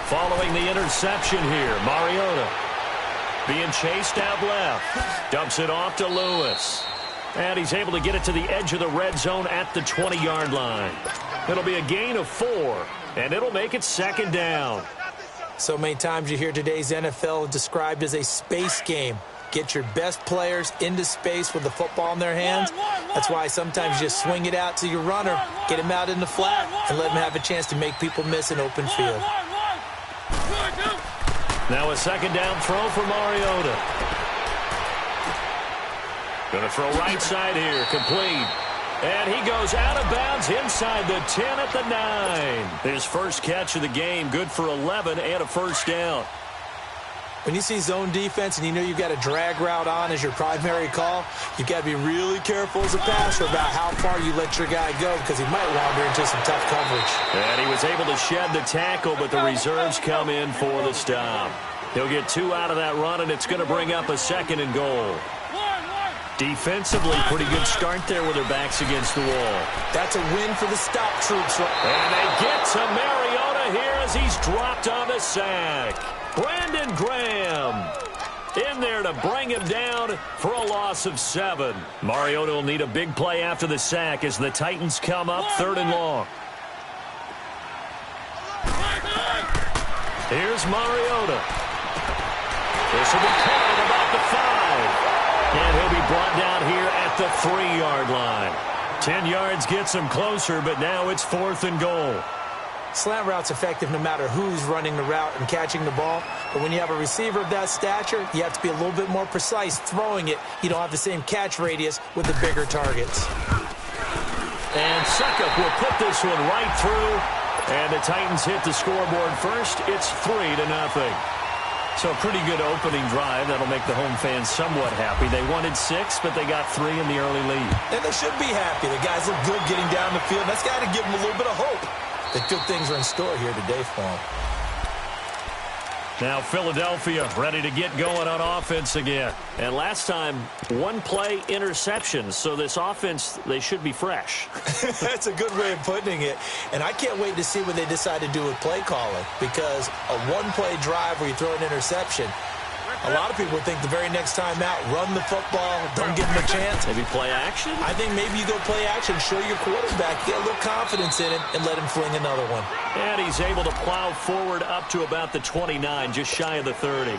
Following the interception here, Mariota being chased out left. Dumps it off to Lewis. And he's able to get it to the edge of the red zone at the 20-yard line. It'll be a gain of 4, and it'll make it 2nd down. So many times you hear today's NFL described as a space game. Get your best players into space with the football in their hands. That's why sometimes you just swing it out to your runner, get him out in the flat, and let him have a chance to make people miss an open field. Now a 2nd down throw for Mariota. Going to throw right side here, complete. And he goes out of bounds inside the 10 at the 9. His first catch of the game, good for 11 and a 1st down. When you see zone defense and you know you've got a drag route on as your primary call, you've got to be really careful as a passer about how far you let your guy go because he might wander into some tough coverage. And he was able to shed the tackle, but the reserves come in for the stop. He'll get 2 out of that run, and it's going to bring up a 2nd and goal. Defensively, pretty good start there with their backs against the wall. That's a win for the stop troops. And they get to Mariota here as he's dropped on the sack. Brandon Graham in there to bring him down for a loss of 7. Mariota will need a big play after the sack as the Titans come up 3rd and long. Here's Mariota. This will be caught at about the 5. And he'll be brought down here at the 3-yard line. 10 yards gets him closer, but now it's 4th and goal. Slant route's effective no matter who's running the route and catching the ball. But when you have a receiver of that stature, you have to be a little bit more precise throwing it. You don't have the same catch radius with the bigger targets. And Suckup will put this one right through. And the Titans hit the scoreboard first. It's 3-0. So a pretty good opening drive. That'll make the home fans somewhat happy. They wanted 6, but they got 3 in the early lead. And they should be happy. The guys look good getting down the field. That's got to give them a little bit of hope that good things are in store here today for them. Now Philadelphia ready to get going on offense again. And last time, 1-play interception. So this offense, they should be fresh. That's a good way of putting it. And I can't wait to see what they decide to do with play calling. Because a 1-play drive where you throw an interception, a lot of people think the very next time out, run the football, don't give them a chance. Maybe play action? I think maybe you go play action, show your quarterback, get a little confidence in it, and let him fling another one. And he's able to plow forward up to about the 29, just shy of the 30.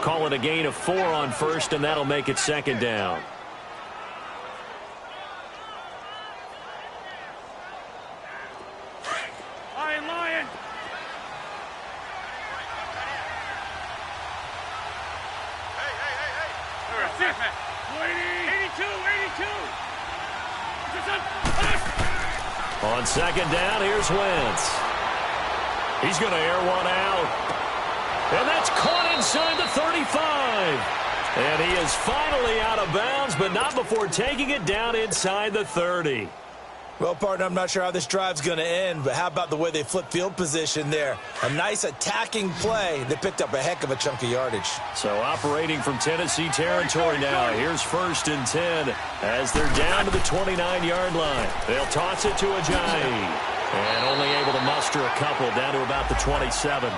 Call it a gain of 4 on 1st, and that'll make it 2nd down. Lion! Hey! 82! On 2nd down, here's Wentz. He's going to air one out. And that's caught inside the 35. And he is finally out of bounds, but not before taking it down inside the 30. Well, partner, I'm not sure how this drive's going to end, but how about the way they flip field position there? A nice attacking play. They picked up a heck of a chunk of yardage. So operating from Tennessee territory now. Here's 1st and 10 as they're down to the 29-yard line. They'll toss it to Ajayi. And only able to muster a couple down to about the 27.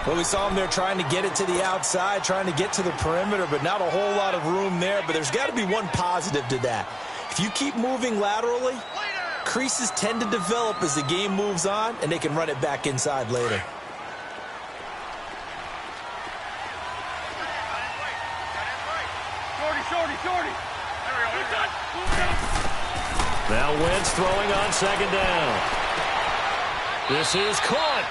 Well, we saw them there trying to get it to the outside, trying to get to the perimeter, but not a whole lot of room there. But there's got to be one positive to that. If you keep moving laterally, creases tend to develop as the game moves on, and they can run it back inside later. Shorty. Now Wentz throwing on 2nd down. This is caught.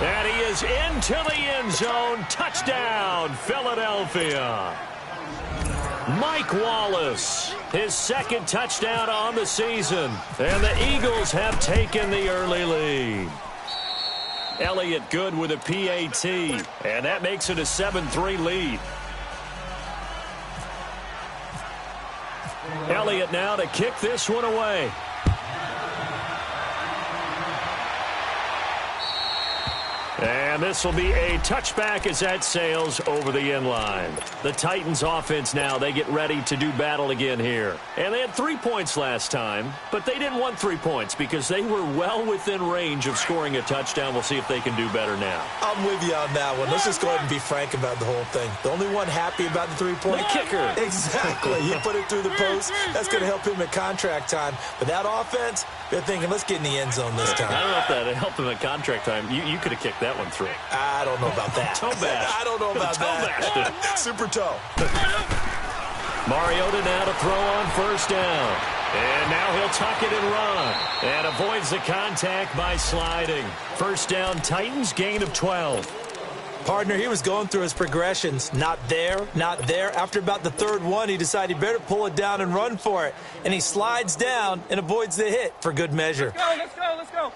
And he is into the end zone. Touchdown, Philadelphia. Mike Wallace, his 2nd touchdown on the season. And the Eagles have taken the early lead. Elliott good with a PAT. And that makes it a 7-3 lead. Elliott now to kick this one away. And And this will be a touchback as that sails over the inline. The Titans offense now, they get ready to do battle again here. And they had 3 points last time, but they didn't want 3 points because they were well within range of scoring a touchdown. We'll see if they can do better now. I'm with you on that one. Let's just go ahead and be frank about the whole thing. The only one happy about the 3-point The kicker. Exactly. He put it through the post. That's going to help him at contract time. But that offense, they're thinking, let's get in the end zone this time. I don't know if that helped him at contract time. You could have kicked that one through. I don't know about that. Toe bash. I don't know about that. Super toe. Mariota now to throw on first down. And now he'll tuck it and run. And avoids the contact by sliding. First down, Titans, gain of 12. Partner, he was going through his progressions. Not there, not there. After about the third one, he decided he better pull it down and run for it. And he slides down and avoids the hit for good measure. Let's go, let's go.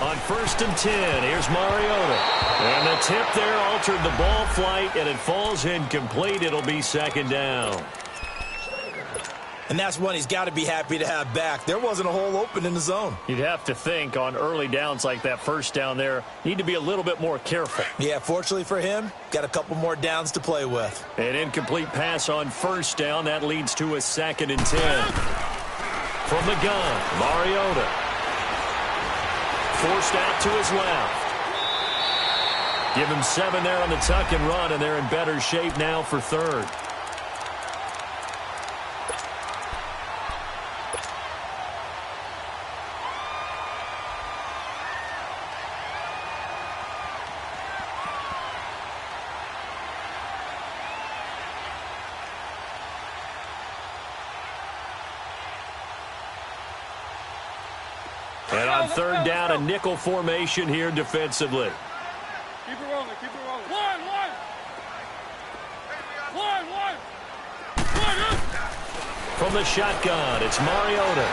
On first and 10, here's Mariota. And the tip there altered the ball flight, and it falls incomplete. It'll be second down. And that's one he's got to be happy to have back. There wasn't a hole open in the zone. You'd have to think on early downs like that first down there, need to be a little bit more careful. Yeah, fortunately for him, got a couple more downs to play with. An incomplete pass on first down. That leads to a second and 10. From the gun, Mariota. Forced out to his left. Give him 7 there on the tuck and run, and they're in better shape now for third. And on third down, a nickel formation here defensively. Keep it rolling, keep it rolling. One. From the shotgun, it's Mariota.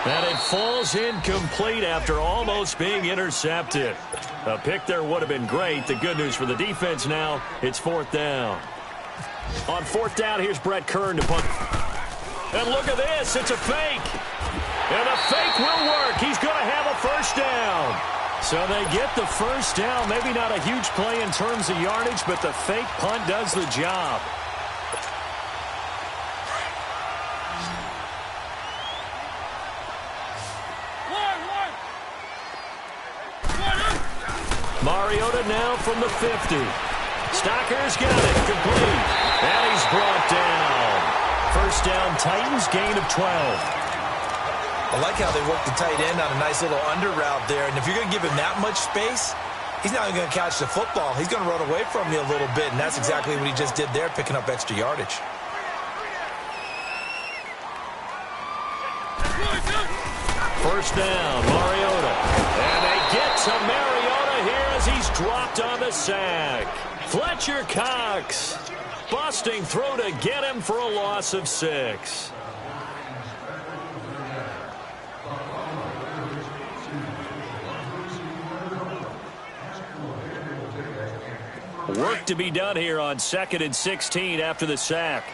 And it falls incomplete after almost being intercepted. A pick there would have been great. The good news for the defense now, it's fourth down. On fourth down, here's Brett Kern to punt. And look at this, it's a fake. And the fake will work. He's going to have a first down. So they get the first down. Maybe not a huge play in terms of yardage, but the fake punt does the job. Mariota now from the 50. Stocker's got it, complete. And he's brought down. First down, Titans, gain of 12. I like how they work the tight end on a nice little under route there. And if you're going to give him that much space, he's not even going to catch the football. He's going to run away from you a little bit, and that's exactly what he just did there, picking up extra yardage. First down, Mariota. And they get to Mariota here as he's dropped on the sack. Fletcher Cox busting through to get him for a loss of 6. Work to be done here on 2nd and 16 after the sack.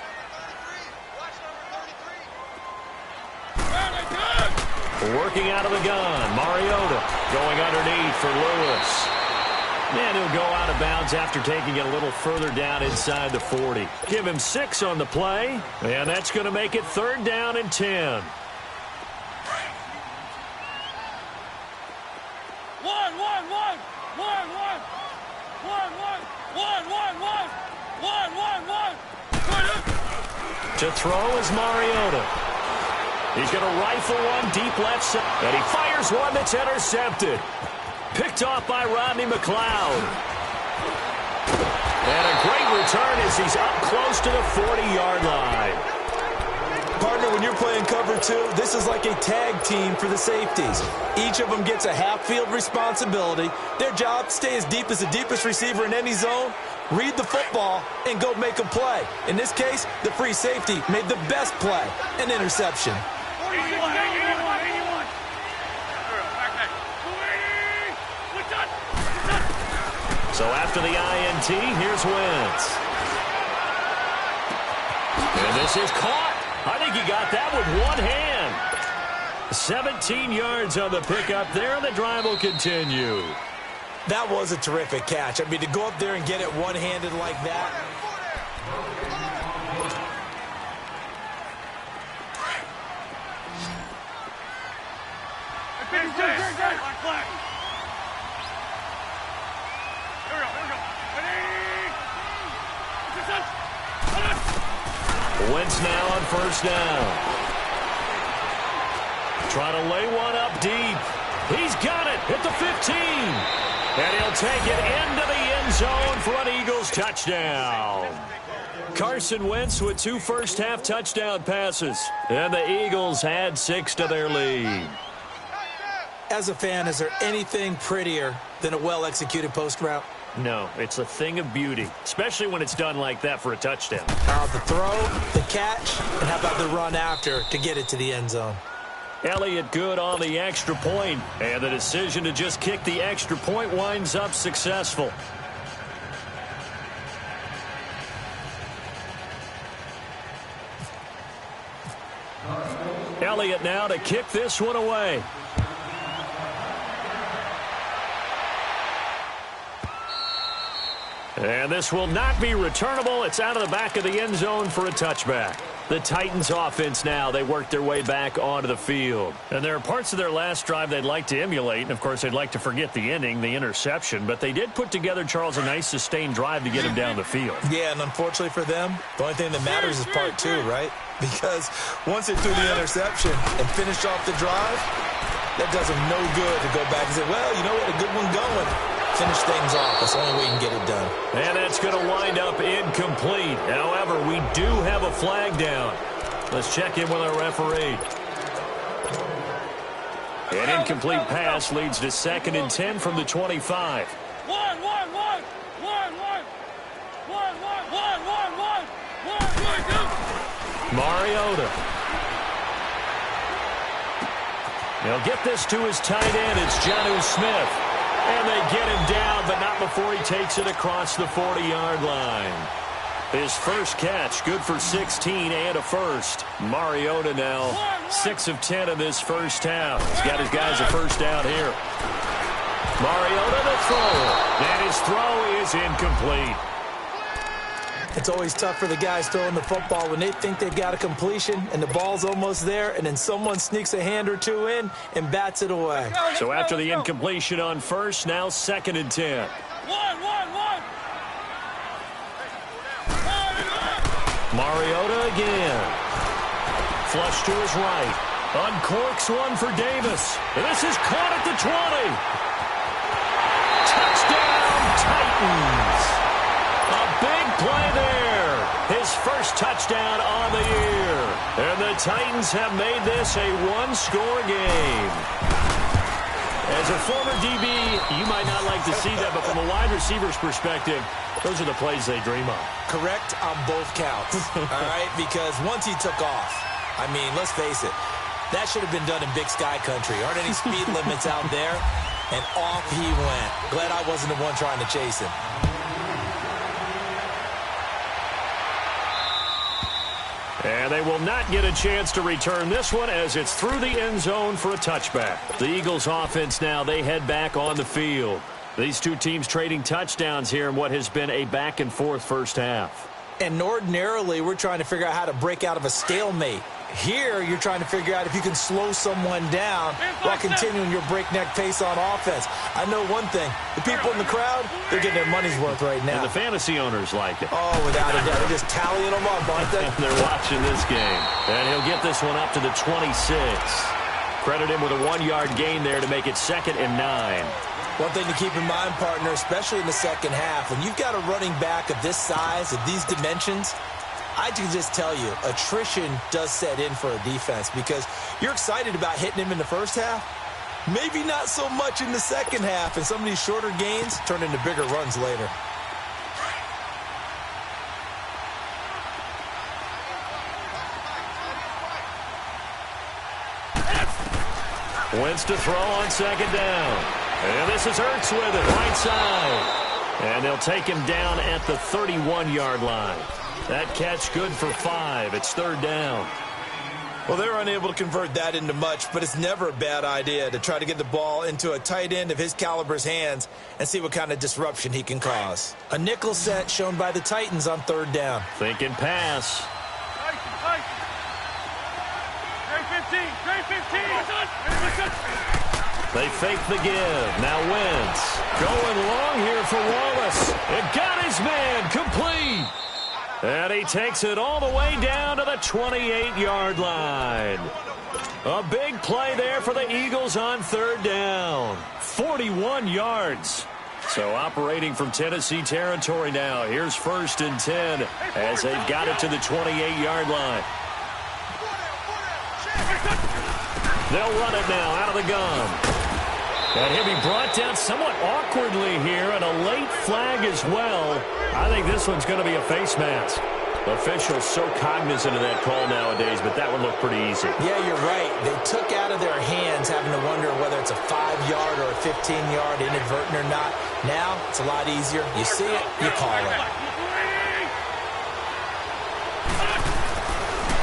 Working out of the gun, Mariota going underneath for Lewis. And he'll go out of bounds after taking it a little further down inside the 40. Give him 6 on the play, and that's going to make it third down and 10. To throw is Mariota. He's going to rifle one deep left side, and he fires one that's intercepted. Picked off by Rodney McLeod. And a great return as he's up close to the 40-yard line. Partner, when you're playing cover 2, this is like a tag team for the safeties. Each of them gets a half-field responsibility. Their job, stay as deep as the deepest receiver in any zone, read the football, and go make a play. In this case, the free safety made the best play, an interception. 81. So after the INT, here's Wentz. this is caught. I think he got that with one hand. 17 yards on the pickup there, and the drive will continue. That was a terrific catch. I mean, to go up there and get it one-handed like that. Wentz now on first down. Trying to lay one up deep. He's got it at the 15. And he'll take it into the end zone for an Eagles touchdown. Carson Wentz with 2 first-half touchdown passes. And the Eagles add 6 to their lead. As a fan, is there anything prettier than a well-executed post route? No, it's a thing of beauty, especially when it's done like that for a touchdown. The throw, the catch, and how about the run after to get it to the end zone? Elliott good on the extra point, and the decision to just kick the extra point winds up successful. Elliott now to kick this one away. And this will not be returnable. It's out of the back of the end zone for a touchback. The Titans offense now, they work their way back onto the field. And there are parts of their last drive they'd like to emulate. And, of course, they'd like to forget the ending, the interception. But they did put together, Charles, a nice sustained drive to get him down the field. Yeah, and unfortunately for them, the only thing that matters is part 2, right? Because once they threw the interception and finished off the drive, that does them no good to go back and say, well, you know what, a good one going. Finish things off. That's the only way you can get it done. And that's going to wind up incomplete. However, we do have a flag down. Let's check in with our referee. An incomplete pass leads to 2nd and 10 from the 25. Mariota. He'll get this to his tight end. It's Jonnu Smith. And they get him down, but not before he takes it across the 40-yard line. His first catch, good for 16 and a first. Mariota now 6 of 10 in this first half. He's got his guys a first down here. Mariota the throw. And his throw is incomplete. It's always tough for the guys throwing the football when they think they've got a completion and the ball's almost there, and then someone sneaks a hand or two in and bats it away. So after the incompletion on first, now 2nd and 10. Mariota again. Flush to his right. Uncorks one for Davis. This is caught at the 20. Touchdown, Titans. A big play there. His first touchdown on the year. And the Titans have made this a one-score game. As a former DB, you might not like to see that, but from a wide receiver's perspective, those are the plays they dream of. Correct on both counts, all right? Because once he took off, I mean, let's face it, that should have been done in Big Sky Country. Aren't any speed limits out there? And off he went. Glad I wasn't the one trying to chase him. And they will not get a chance to return this one as it's through the end zone for a touchback. The Eagles offense now, they head back on the field. These two teams trading touchdowns here in what has been a back-and-forth first half. And ordinarily, we're trying to figure out how to break out of a stalemate. Here, you're trying to figure out if you can slow someone down while continuing your breakneck pace on offense. I know one thing. The people in the crowd, they're getting their money's worth right now. And the fantasy owners like it. Oh, without a doubt. They're just tallying them up, aren't they? They're watching this game. And he'll get this one up to the 26. Credit him with a 1-yard gain there to make it 2nd and 9. One thing to keep in mind, partner, especially in the second half, when you've got a running back of this size, of these dimensions, I can just tell you, attrition does set in for a defense because you're excited about hitting him in the first half. Maybe not so much in the second half, and some of these shorter gains turn into bigger runs later. Wentz to throw on 2nd down. And this is Ertz with it, right side. And they'll take him down at the 31-yard line. That catch good for 5. It's 3rd down. Well, they're unable to convert that into much, but it's never a bad idea to try to get the ball into a tight end of his caliber's hands and see what kind of disruption he can cause. A nickel set shown by the Titans on 3rd down. Thinking pass. They fake the give. Now Wentz going long here for Wallace. It got his man complete. And he takes it all the way down to the 28-yard line. A big play there for the Eagles on 3rd down. 41 yards. So operating from Tennessee territory now. Here's 1st and 10 as they've got it to the 28-yard line. They'll run it now out of the gun. And he'll be brought down somewhat awkwardly here, and a late flag as well. I think this one's going to be a face mask. Officials so cognizant of that call nowadays, but that one looked pretty easy. Yeah, you're right. They took out of their hands having to wonder whether it's a 5-yard or a 15-yard inadvertent or not. Now, it's a lot easier. You see it, you call it.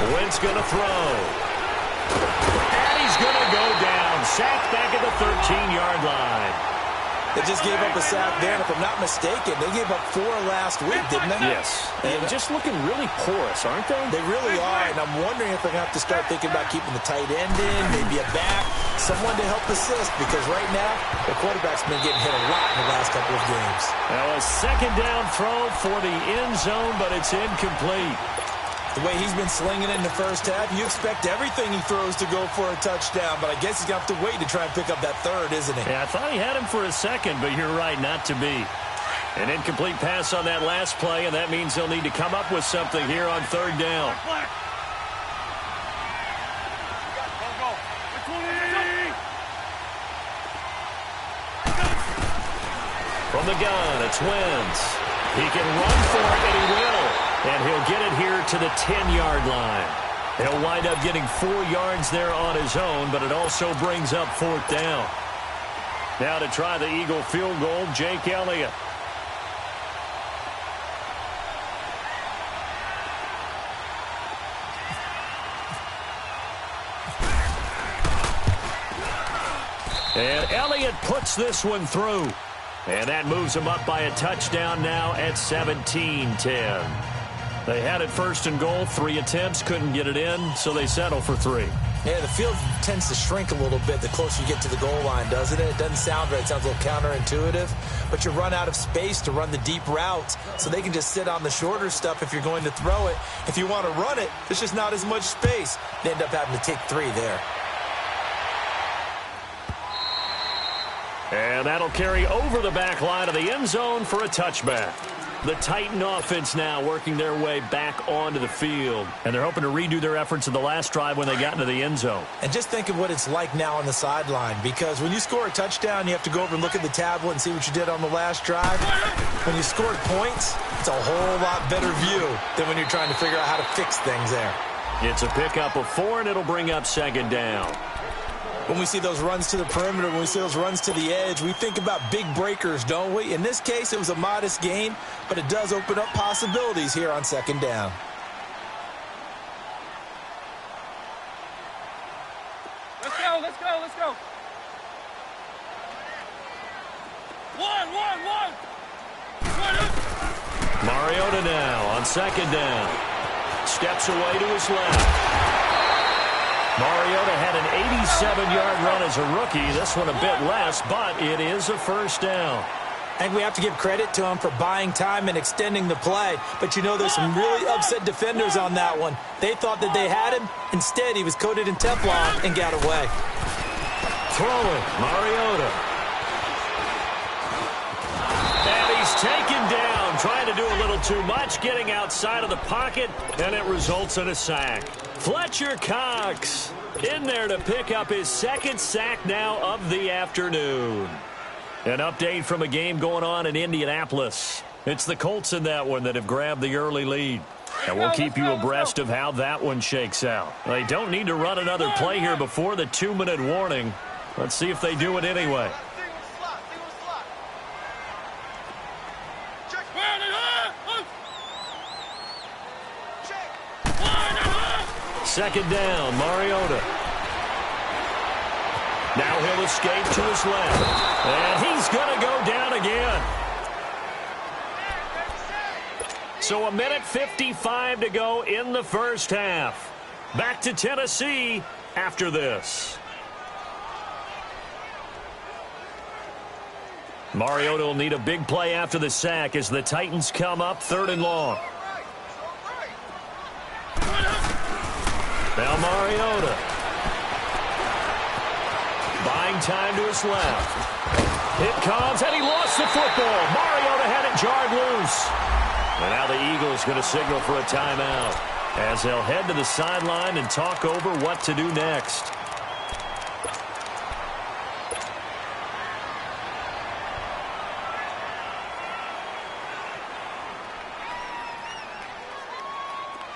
Wentz going to throw. And he's going to go down. Sacked back at the 13-yard line. They just gave up a sack there, and if I'm not mistaken, they gave up 4 last week, didn't they? Yes. And just looking really porous, aren't they? They really are, and I'm wondering if they're going to have to start thinking about keeping the tight end in, maybe a back, someone to help assist, because right now, the quarterback's been getting hit a lot in the last couple of games. Now a 2nd down throw for the end zone, but it's incomplete. The way he's been slinging it in the first half, you expect everything he throws to go for a touchdown, but I guess he's going to have to wait to try and pick up that 3rd, isn't he? Yeah, I thought he had him for a second, but you're right, not to be. An incomplete pass on that last play, and that means they'll need to come up with something here on 3rd down. From the gun, it's Wentz. He can run for it, and he will. And he'll get it here to the 10-yard line. He'll wind up getting 4 yards there on his own, but it also brings up 4th down. Now to try the Eagle field goal, Jake Elliott. And Elliott puts this one through. And that moves him up by a touchdown now at 17-10. They had it 1st and goal, 3 attempts, couldn't get it in, so they settle for 3. Yeah, the field tends to shrink a little bit the closer you get to the goal line, doesn't it? It doesn't sound right. It sounds a little counterintuitive. But you run out of space to run the deep routes, so they can just sit on the shorter stuff if you're going to throw it. If you want to run it, there's just not as much space. They end up having to take 3 there. And that'll carry over the back line of the end zone for a touchback. The Titan offense now working their way back onto the field. And they're hoping to redo their efforts in the last drive when they got into the end zone. And just think of what it's like now on the sideline, because when you score a touchdown, you have to go over and look at the tablet and see what you did on the last drive. When you scored points, it's a whole lot better view than when you're trying to figure out how to fix things there. It's a pickup of 4, and it'll bring up 2nd down. When we see those runs to the perimeter, when we see those runs to the edge, we think about big breakers, don't we? In this case, it was a modest gain, but it does open up possibilities here on 2nd down. Let's go, let's go, let's go. One. Mariota now on 2nd down. Steps away to his left. Mariota had an 87-yard run as a rookie. This one a bit less, but it is a 1st down. And we have to give credit to him for buying time and extending the play. But you know, there's some really upset defenders on that one. They thought that they had him. Instead, he was coated in Teflon and got away. Throwing, Mariota. And he's taken down, trying to do a little too much, getting outside of the pocket, and it results in a sack. Fletcher Cox in there to pick up his 2nd sack now of the afternoon. An update from a game going on in Indianapolis. It's the Colts in that one that have grabbed the early lead. And we'll keep you abreast of how that one shakes out. They don't need to run another play here before the 2-minute warning. Let's see if they do it anyway. second down, Mariota. Now he'll escape to his left. And he's going to go down again. So 1:55 to go in the first half. Back to Tennessee after this. Mariota will need a big play after the sack as the Titans come up 3rd and long. Now Mariota. Buying time to his left. It comes, and he lost the football. Mariota had it jarred loose. And now the Eagles going to signal for a timeout as they'll head to the sideline and talk over what to do next.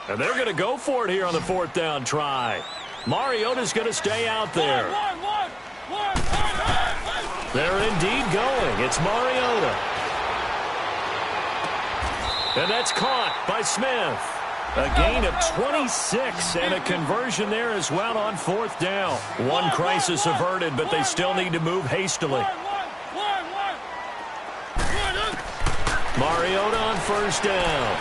And they're going to go for it here on the 4th down try. Mariota's going to stay out there. They're indeed going. It's Mariota. And that's caught by Smith. A gain of 26 and a conversion there as well on 4th down. One crisis averted, but they still need to move hastily. Mariota on 1st down.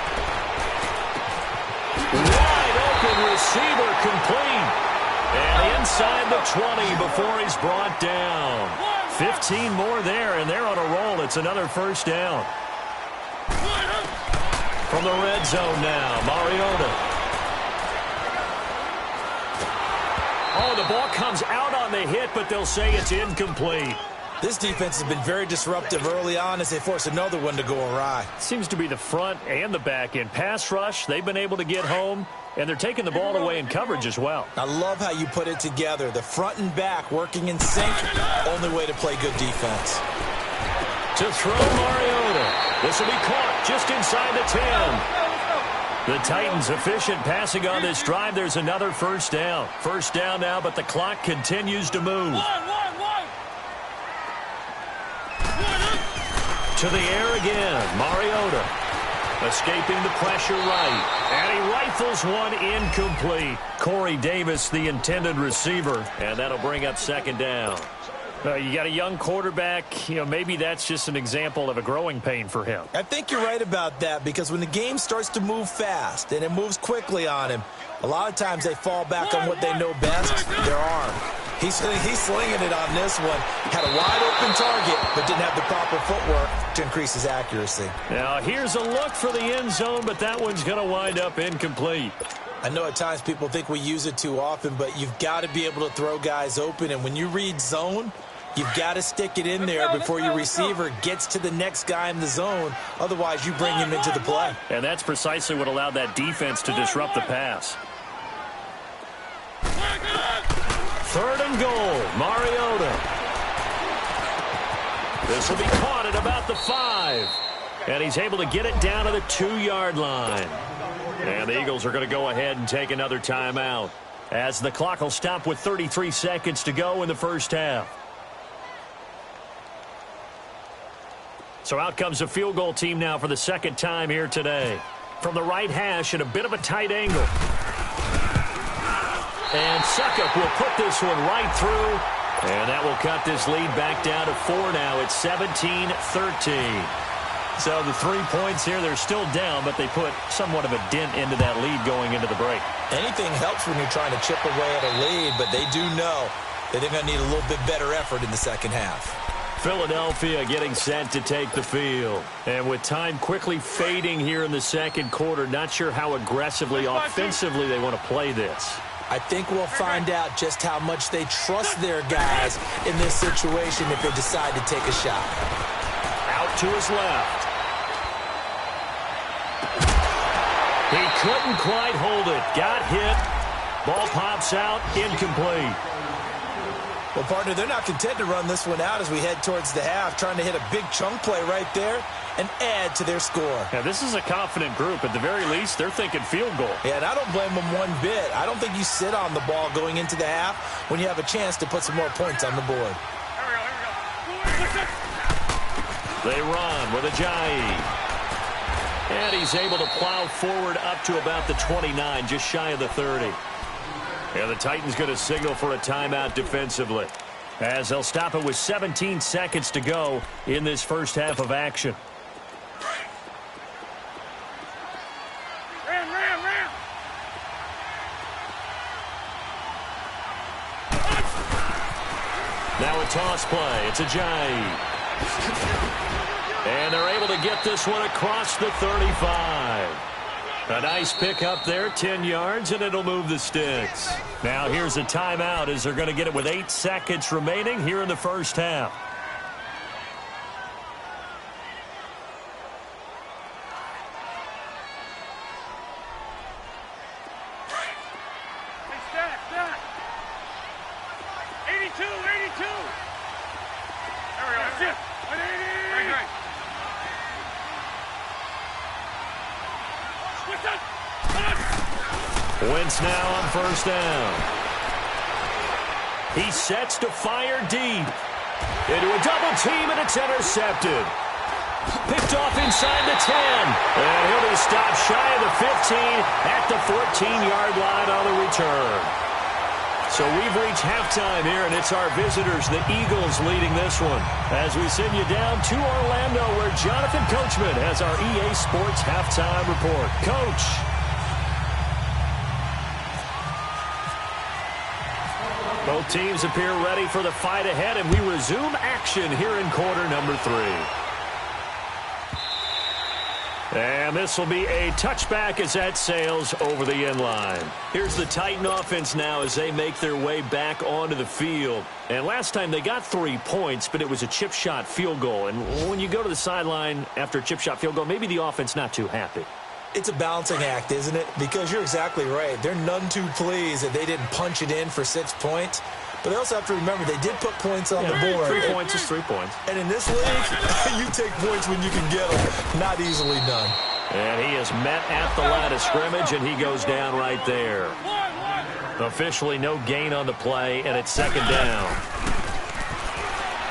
Wide open receiver complete. And inside the 20 before he's brought down. 15 more there, and they're on a roll. It's another 1st down. From the red zone now, Mariota. Oh, the ball comes out on the hit, but they'll say it's incomplete. This defense has been very disruptive early on as they force another one to go awry. Seems to be the front and the back end. Pass rush, they've been able to get home, and they're taking the ball away in coverage as well. I love how you put it together. The front and back working in sync. Only way to play good defense. To throw Mariota. This will be caught just inside the 10. The Titans efficient passing on this drive. There's another 1st down. 1st down now, but the clock continues to move. To the air again, Mariota. Escaping the pressure right. And he rifles one incomplete. Corey Davis, the intended receiver. And that'll bring up 2nd down. You got a young quarterback. Maybe that's just an example of a growing pain for him. I think you're right about that because when the game starts to move fast and it moves quickly on him, a lot of times they fall back on what they know best, their arm. He's slinging it on this one. Had a wide-open target, but didn't have the proper footwork to increase his accuracy. Now, here's a look for the end zone, but that one's going to wind up incomplete. I know at times people think we use it too often, but you've got to be able to throw guys open. And when you read zone, you've got to stick it in there before your receiver gets to the next guy in the zone. Otherwise, you bring him into the play. And that's precisely what allowed that defense to disrupt the pass. 3rd and goal, Mariota. This will be caught at about the 5. And he's able to get it down to the 2-yard line. And the Eagles are going to go ahead and take another timeout as the clock will stop with 33 seconds to go in the first half. So out comes the field goal team now for the 2nd time here today. From the right hash at a bit of a tight angle. And Suckup will put this one right through. And that will cut this lead back down to 4 now. It's 17-13. So the 3 points here, they're still down, but they put somewhat of a dent into that lead going into the break. Anything helps when you're trying to chip away at a lead, but they do know that they're going to need a little bit better effort in the second half. Philadelphia getting set to take the field. And with time quickly fading here in the second quarter, not sure how aggressively, offensively they want to play this. I think we'll find out just how much they trust their guys in this situation if they decide to take a shot. Out to his left. He couldn't quite hold it. Got hit. Ball pops out. Incomplete. Well, partner, they're not content to run this one out as we head towards the half, trying to hit a big chunk play right there and add to their score. Yeah, this is a confident group. At the very least, they're thinking field goal. Yeah, and I don't blame them one bit. I don't think you sit on the ball going into the half when you have a chance to put some more points on the board. They run with Ajayi. And he's able to plow forward up to about the 29, just shy of the 30. And the Titans going to signal for a timeout defensively, as they'll stop it with 17 seconds to go in this first half of action. Ram. Now a toss play. It's a Ajayi. And they're able to get this one across the 35. A nice pick up there, 10 yards, and it'll move the sticks. Now here's a timeout as they're going to get it with 8 seconds remaining here in the first half. Hey, stack. 82. There we go. That's it. 180. Great. Wentz now on first down. He sets to fire deep. Into a double team, and it's intercepted. Picked off inside the 10. And he'll be stopped shy of the 15 at the 14-yard line on the return. So we've reached halftime here, and it's our visitors, the Eagles, leading this one. As we send you down to Orlando, where Jonathan Coachman has our EA Sports halftime report. Coach. Both teams appear ready for the fight ahead, and we resume action here in quarter number 3. And this will be a touchback as that sails over the end line. Here's the Titan offense now as they make their way back onto the field. And last time they got 3 points, but it was a chip shot field goal. And when you go to the sideline after a chip shot field goal, maybe the offense not too happy. It's a balancing act, isn't it? Because you're exactly right. They're none too pleased that they didn't punch it in for 6 points. But they also have to remember they did put points on the board. 3 points is 3 points. And in this league, you take points when you can get them. Not easily done. And he is met at the line of scrimmage, and he goes down right there. Officially no gain on the play, and it's second down.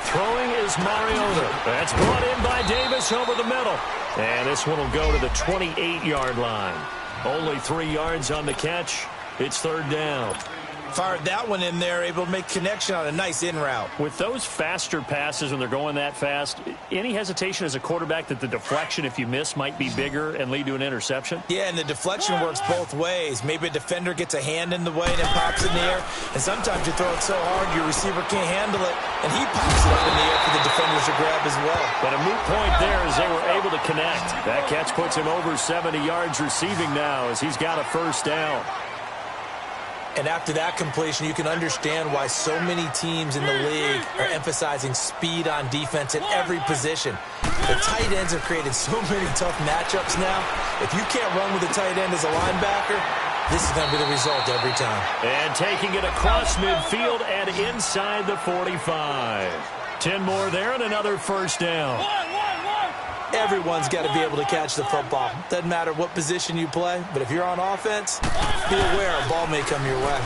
Throwing is Mariota. That's brought in by Davis over the middle. And this one will go to the 28-yard line. Only 3 yards on the catch. It's third down. Fired that one in there, able to make connection on a nice in route. With those faster passes, when they're going that fast, any hesitation as a quarterback that the deflection, if you miss, might be bigger and lead to an interception? Yeah, and the deflection works both ways. Maybe a defender gets a hand in the way and it pops in the air. And sometimes you throw it so hard your receiver can't handle it, and he pops it up in the air for the defenders to grab as well. But a moot point there as they were able to connect. That catch puts him over 70 yards receiving now as he's got a first down. And after that completion, you can understand why so many teams in the league are emphasizing speed on defense at every position. The tight ends have created so many tough matchups now. If you can't run with a tight end as a linebacker, this is going to be the result every time. And taking it across midfield and inside the 45. 10 more there and another first down. Everyone's got to be able to catch the football. Doesn't matter what position you play, but if you're on offense, be aware a ball may come your way.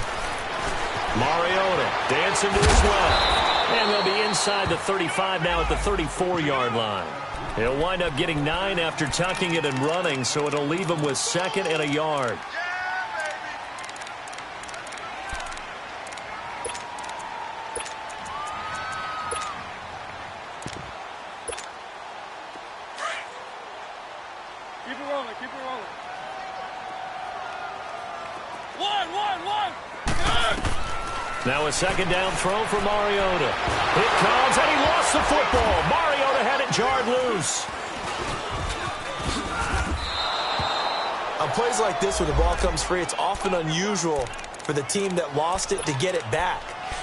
Mariota dancing to his left. And they'll be inside the 35 now at the 34-yard line. He'll wind up getting 9 after tucking it and running, so it'll leave him with 2nd and a yard. Keep it rolling. One. Now a second down throw for Mariota. It comes, and he lost the football. Mariota had it jarred loose. On plays like this where the ball comes free, it's often unusual for the team that lost it to get it back.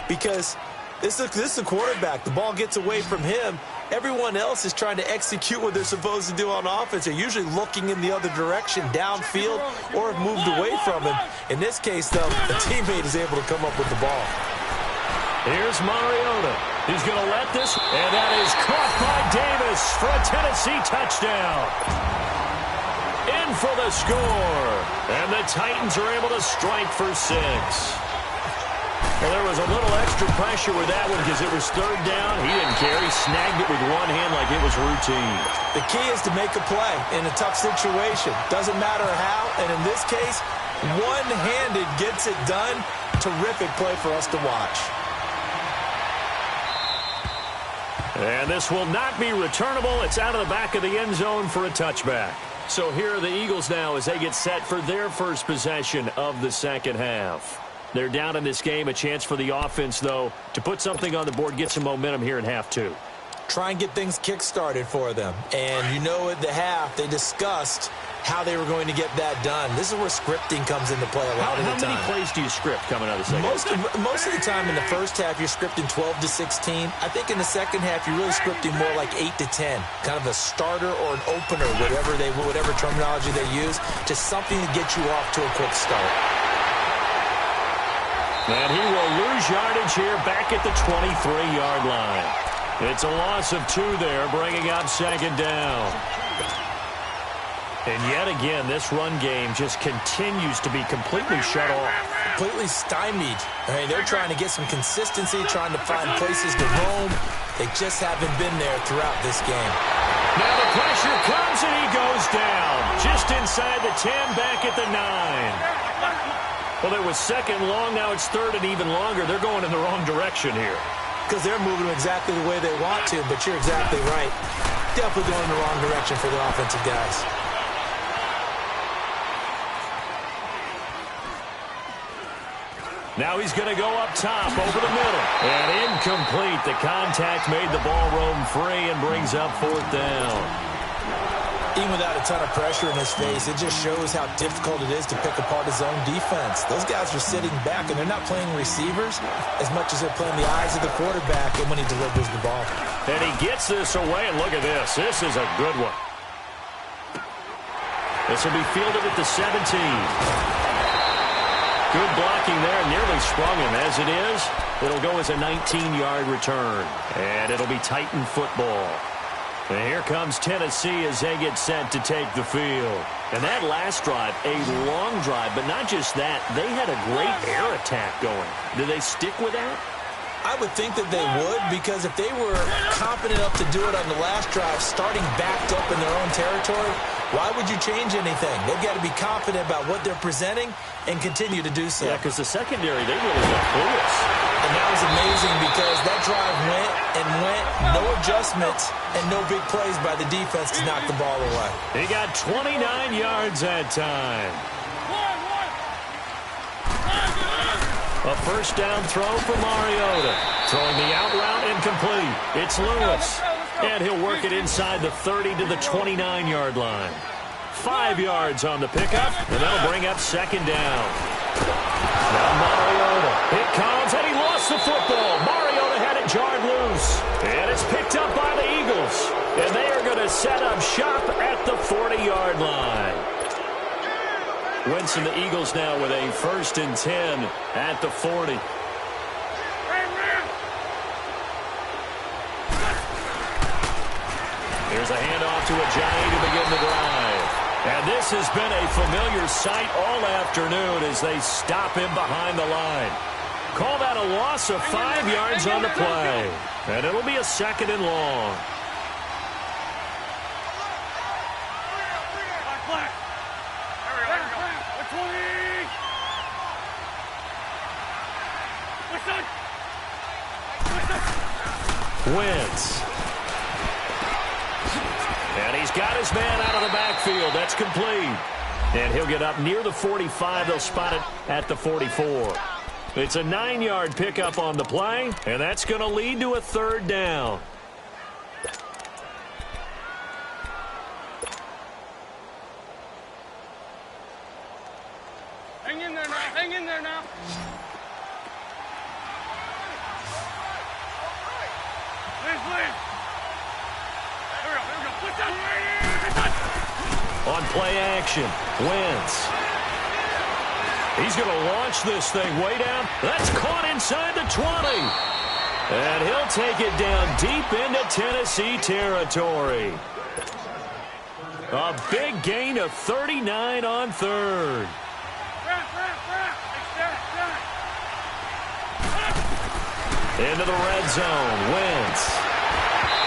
Because this is the quarterback. The ball gets away from him. Everyone else is trying to execute what they're supposed to do on offense. They're usually looking in the other direction, downfield, or have moved away from him. In this case, though, the teammate is able to come up with the ball. Here's Mariota. He's going to let this, and that is caught by Davis for a Tennessee touchdown. In for the score, and the Titans are able to strike for 6. Well, there was a little extra pressure with that one because it was third down. He didn't care. He snagged it with one hand like it was routine. The key is to make a play in a tough situation. Doesn't matter how, and in this case, One-handed gets it done. Terrific play for us to watch. And this will not be returnable. It's out of the back of the end zone for a touchback. So here are the Eagles now as they get set for their first possession of the second half. They're down in this game. A chance for the offense, though, to put something on the board, get some momentum here in half two. Try and get things kick-started for them. And you know at the half, they discussed how they were going to get that done. This is where scripting comes into play a lot of the time. How many plays do you script coming out of the second half? Most of the time in the first half, you're scripting 12 to 16. I think in the second half, you're really scripting more like 8 to 10. Kind of a starter or an opener, whatever terminology they use, just something to get you off to a quick start. And he will lose yardage here back at the 23-yard line. It's a loss of 2 there, bringing up second down. And yet again, this run game just continues to be completely shut off. Completely stymied. I mean, they're trying to get some consistency, trying to find places to roam. They just haven't been there throughout this game. Now the pressure comes and he goes down. Just inside the 10, back at the 9. Well, it was second long, now it's third and even longer. They're going in the wrong direction here. Because they're moving exactly the way they want to, but you're exactly right. Definitely going in the wrong direction for the offensive guys. Now he's going to go up top, over the middle. And incomplete. The contact made the ball roam free and brings up fourth down. Even without a ton of pressure in his face, it just shows how difficult it is to pick apart his own defense. Those guys are sitting back, and they're not playing receivers as much as they're playing the eyes of the quarterback and when he delivers the ball. And he gets this away, and look at this. This is a good one. This will be fielded at the 17. Good blocking there, nearly sprung him. As it is, it'll go as a 19-yard return. And it'll be Titan football. And here comes Tennessee as they get set to take the field. And that last drive, a long drive, but not just that. They had a great air attack going. Do they stick with that? I would think that they would, because if they were confident enough to do it on the last drive, starting backed up in their own territory, why would you change anything? They've got to be confident about what they're presenting and continue to do so. Yeah, because the secondary, they really got clueless. And that was amazing because that drive went and went, no adjustments and no big plays by the defense to knock the ball away. He got 29 yards that time. A first down throw for Mariota. Throwing the out route incomplete. It's Lewis. And he'll work it inside the 30 to the 29-yard line. 5 yards on the pickup, and that'll bring up second down. Now Mariota. It comes, and he lost the football. Mariota had it jarred loose. And it's picked up by the Eagles. And they are going to set up shop at the 40-yard line. Wentz and the Eagles now with a first and 10 at the 40. Here's a handoff to Ajayi to begin the drive. And this has been a familiar sight all afternoon as they stop him behind the line. Call that a loss of 5 yards on the play. And it'll be a second and long. Wentz. And he's got his man out of the backfield. That's complete. And he'll get up near the 45. They'll spot it at the 44. It's a 9-yard pickup on the play, and that's going to lead to a third down. Hang in there now. Hang in there now. On play action, Wentz. He's going to launch this thing way down. That's caught inside the 20. And he'll take it down deep into Tennessee territory. A big gain of 39 on third. Into the red zone, Wentz.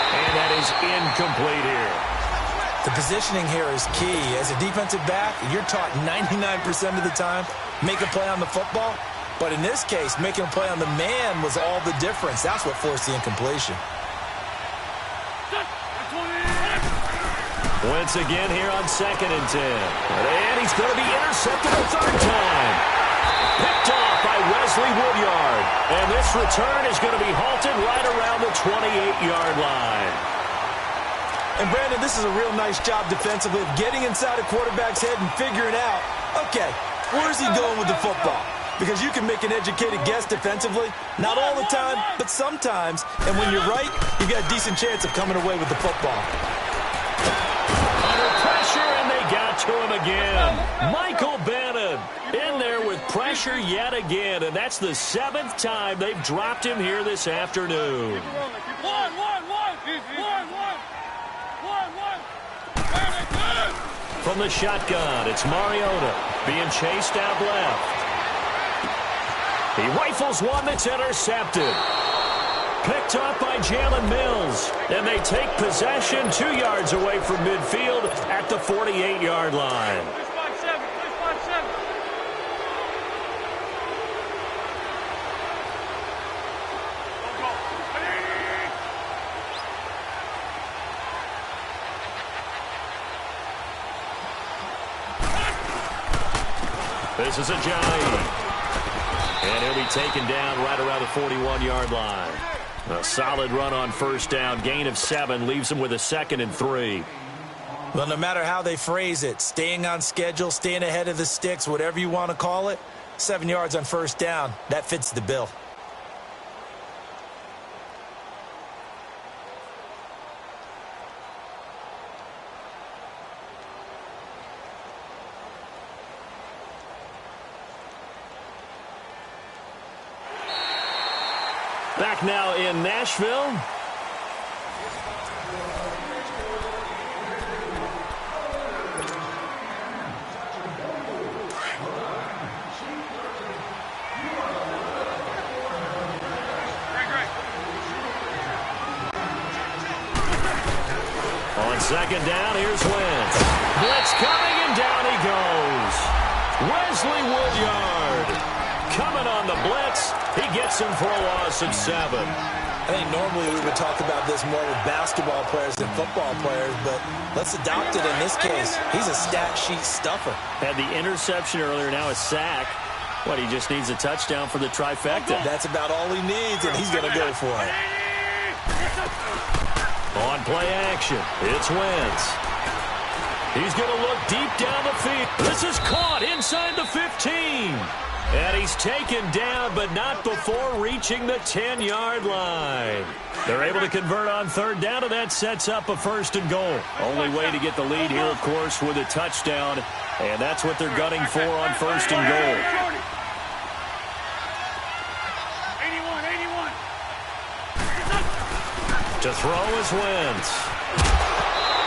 And that is incomplete here. The positioning here is key. As a defensive back, you're taught 99% of the time, make a play on the football. But in this case, making a play on the man was all the difference. That's what forced the incompletion. Once again here on 2nd and 10. And he's going to be intercepted a third time. Picked off by Wesley Woodyard. And this return is going to be halted right around the 28-yard line. And, Brandon, this is a real nice job defensively of getting inside a quarterback's head and figuring out, okay, where's he going with the football? Because you can make an educated guess defensively. Not all the time, but sometimes. And when you're right, you've got a decent chance of coming away with the football. Under pressure, and they got to him again. Michael Bannon in there with pressure yet again. And that's the 7th time they've dropped him here this afternoon. From the shotgun, it's Mariota being chased out left. He rifles one that's intercepted. Picked up by Jalen Mills. And they take possession 2 yards away from midfield at the 48-yard line. This is a giant. And he'll be taken down right around the 41-yard line. A solid run on first down. Gain of 7 leaves him with a 2nd and 3. Well, no matter how they phrase it, staying on schedule, staying ahead of the sticks, whatever you want to call it, 7 yards on first down, that fits the bill. Back now in Nashville. On 2nd down, here's Wentz. Blitz coming, and down he goes. Wesley Woodyard coming on the blitz. He gets him for a loss of 7. I think normally we would talk about this more with basketball players than football players, but let's adopt it in this case. He's a stat sheet stuffer. Had the interception earlier, now a sack. What, he just needs a touchdown for the trifecta. That's about all he needs, and he's going to go for it. On play action, it's Wentz. He's going to look deep down the field. This is caught inside the 15. And he's taken down, but not before reaching the 10-yard line. They're able to convert on 3rd down, and that sets up a 1st and goal. Only way to get the lead here, of course, with a touchdown. And that's what they're gunning for on 1st and goal. 81. To throw is Wentz.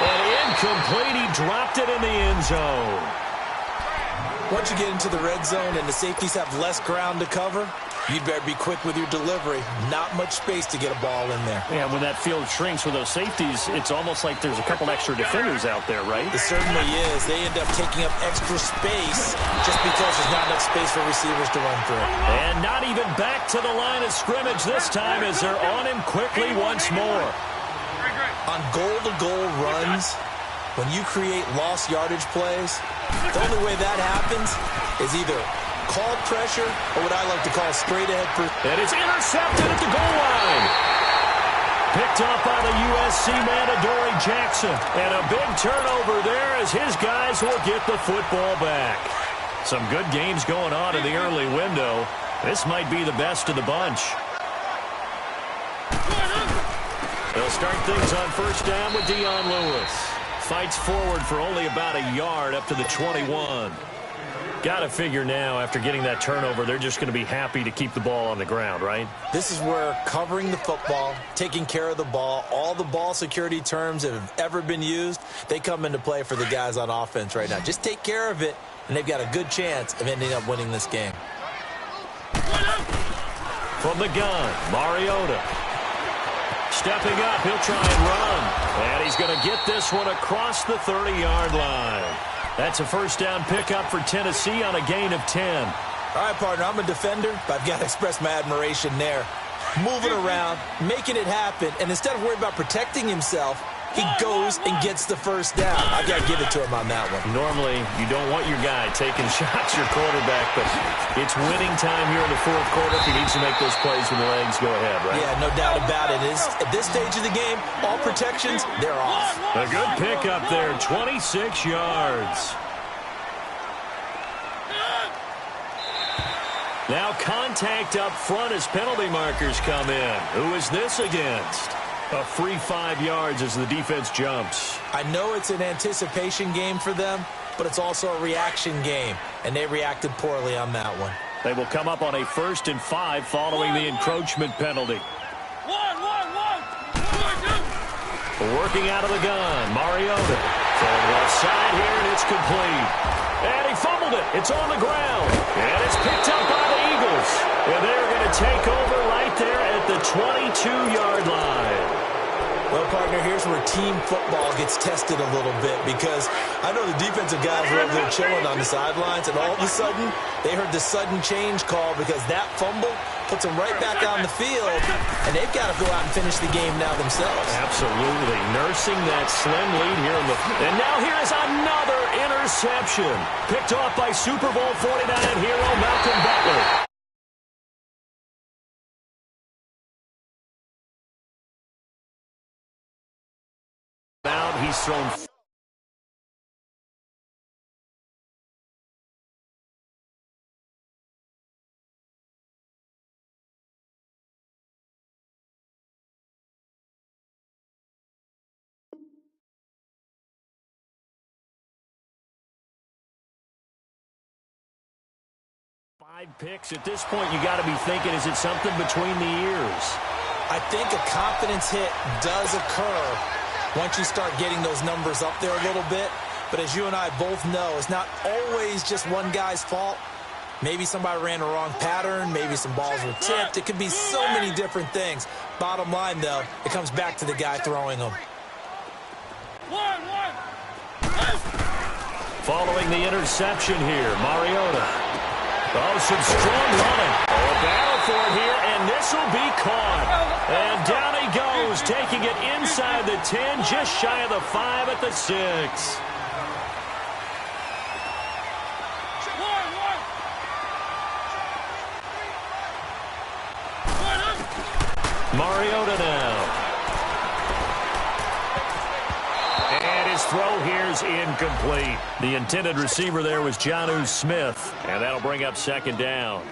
And incomplete. He dropped it in the end zone. Once you get into the red zone and the safeties have less ground to cover, you'd better be quick with your delivery. Not much space to get a ball in there. Yeah, when that field shrinks with those safeties, it's almost like there's a couple extra defenders out there, right? It certainly is. They end up taking up extra space just because there's not enough space for receivers to run through. And not even back to the line of scrimmage this time as they're on him quickly once more. On goal-to-goal runs, when you create lost yardage plays, the only way that happens is either called pressure or what I like to call straight ahead. And it's intercepted at the goal line. Picked up by the USC man, Adoree Jackson. And a big turnover there as his guys will get the football back. Some good games going on in the early window. This might be the best of the bunch. They'll start things on 1st down with Dion Lewis. Fights forward for only about a yard up to the 21. Got to figure now, after getting that turnover, they're just going to be happy to keep the ball on the ground, right? This is where covering the football, taking care of the ball, all the ball security terms that have ever been used, they come into play for the guys on offense right now. Just take care of it, and they've got a good chance of ending up winning this game. From the gun, Mariota. Stepping up, he'll try and run. And he's he's going to get this one across the 30-yard line. That's a first down pickup for Tennessee on a gain of 10. All right, partner, I'm a defender, but I've got to express my admiration there. Moving around, making it happen, and instead of worrying about protecting himself, he goes and gets the first down. I've got to give it to him on that one. Normally, you don't want your guy taking shots, your quarterback, but it's winning time here in the fourth quarter. If he needs to make those plays with the legs, go ahead, right? Yeah, no doubt about it. At this stage of the game, all protections, they're off. A good pickup there, 26 yards. Now contact up front as penalty markers come in. Who is this against? A free 5 yards as the defense jumps. I know it's an anticipation game for them, but it's also a reaction game, and they reacted poorly on that one. They will come up on a 1st and 5 following the encroachment penalty. Working out of the gun, Mariota. Throwing left side here, and it's complete. And he fumbled it. It's on the ground. And it's picked up by the Eagles. And they're going to take over right there at the 22-yard line. Well, partner, here's where team football gets tested a little bit because I know the defensive guys were over there chilling on the sidelines, and all of a sudden, they heard the sudden change call because that fumble puts them right back on the field, and they've got to go out and finish the game now themselves. Absolutely. Nursing that slim lead here in the... And now here is another interception. Picked off by Super Bowl 49 hero Malcolm Butler. He's thrown... Five picks. At this point, you got to be thinking, is it something between the ears? I think a confidence hit does occur once you start getting those numbers up there a little bit. But as you and I both know, it's not always just one guy's fault. Maybe somebody ran the wrong pattern. Maybe some balls were tipped. It could be so many different things. Bottom line, though, it comes back to the guy throwing them. Following the interception here, Mariota. Oh, some strong running. Oh, a battle for it here, and this will be caught. And down he goes, taking it inside the 10, just shy of the 5 at the 6. Mariota now. And his throw here is incomplete. The intended receiver there was Jonnu Smith, and that'll bring up 2nd down.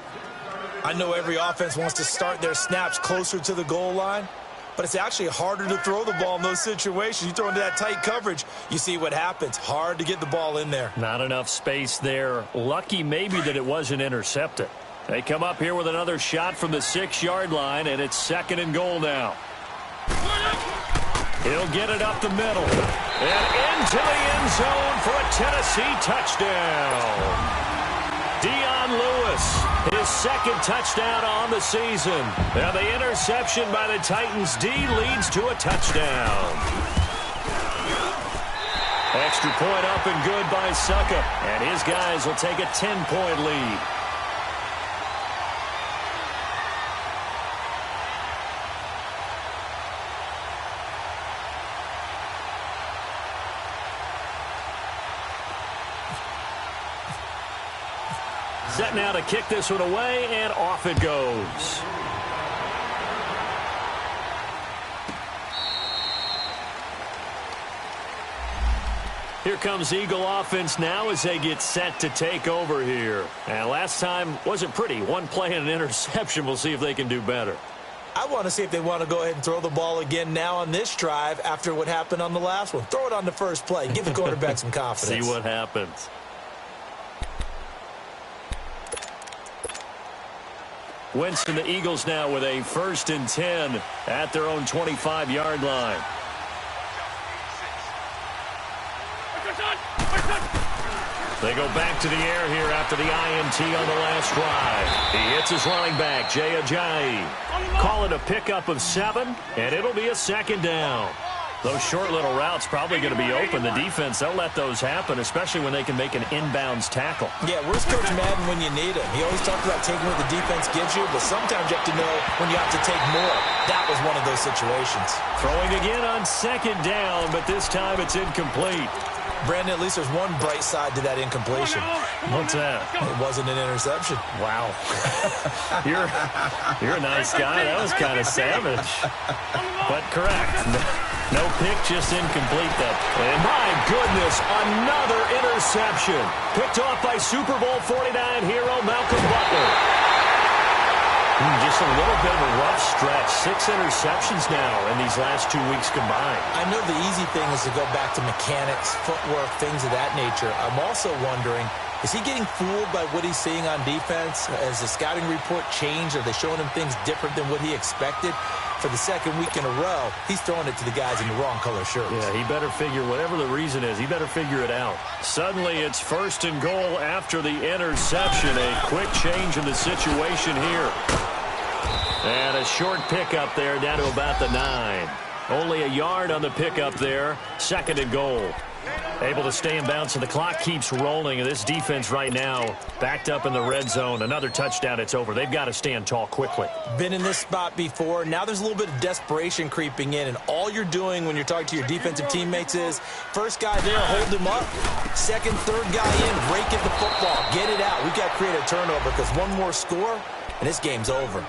I know every offense wants to start their snaps closer to the goal line, but it's actually harder to throw the ball in those situations. You throw into that tight coverage, you see what happens. Hard to get the ball in there. Not enough space there. Lucky maybe that it wasn't intercepted. They come up here with another shot from the 6-yard line, and it's 2nd and goal now. He'll get it up the middle. And into the end zone for a Tennessee touchdown. Dion Lewis, his 2nd touchdown on the season. Now the interception by the Titans D leads to a touchdown. Extra point up and good by Suckup. And his guys will take a 10-point lead. Set now to kick this one away, and off it goes. Here comes Eagle offense now as they get set to take over here. And last time wasn't pretty. One play and an interception. We'll see if they can do better. I want to see if they want to go ahead and throw the ball again now on this drive after what happened on the last one. Throw it on the first play. Give the quarterback some confidence. See what happens. Winston, the Eagles now with a 1st and 10 at their own 25-yard line. They go back to the air here after the INT on the last drive. He hits his running back, Jay Ajayi. Call it a pickup of 7, and it'll be a 2nd down. Those short little routes probably going to be open. The defense, they'll let those happen, especially when they can make an inbounds tackle. Yeah, where's Coach Madden when you need him? He always talks about taking what the defense gives you, but sometimes you have to know when you have to take more. That was one of those situations. Throwing again on second down, but this time it's incomplete. Brandon, at least there's one bright side to that incompletion. What's that? It wasn't an interception. Wow. You're a nice guy. That was kind of savage. But correct. No pick, just incomplete, though. And my goodness, another interception. Picked off by Super Bowl 49 hero Malcolm Butler. Just a little bit of a rough stretch. 6 interceptions now in these last 2 weeks combined. I know the easy thing is to go back to mechanics, footwork, things of that nature. I'm also wondering, is he getting fooled by what he's seeing on defense? Has the scouting report changed? Are they showing him things different than what he expected? For the second week in a row, he's throwing it to the guys in the wrong color shirts. Yeah, he better figure, whatever the reason is, he better figure it out. Suddenly, it's 1st and goal after the interception. A quick change in the situation here. And a short pickup there down to about the 9. Only a yard on the pickup there. 2nd and goal. Able to stay in bounds, and the clock keeps rolling. And this defense right now backed up in the red zone. Another touchdown, it's over. They've got to stand tall quickly. Been in this spot before. Now there's a little bit of desperation creeping in. And all you're doing when you're talking to your defensive teammates is, first guy there, hold him up. Second, third guy in, break at the football. Get it out. We've got to create a turnover because one more score, and this game's over.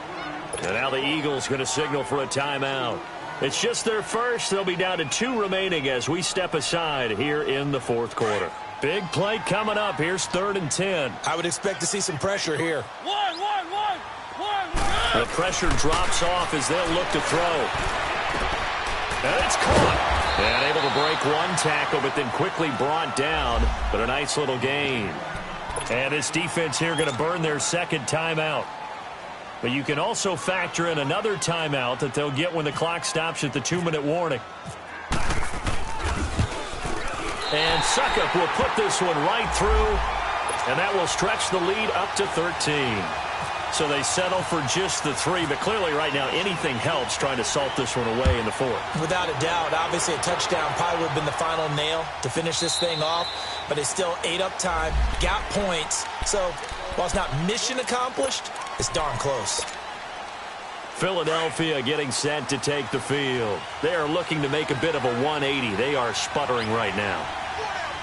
And now the Eagles going to signal for a timeout. It's just their first. They'll be down to 2 remaining as we step aside here in the 4th quarter. Big play coming up. Here's 3rd and 10. I would expect to see some pressure here. One. The pressure drops off as they'll look to throw. And it's caught. And able to break one tackle, but then quickly brought down. But a nice little gain. And this defense here going to burn their 2nd timeout. But you can also factor in another timeout that they'll get when the clock stops at the 2-minute warning. And Suckup will put this one right through, and that will stretch the lead up to 13. So they settle for just the 3, but clearly right now anything helps trying to salt this one away in the 4th. Without a doubt, obviously a touchdown probably would have been the final nail to finish this thing off, but it's still ate up time, got points. So while it's not mission accomplished, it's darn close. Philadelphia getting set to take the field. They are looking to make a bit of a 180. They are sputtering right now.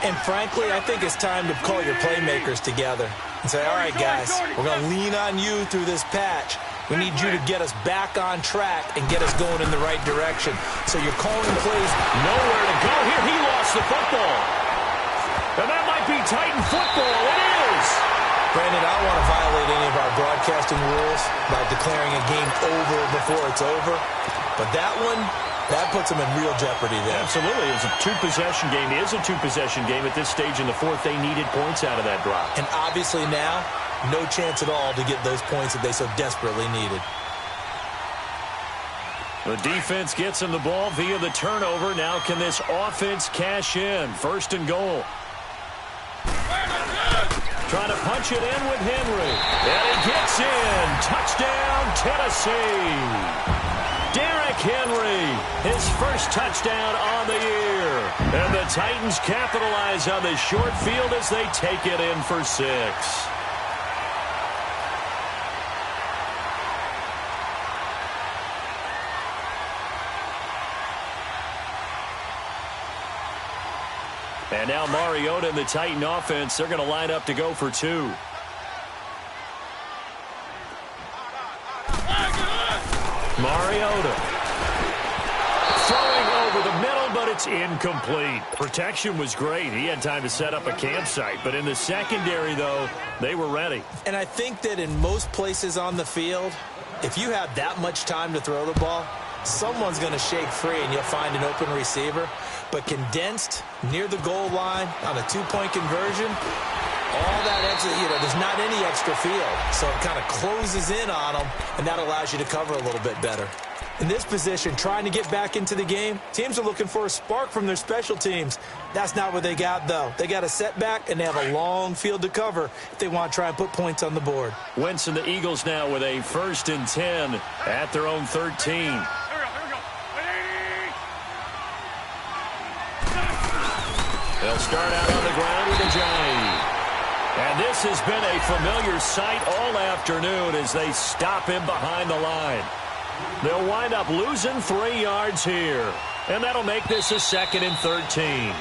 And frankly, I think it's time to call your playmakers together and say, all right, guys, we're going to lean on you through this patch. We need you to get us back on track and get us going in the right direction. So you're calling plays. Nowhere to go here. He lost the football. And that might be Titan football. It is. Brandon, I don't want to violate any of our broadcasting rules by declaring a game over before it's over. But that one, that puts them in real jeopardy there. Absolutely. It's a 2-possession game. It is a 2-possession game at this stage in the 4th. They needed points out of that drop. And obviously now, no chance at all to get those points that they so desperately needed. The defense gets him the ball via the turnover. Now can this offense cash in? 1st and goal. Trying to punch it in with Henry. And he gets in. Touchdown, Tennessee. Derrick Henry, his first touchdown on the year. And the Titans capitalize on the short field as they take it in for 6. And now Mariota and the Titan offense, they're going to line up to go for 2. Mariota throwing over the middle, but it's incomplete. Protection was great. He had time to set up a campsite, but in the secondary, though, they were ready. And I think that in most places on the field, if you have that much time to throw the ball, someone's going to shake free and you'll find an open receiver. But condensed near the goal line on a 2-point conversion, all that extra, there's not any extra field. So it kind of closes in on them, and that allows you to cover a little bit better. In this position, trying to get back into the game, teams are looking for a spark from their special teams. That's not what they got, though. They got a setback, and they have a long field to cover if they want to try and put points on the board. Wentz and the Eagles now with a 1st and 10 at their own 13. They'll start out on the ground with Ajayi. And this has been a familiar sight all afternoon as they stop him behind the line. They'll wind up losing 3 yards here. And that'll make this a 2nd and 13.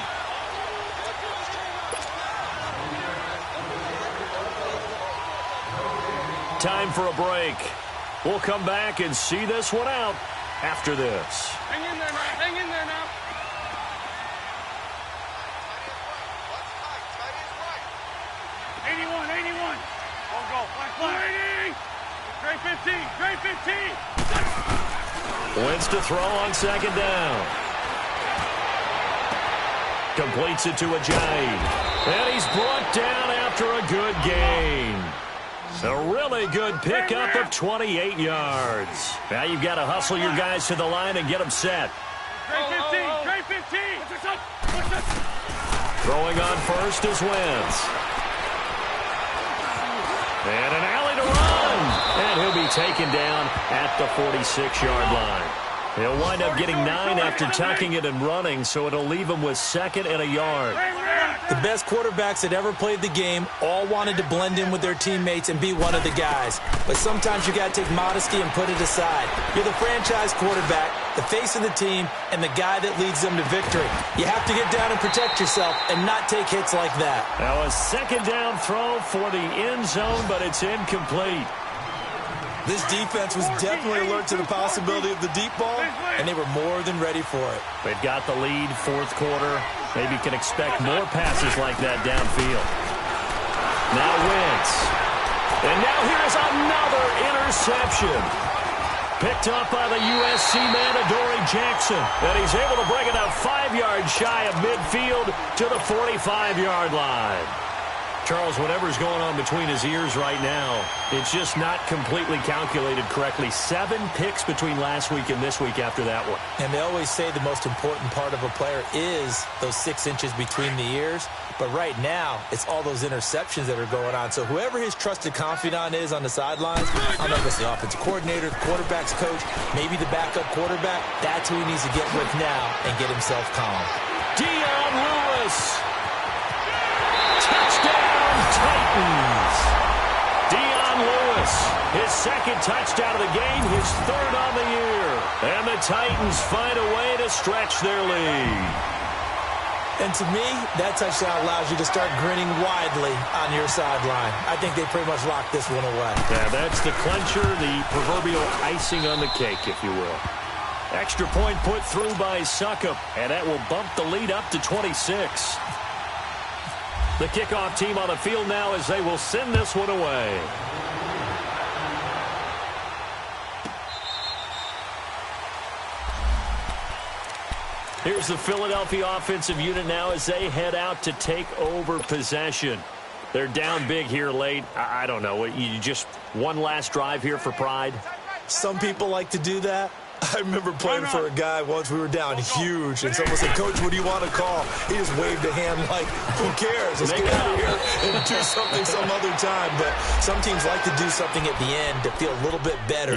Time for a break. We'll come back and see this one out after this. Hang in there now. Hang in there now. Go. Flag. Great 15. Great 15. Wins to throw on 2nd down. Completes it to Ajayi. And he's brought down after a good gain. A really good pickup of 28 yards. Now you've got to hustle your guys to the line and get them set. Great 15. Great 15. Throwing on first is Wentz. And an alley to run. And he'll be taken down at the 46-yard line. He'll wind up getting 9 after tucking it and running, so it'll leave him with 2nd and a yard. The best quarterbacks that ever played the game all wanted to blend in with their teammates and be one of the guys. But sometimes you got to take modesty and put it aside. You're the franchise quarterback, the face of the team, and the guy that leads them to victory. You have to get down and protect yourself and not take hits like that. Now a 2nd down throw for the end zone, but it's incomplete. This defense was definitely alert to the possibility of the deep ball, and they were more than ready for it. They've got the lead, 4th quarter. Maybe can expect more passes like that downfield. Now Wentz. And now here's another interception. Picked up by the USC man, Adoree Jackson. And he's able to bring it up 5 yards shy of midfield to the 45-yard line. Charles, whatever's going on between his ears right now, it's just not completely calculated correctly. 7 picks between last week and this week after that one. And they always say the most important part of a player is those 6 inches between the ears. But right now, it's all those interceptions that are going on. So whoever his trusted confidant is on the sidelines, I don't know if it's the offensive coordinator, the quarterback's coach, maybe the backup quarterback, that's who he needs to get with now and get himself calm. Dion Lewis. Touchdown, Titans. Dion Lewis, his 2nd touchdown of the game, his 3rd on the year. And the Titans find a way to stretch their lead. And to me, that touchdown allows you to start grinning widely on your sideline. I think they pretty much locked this one away. Yeah, that's the clincher, the proverbial icing on the cake, if you will. Extra point put through by Succop, and that will bump the lead up to 26. The kickoff team on the field now as they will send this one away. Here's the Philadelphia offensive unit now as they head out to take over possession. They're down big here late. I don't know. You just one last drive here for pride? Some people like to do that. I remember playing for a guy once. We were down huge, and someone said, "Coach, what do you want to call?" He just waved a hand like, "Who cares? Let's get out of here and do something some other time." But some teams like to do something at the end to feel a little bit better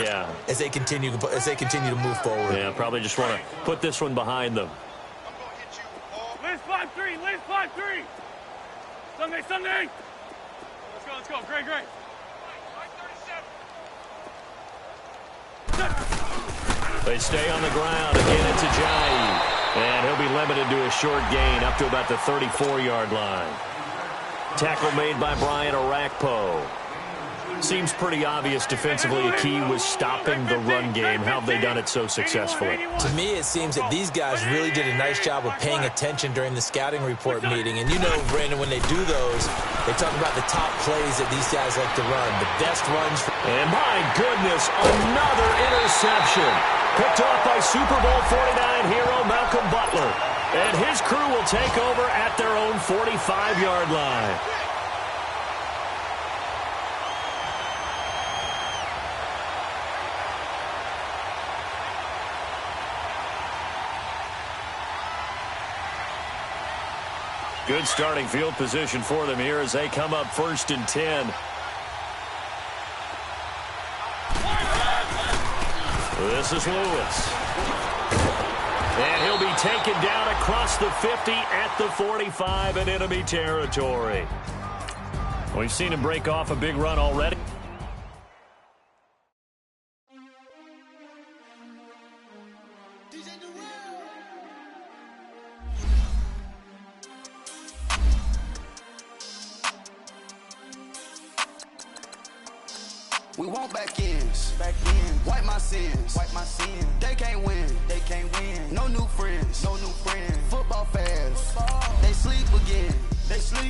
as they continue to move forward. Yeah, probably just want to put this one behind them. Liz 5-3. Liz 5-3. Sunday. Let's go. Great. They stay on the ground. Again, it's Ajayi. And he'll be limited to a short gain up to about the 34-yard line. Tackle made by Brian Orakpo. Seems pretty obvious defensively a key was stopping the run game. How have they done it so successfully? To me, it seems that these guys really did a nice job of paying attention during the scouting report meeting. And you know, Brandon, when they do those, they talk about the top plays that these guys like to run, the best runs. And my goodness, another interception. Picked off by Super Bowl 49 hero Malcolm Butler. And his crew will take over at their own 45-yard line. Good starting field position for them here as they come up 1st and 10. This is Lewis. And he'll be taken down across the 50 at the 45 in enemy territory. We've seen him break off a big run already. We want back ends, wipe my sins, They can't win, No new friends, Football fans, they sleep again,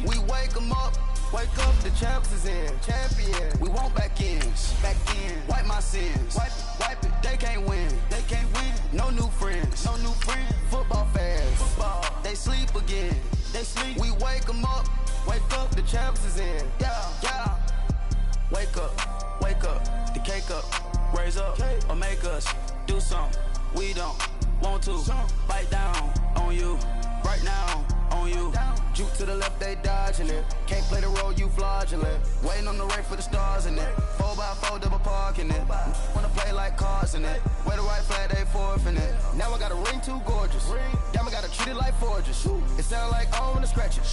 We wake them up, the champs is in, We want back ends, wipe my sins, wipe it. They can't win, No new friends, Football fans, they sleep again, We wake them up, the champs is in, yeah. Wake up, the cake up, raise up, or make us do something we don't want to. Bite down on you, right now on you. Juke to the left, they dodging it. Can't play the role, you fraudulent. Waiting on the race for the stars in it. 4x4 double parking it. Wanna play like cars in it. Wear the right flag, they forfeit it. Now I got a ring too gorgeous. Damn, I gotta treat it like forges. It sound like I wanna scratch it.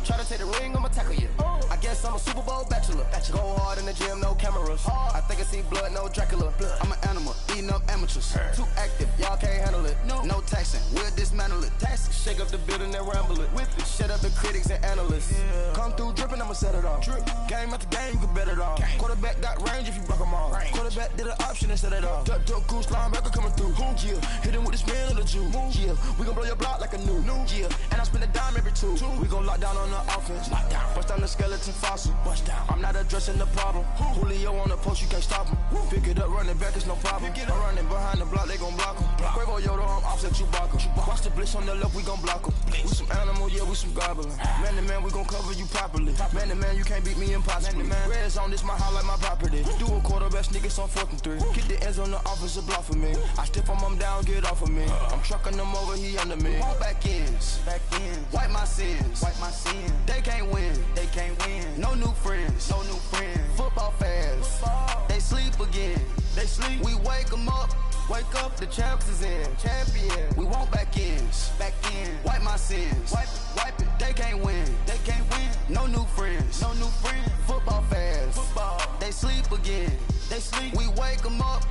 Try to take the ring, I'ma tackle you. I guess I'm a Super Bowl bachelor. Go hard in the gym, no cameras. I think I see blood, no Dracula. I'm an animal, eating up amateurs. Too active, y'all can't handle it. No taxing, we'll dismantle it. Shake up the building and ramble it. Whip it, shut up the critics and analysts. Come through dripping, I'ma set it off. Game after game, you can bet it off. Quarterback got range if you block them all. Quarterback did an option and set it off. Duck goose linebacker coming through. Yeah, hit him with the spin of the Jew. Yeah, we gon' blow your block like a new. Yeah, and I spend a dime every two. We gon' lock down on the offense. Bust down the skeleton fossil. I'm not addressing the problem. Julio on the post, you can't stop him. Pick it up, running back, it's no problem. I'm running behind the block, they gon' block him. Quavo Yoda, I'm offset Chewbacca. Watch the blitz on the left, we gon' block him. We some animal, yeah, we some goblin. Man to man, we gon' cover you properly. Man to man, you can't beat me impossibly. Red zone, this my house like my property. Do a quarterback sneakers on 4th and 3. Get the ends on the offensive block for me. I step on him down, get off of me. I'm trucking them over, he under me. Want back ends, wipe my sins, They can't win, No new friends, Football fans, they sleep again, We wake them up, the champs is in, We want back ends, wipe my sins, wipe it. They can't win, No new friends, Football fans, they sleep again, We wake them up,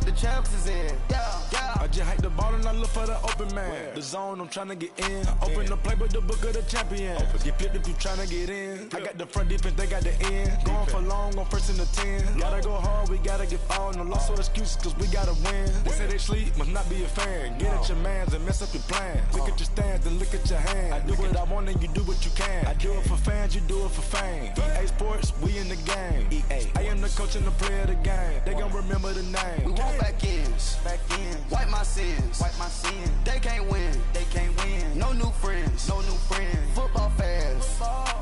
the champs is in, yeah. I just hike the ball and I look for the open man. The zone, I'm tryna get in. Open the playbook, the book of the champion. Get flipped if you tryna get in. I got the front defense, they got the end. Going for long, on 1st and the 10. Gotta go hard, we gotta get all. No loss or excuses, cause we gotta win. They say they sleep, must not be a fan. Get at your mans and mess up your plans. Look at your stands and look at your hands. I do what I want and you do what you can. I do it for fans, you do it for fame. EA Sports, we in the game. I am the coach and the player of the game. They gon' remember the name. We want back ends, wipe my sins, They can't win, No new friends, Football fans,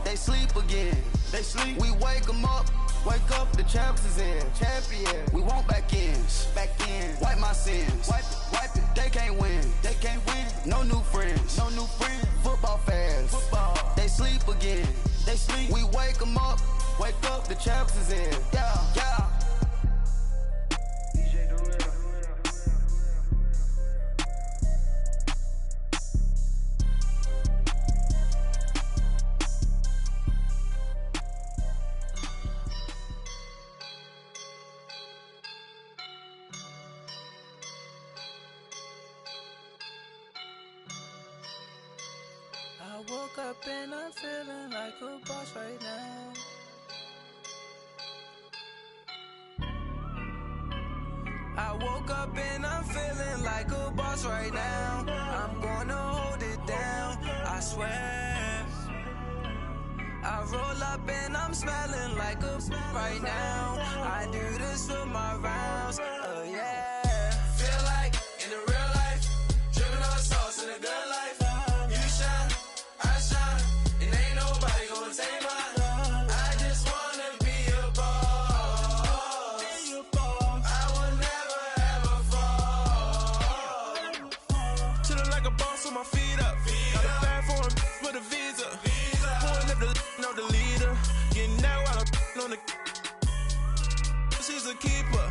they sleep again, We wake them up, the champs is in, We want back ends, wipe my sins, wipe it. They can't win, No new friends, Football fans, they sleep again, We wake them up, the champs is in, yeah. I woke up and I'm feeling like a boss right now. I woke up and I'm feeling like a boss right now. I'm gonna hold it down, I swear. I roll up and I'm smelling like a right now. I do this for my rounds, yeah. Feel like in the real life, dripping on sauce in a good life. You shine, I shine, and ain't nobody gonna take mine. I just wanna be a boss. I will never ever fall. Chillin' like a boss with my feet up. Got a bag for him with a visa. Pulling up the know the leader. Getting that while I'm on the. She's a keeper.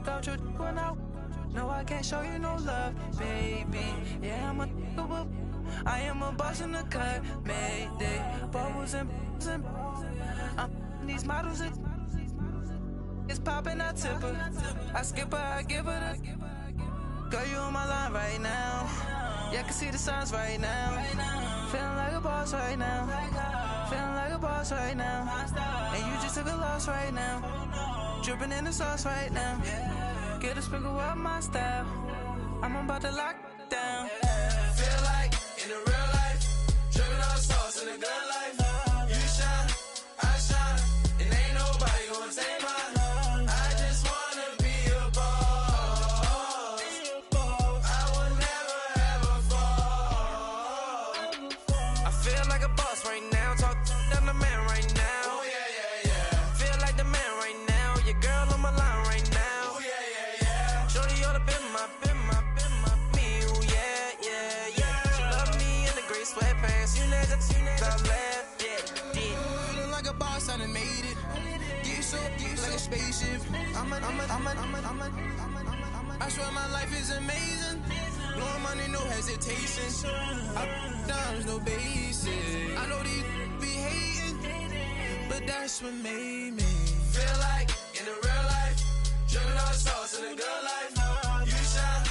out your when I. No, I can't show you no love, baby. Yeah, I am a boss in the cut, Mayday. Bubbles and these models it's popping, I tip her. I skip her, I give her the. Girl, you on my line right now. Yeah, I can see the signs right now. Feeling like a boss right now. Feeling like a boss right now. And you just took a loss right now. Dripping in the sauce right now. Get a sprinkle up my style. I'm about to lock down. Feel like in the real life, dripping on sauce in the good life. You shine, I shine, and ain't nobody gonna take mine. I just wanna be a boss. I will never ever fall. I feel like a boss right now. Talk to the man right now. Oh yeah, yeah, yeah. Feel like the man right now. Your girl on my line right now. Oh yeah, yeah, yeah. Shorty oughta been my me. Oh yeah, yeah, yeah. She love me in the gray sweatpants. You never left. Yeah, yeah. Feeling like a boss, I done made it. Get so like a spaceship. I swear my life is amazing. Blowing money, no hesitation. Dimes, no basic. I know these be hating, but that's what made me feel like in the real life, dripping on sauce in the good life. You shine,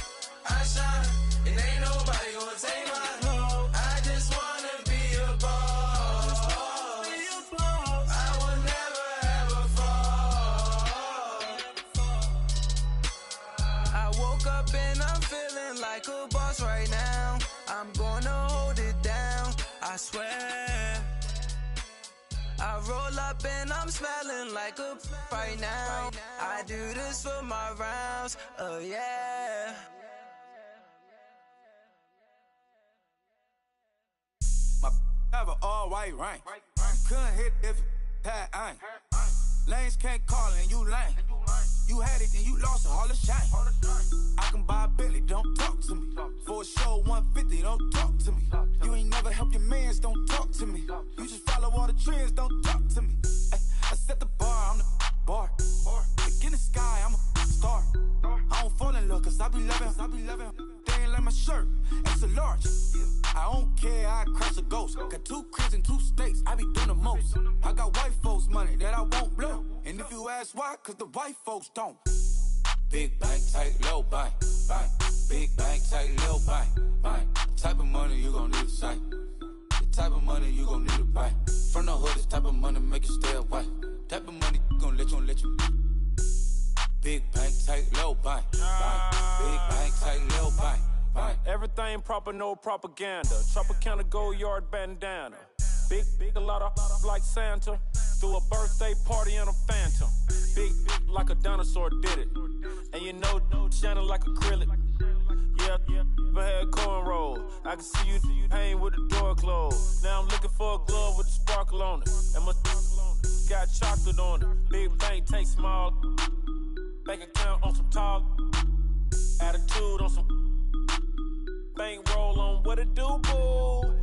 I shine, and ain't nobody gonna take mine. I just wanna be a boss. I will never ever fall. I woke up and I'm feeling like a boss right now. I'm gonna hold it down, I swear. I roll up and I'm smelling like a right now. I do this for my rounds, oh yeah. My have an all white rank. Couldn't hit if it had ain't. Lanes can't call and you lame. You had it and you lost it, all the shame. I can buy a Bentley, don't talk to me. For a show 150, don't talk to me. You ain't never help your mans, don't talk to me. You just follow all the trends, don't talk to me. Ay, I set the bar, I'm the bar. Like in the sky, I'm a star. I don't fall in love, cause I be loving. They ain't like my shirt, it's a large. I don't care, I crash a ghost. Got 2 cribs in 2 states, I be doing the most. I got white folks money that I won't blow. And if you ask why, cause the white folks don't. Big bank, tight, low bank, bank. Big bank, tight, low bank, bank. Type of money you gon' need a sight. The type of money you gon' need to buy. From the hood, this type of money make you stay away. Type of money gon' let you. Big bank, tight, low bank, bank. Big bank, tight, low bank, bank. Everything proper, no propaganda. Tropicana gold yard bandana. Big, a lot of like Santa. Threw a birthday party in a phantom. Big like a dinosaur did it. And you know, shining like acrylic. Yeah, but had cornrow. I can see you hang with the door closed. Now I'm looking for a glove with a sparkle on it. And my got chocolate on it. Big bank, take small. Bank account on some tall. Attitude on some. Bank roll on what it do, boo.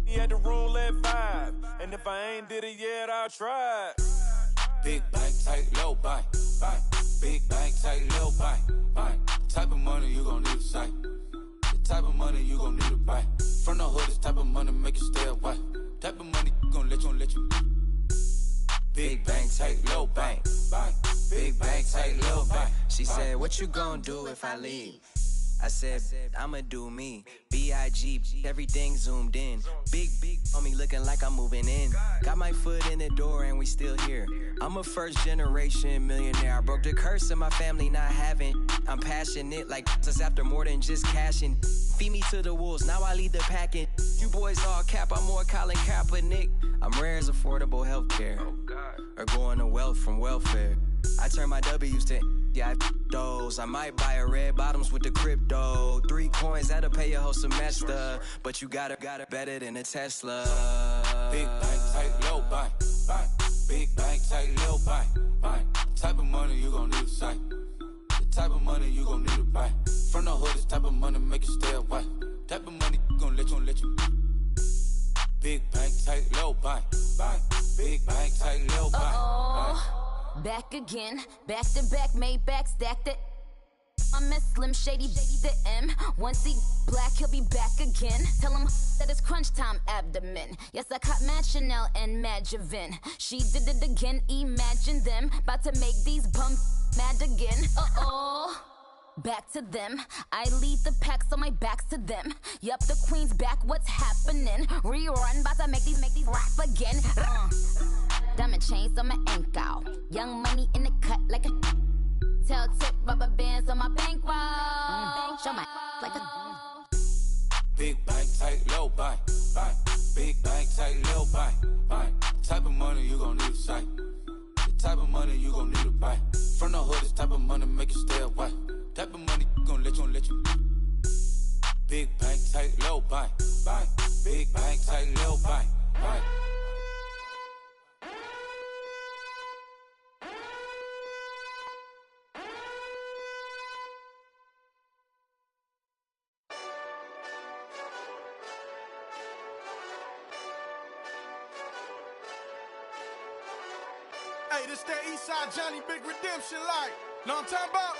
He had the roulette vibe. And if I ain't did it yet, I'll try. Big bank, tight, low bank, bank. Big bank, tight, low bank, bank. Type of money you gon' need a sight. The type of money you gon' need to buy. From the hood, this type of money make you stay away. Type of money gon' let you. Big bank, tight, low bank, bank. Big bank, tight, low bank. She said, what you gonna do if I leave? I said, I'ma do me. B.I.G. Everything zoomed in. Big on me looking like I'm moving in. Got my foot in the door and we still here. I'm a first generation millionaire. I broke the curse of my family not having. I'm passionate like just after more than just cashing. Feed me to the wolves, now I lead the packing. You boys all cap, I'm more Colin Kaepernick. I'm rare as affordable healthcare. Or going to wealth from welfare. I turn my W's to those. I might buy a red bottoms with the crypto. 3 coins, that'll pay your whole semester. But you got it better than a Tesla. Big bank, tight, low bank, bank. Big bank, tight, low bank, bank. Type of money you gon' need a sight. The type of money you gon' need to buy. From the hood, this type of money make you stay away. Type of money gon' let you. Big bank, tight, low bank, bank. Big bank, tight, low bank, bank. back again, back to back, made back, stacked it. I miss Slim Shady, the M. Once he black, he'll be back again. Tell him that it's crunch time abdomen. Yes, I caught Mad Chanel and Mad Javin. She did it again, imagine them. About to make these bums mad again. Uh-oh. Back to them. I lead the pack, so my back's to them. Yup, the queen's back, what's happening? Rerun, about to make these rap again. Diamond chains on my ankle. Young money in the cut like a tail tip, rubber bands on my bankroll. Show my like a big bank, tight, low bank, bank. Big bank, tight, low bank, bank. Type of money you gon' need a sight. The type of money you gon' need to buy. From the hood, this type of money make you stay away. Type of money gon' let you. Big bank, tight, low bank, bank. Big bank, tight, low bank, bank. Hey, this that Eastside Johnny Big Redemption like. Know what I'm talking about?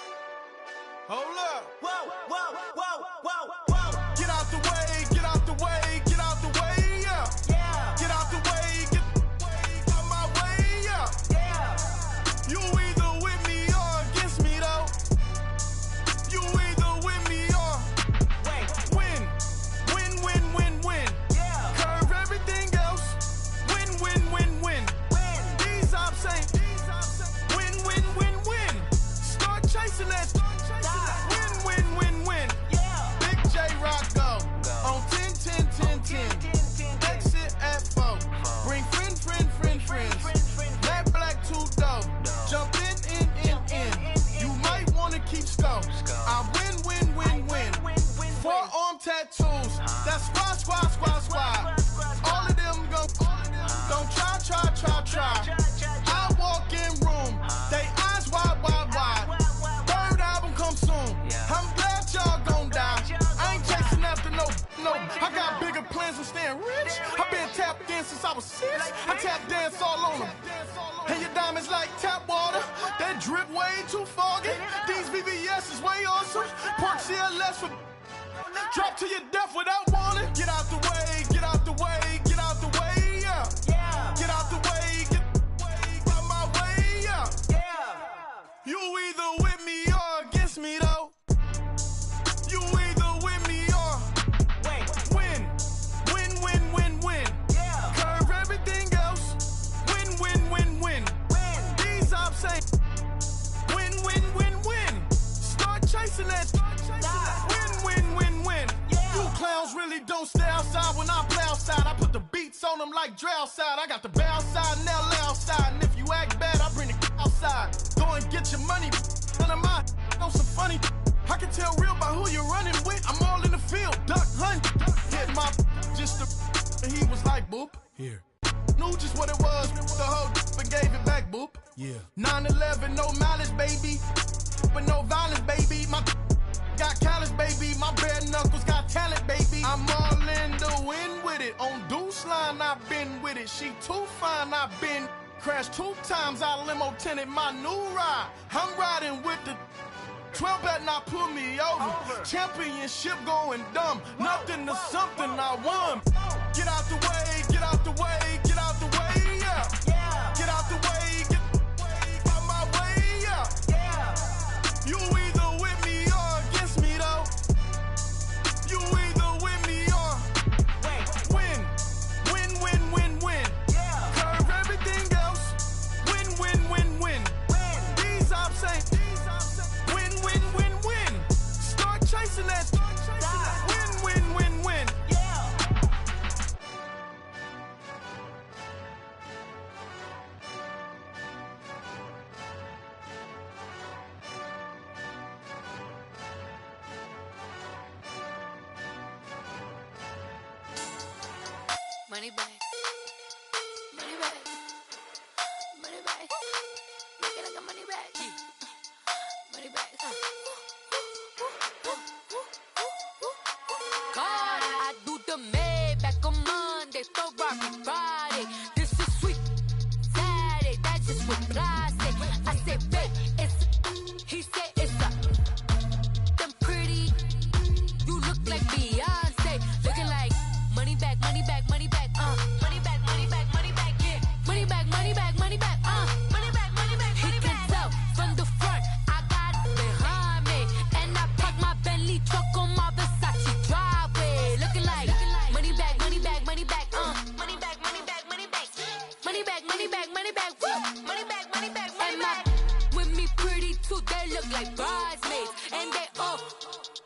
Hold up. Whoa, whoa, whoa, whoa, whoa. Get out the way, get out the way, get out the way, yeah. Yeah. Get out the way, get out my way, yeah. Yeah. You either with me or against me, though. You either with me or win. Yeah. Curve everything else. Win. These ops ain't win. Start chasing that. Win. Yeah. Big J Rock go on 10. Exit at 4. Bring friends. That black two-door. Jump in. You might wanna keep score. I win. Forearm tattoos. That's squad. All of them go. Don't try. I walk in room. They eyes wide. Third album come soon. I'm glad y'all gon' die. I ain't chasing after no. I got bigger plans than staying rich. I've been tapped in since I was 6. I tap dance all on them. And your diamonds like tap water. That drip way too foggy. These VVS is way awesome. Pork CLS for drop to your death without warning. Get out the way, yeah. Get out the way, get out my way, yeah. You either with me or against me, though. You either with me or win. Yeah. Curve everything else. Win. These ops ain't win. Start chasing that. Win. Yeah. You clowns really don't stay outside when I play outside. I put the beats on them like Dre outside. I got the bow side and LA outside. And if you act bad, I bring the outside. Go and get your money. None of my know some funny. I can tell real by who you're running with. I'm all in the field. Duck hunt. Hit my just the. And he was like, boop. Here. Knew just what it was. The whole but gave it back, boop. Yeah. 9/11, no malice, baby. But no violence, baby. My got callous, baby. My bare knuckles got talent, baby. I'm all in the wind with it. On Deuce line, I've been with it. She too fine, I've been crashed 2 times. I limo tinted my new ride. I'm riding with the 12 better not pull me over. Championship going dumb. Nothing to something I won. Get out the way, yeah. Get out the way, get out my way, yeah. You either with me or against me, though. You either with me or win. Yeah. Curve everything else. Win. These ops ain't win. Start chasing that. Win. Yeah. Money back. Make it like a money back. Money back. God, I do the Maybach on Monday, Ferrari Friday. This is sweet Saturday, that's just what I say. look like bridesmaids, and they all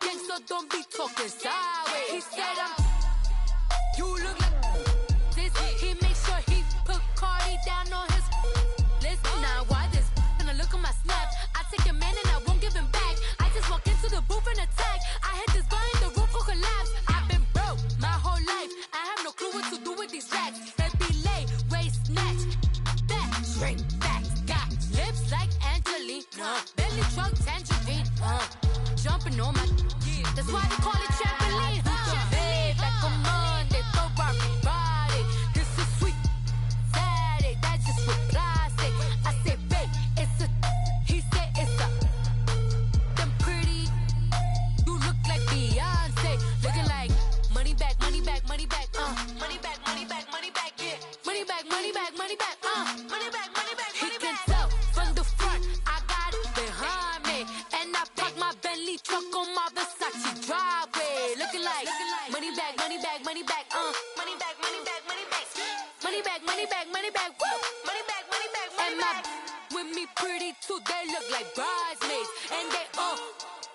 gangsta, don't be talking sideways. He said you look like this. He make sure he put Cardi down on his list. Now why this? Gonna look at my snap. I take your man and I won't give him back. I just walk into the booth and attack. I hit this guy in the roof will collapse. I've been broke my whole life. I have no clue what to do with these racks. They be late, waist snatch, back, straight back. Got lips like Angelina, belly truck tangerine. Jumping on my, that's why they call it trampoline. Babe, like a Monday, throw Barbie body. This is sweet Saturday, that's just with plastic. I say, babe, it's a, he said it's a, them pretty, you look like Beyonce. Looking like money back, money back, money back, money back, money back, money back, yeah. Money back, money back, money back, money back, money back, money back. He can tell from the front, I got it behind me. And I park my Bentley truck on my Versace driveway. Looking like money back, money back, money back, money back, money back, money back. Money back, money back, money back, woo. Money back, money back, money back. With me pretty too, they look like bridesmaids. And they all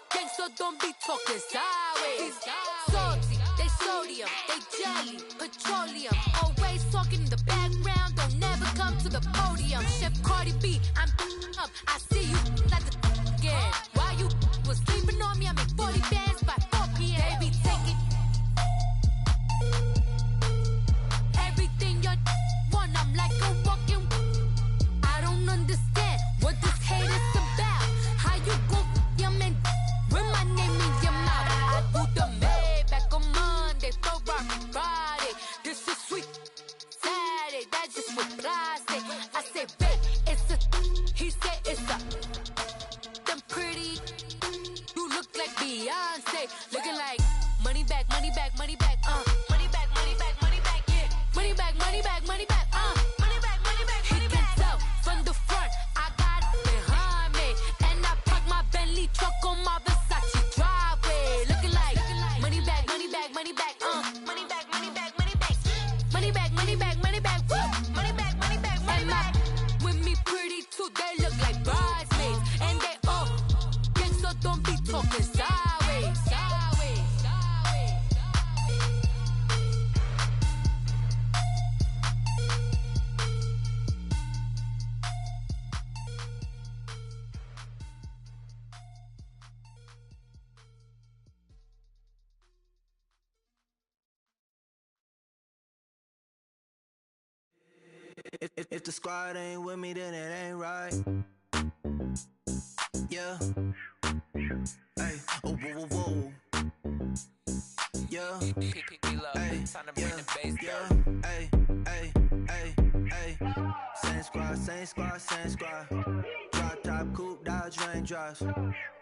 gangsta, don't be talking sideways. Salty, they sodium, they jelly, petroleum. Always talking in the background, don't never come to the podium. Chef Cardi B, I'm up, I see you like the again. Why you was sleeping on me, I make 40 bands by 4 p.m. They be taking everything you want, I'm like a walking. I don't understand what this hate is about. How you gon' your man with my name in your mouth? I do the Maybach on Monday, throw Barbie Friday. This is sweet Saturday, that's just with plastic. I say, babe, it's a, he said it's a, them pretty, you look like Beyonce. Looking like money back, money back, money back, money back, money back, money back, yeah. Money back, money back, money back, money back, money back, money back. He can tell from the front, I got it behind me. And I park my Bentley truck on my Versace driveway. Looking like money back, money back, money back, money back, money back, money back. Money back, money back, money back, woo. Money back, money back, money back. With me pretty too, they look like bridesmaids. And they all gangsta, don't be talking sideways. Sideways, sideways. If the squad ain't with me, then it ain't right. Yeah. Hey. Oh, whoa, whoa, whoa. Yeah. Hey. Yeah. Hey. Hey. Hey. Hey. Same squad, same squad, same squad. Drop top, coupe, Dodge raindrops.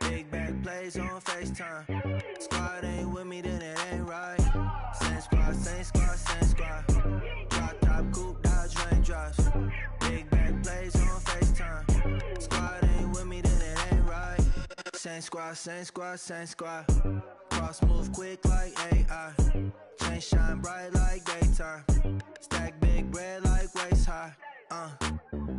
Big back plays on FaceTime. Squad ain't with me, then it ain't right. Same squad, same squad, same squad. Drop top, coupe, Dodge raindrops. Big back plays on FaceTime. Squad ain't with me, then it ain't right. Same squad, same squad, same squad. Cross move quick like AI. Chain shine bright like daytime. Stack big bread like waist high. I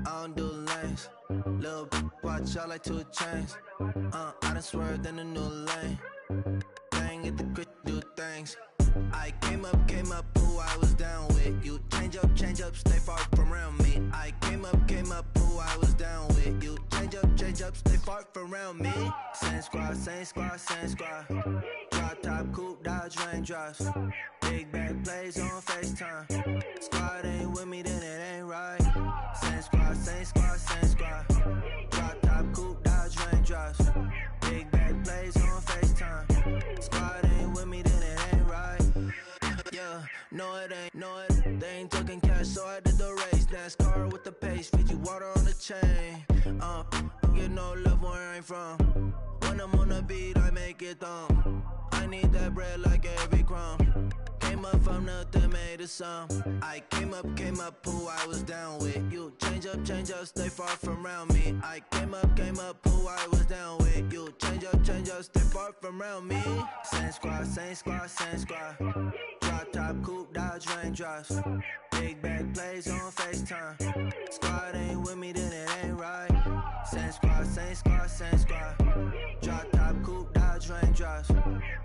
don't do lanes. Lil' watch out like 2 chains. I done swerved in a new lane. Bang at the crit, do things. I came up, who I was down with. You change up, stay far from around me. I came up, who I was down with. You change up, stay far from around me. Same squad, same squad, same squad. Drop top, coupe, Dodge raindrops. Big back plays on FaceTime. Squad ain't with me, then it ain't right. Same squad, same squad, same squad. Drop top, coupe, Dodge raindrops. Big back plays on FaceTime. Squad ain't with me, then it ain't right. Yeah, no it ain't, no it. They ain't talking cash, so I did the race. NASCAR with the pace, feed you water on the chain. Get no love where I'm from. When I'm on the beat, I make it thumb. I need that bread like every crumb. Came up from nothing, made a sum. I came up, who I was down with. You change up, stay far from around me. I came up, who I was down with. You change up, stay far from around me. Same squad, same squad, same squad. Drop top, coupe, Dodge raindrops. Big back plays on FaceTime. Squad ain't with me, then it ain't right. Same squad, same squad, same squad. Drop top, coupe, Dodge raindrops.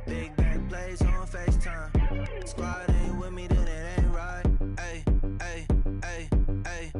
Big bang plays on FaceTime. Squad ain't with me, then it ain't right. Ay, ay, ay, ay.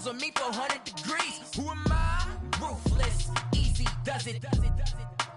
On me 400 degrees. Who am I? Ruthless, easy does it.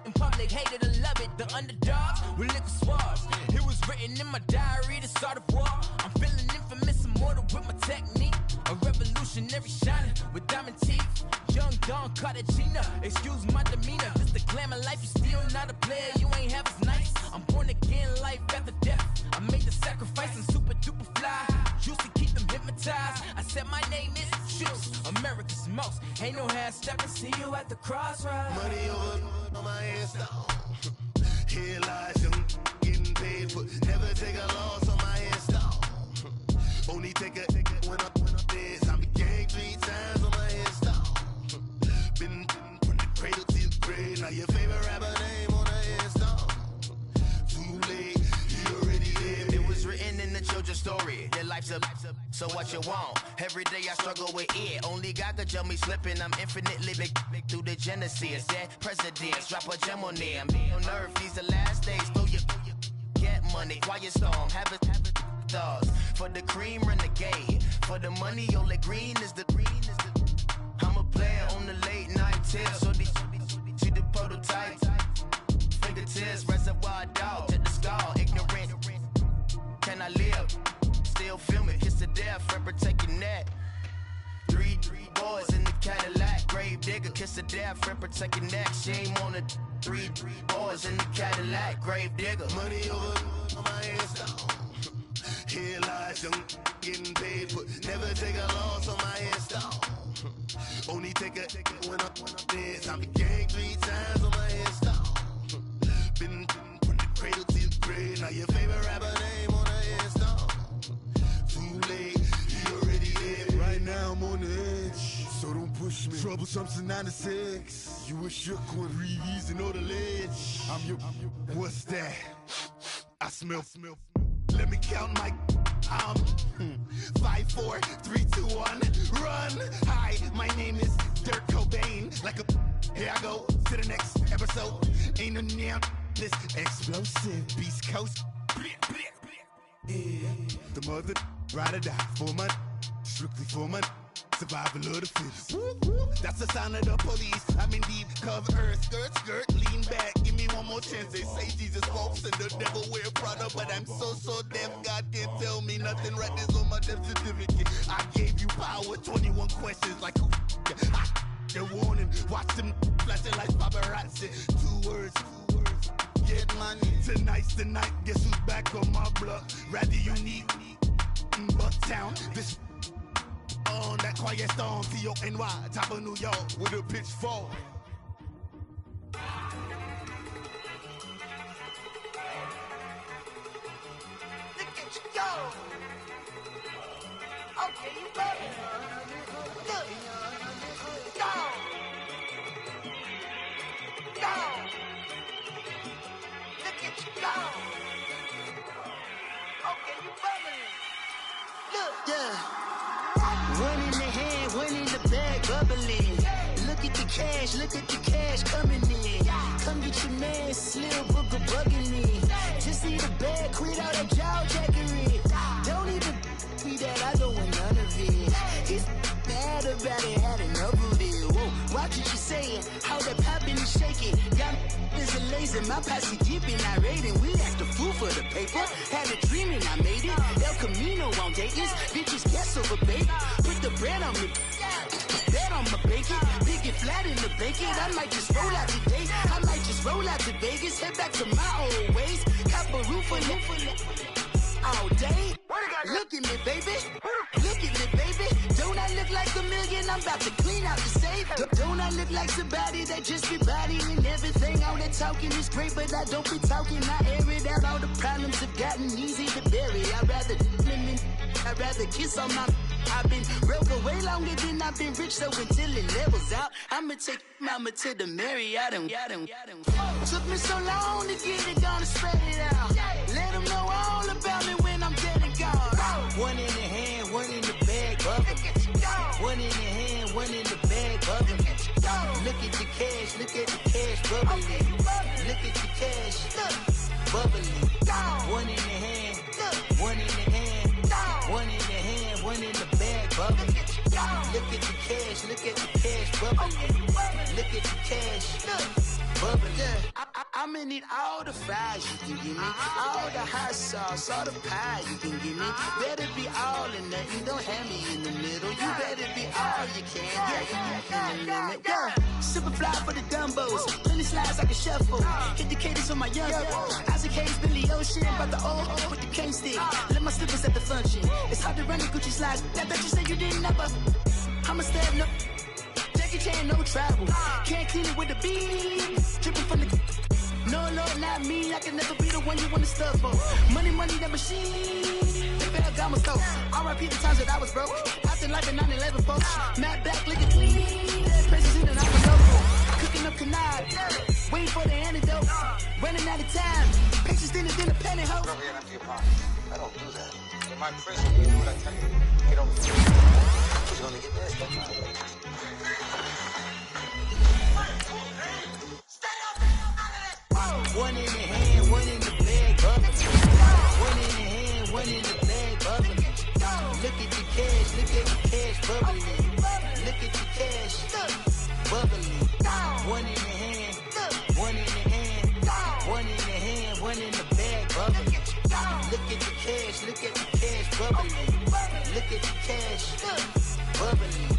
In public, hated or love it. The underdogs with liquor swabs. It was written in my diary to start a war. I'm feeling infamous, immortal with my technique. A revolutionary shining with diamond teeth. Young Don Cartagena, excuse my demeanor. This the glamour life, you still not a player. You ain't half as nice. I'm born again, life after death. I made the sacrifice and super duper fly. Used to keep them hypnotized. I said my name is Juice, America's most. Ain't no half stepping. See you at the crossroads. Money over on my headstone. Here lies young, getting paid for. Never take a loss on my headstone. Only take a when I'm dead. I be gang 3 times on my headstone. Been from the cradle to the grave. Now your favorite rapper name on a headstone. Too late, you already dead. It was written in the children's story. Your life's a so what you want? Every day I struggle with it. Only God could jump me slipping. I'm infinitely big through the genesis. That presidents drop a gem on them. On earth, these the last days. Throw your get money. Quiet storm. Have it dogs. For the cream, renegade. For the money, only green is the. I'm a player on the late night tips. So these see the prototype. Fingertips, reservoir dog. To the skull. Ignorant. Can I live? Still film it, kiss to death, forever taking that. Three boys in the Cadillac, grave digger, kiss to death, forever taking that. Shame on the three boys in the Cadillac, grave digger. Money over on my headstone. Here lies young, getting paid for. Never take a loss on my headstone. Only take a when I'm dead. I be gang 3 times on my headstone. Been from the cradle to the grave. Now your favorite rapper name on a headstone. Too late, you already dead. Right now I'm on the edge, so don't push me. Troublesome to 9 to 6. You a shook one, Reeves and all the ledge. I'm your, what's that? I smell. Let me count my. I'm 5, 4, 3, 2, 1. Run. Hi, my name is Dirk Cobain. Like a. Here I go to the next episode. Ain't no damn this explosive Beast Coast. Yeah. The mother ride or die for my strictly for my survival of the fittest. That's the sign of the police. I'm in deep cover earth, skirt, lean back. Give me one more chance. They say Jesus walks and the devil wear Prada, but I'm so deaf. God can't tell me nothing. Write this on my death certificate. I gave you power. 21 questions like who? They're warning. Watch them flashing like paparazzi. 2 words. Get money. Tonight's the night. Guess who's back on my block? Rather unique. Bucktown. This on that quiet storm. T-O-N-Y. Top of New York with a pitchfork. Look at you go. Okay, you ready? Look. Go. Go. Look at you go. at you bubbling. Look, yeah. One in the hand, one in the bag, bubbling. Look at the cash coming in. Come get your man, Slim Booker bugging me. Just see the bag, quit all that jaw jackery. Don't even be that, I don't want none of it. He's mad about it, had enough of it. Whoa, watch what you saying, how that poppin' and shaking. Got is a lazy, my posse deep and I raiding. We act a fool for the paper, had a dream and I made it. El Camino on Dayton's, bitches guess over bait. Put the bread on me, bet on my bacon. Big it flat in the bacon, I might just roll out today. I might just roll out to Vegas, head back to my old ways. Cop a roof for all day. Look at me, baby. Look at me, baby. Don't I look like a million? I'm about to clean out the safe. Don't I look like somebody that just be bodying everything? All that talking is great, but I don't be talking. I air it out. All the problems have gotten easy to bury. I'd rather kiss on my. I've been broke way longer than I've been rich, so until it levels out, I'ma take mama to the Marriott and took me so long to get it, gonna spread it out. Let them know all about me when I'm dead and gone. One in the hand, one in the bag, bubbling. One in the hand, one in the bag, bubbling. Look at the cash, bubbling. Look at the cash, bubbling. One in the hand, one in the hand, one in the hand, one in the bag, bubbling. Look at the cash, bubbling. Look at the cash, bubbling. I'ma need all the fries you can give me, all the hot sauce, all the pie you can give me. Better be all or nothing, don't have me in the middle. You better be all you can, yeah. Super fly for the dumbos, plenty slides like a shuffle. Hit the cadence on my young Isaac Hayes, Billy Ocean, but the old with the cane stick. Let my slippers at the function. It's hard to run the Gucci slides. I bet you say you didn't never. I'ma stab no. Jackie Chan, no travel. Can't clean it with the beat. Dripping from the. No, not me. I can never be the one you want to stuff for. Money, that machine. The Ferragamo store. R.I.P. the times that I was broke. Acting like a 9/11 folks. Matt back, looking clean. Places in and out of local. Cooking up canard. Waiting for the antidote. Running out of time. Patience in a penny hoe. I don't do that. In my prison, you do what I tell you. You don't do it. You're gonna get this. One in the hand, one in the bag, bubbling. One in the hand, one in the bag, bubbling. Look at the cash, bubbling. Look at the cash, bubbling. One in the hand, one in the hand, one in the hand, one in the bag, bubbling. Look at the cash, bubbling. Look at the cash, bubbling.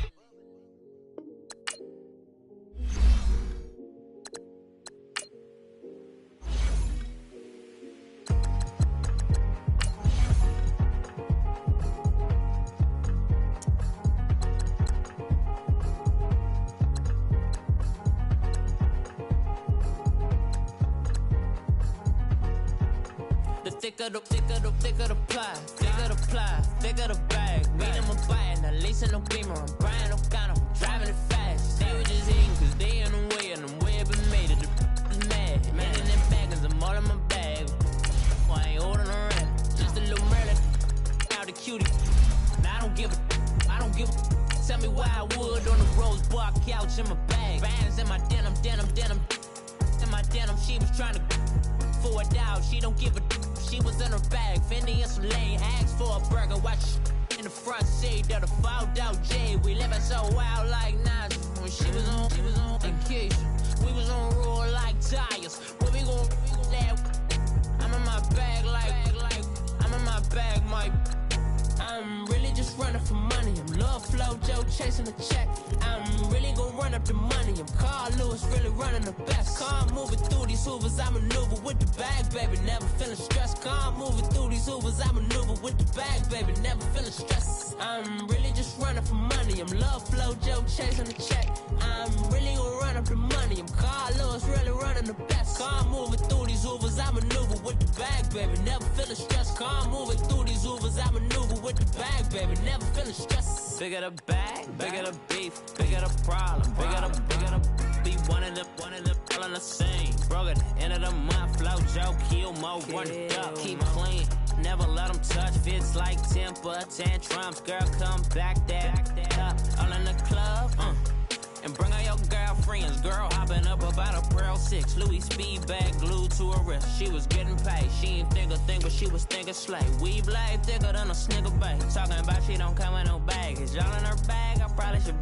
Thicker the pie, thicker the bag. Beat him a bite, now lacing no beamer. I'm Brian O'Connor, driving it fast. They were just hating cause they in the way, and the way I've been made it. The is mad, man in them baggins, I'm all in my bag. I ain't holding around, just a little Merlin. Now the cutie, now I don't give a. Tell me why I would on the rose bar couch in my bag. Bands in my denim. In my denim, she was trying to for it out, she don't give a. She was in her bag, Fendi and some lane. Asked for a burger, watch in the front seat of the fouled out J. We living so wild like Nas. When she was on vacation, we was on roll like tires. Where we gon' that? I'm in my bag like I'm in my bag, Mike. I'm really just running for money. I'm Love Flow Joe chasing the check. I'm really gon' run up the money. I'm Carl Lewis, really running the best. Car moving through these Hoovers, I maneuver with the bag, baby. Never feeling stressed. Car moving through these Hoovers, I maneuver with the bag, baby. Never feeling stressed. I'm really just running for money. I'm Love Flow Joe chasing the check. I'm really gon' run up the money. I'm Carl Lewis, really running the best. Car moving through these Hoovers, I maneuver with the bag, baby. Never feeling stressed. Car moving through these Hoovers, I maneuver with the bag, baby. Never feeling stressed. Bigger the bag, bigger the beef, bigger the problem, bigger the be one of them all in the same. Broke at the end of the month, Flow Joe, kill mo, run it up, keep clean. Never let them touch, fits like temper tantrums. Girl, come back that up, all in the club, and bring out your girlfriends. Girl hopping up about a Pearl 6. Louis speed bag glued to her wrist. She was getting paid. She ain't think a thing, but she was thinking slay. We blade thicker than a snicker bag. Talking about she don't come with no baggage. Y'all in her bag, I probably should.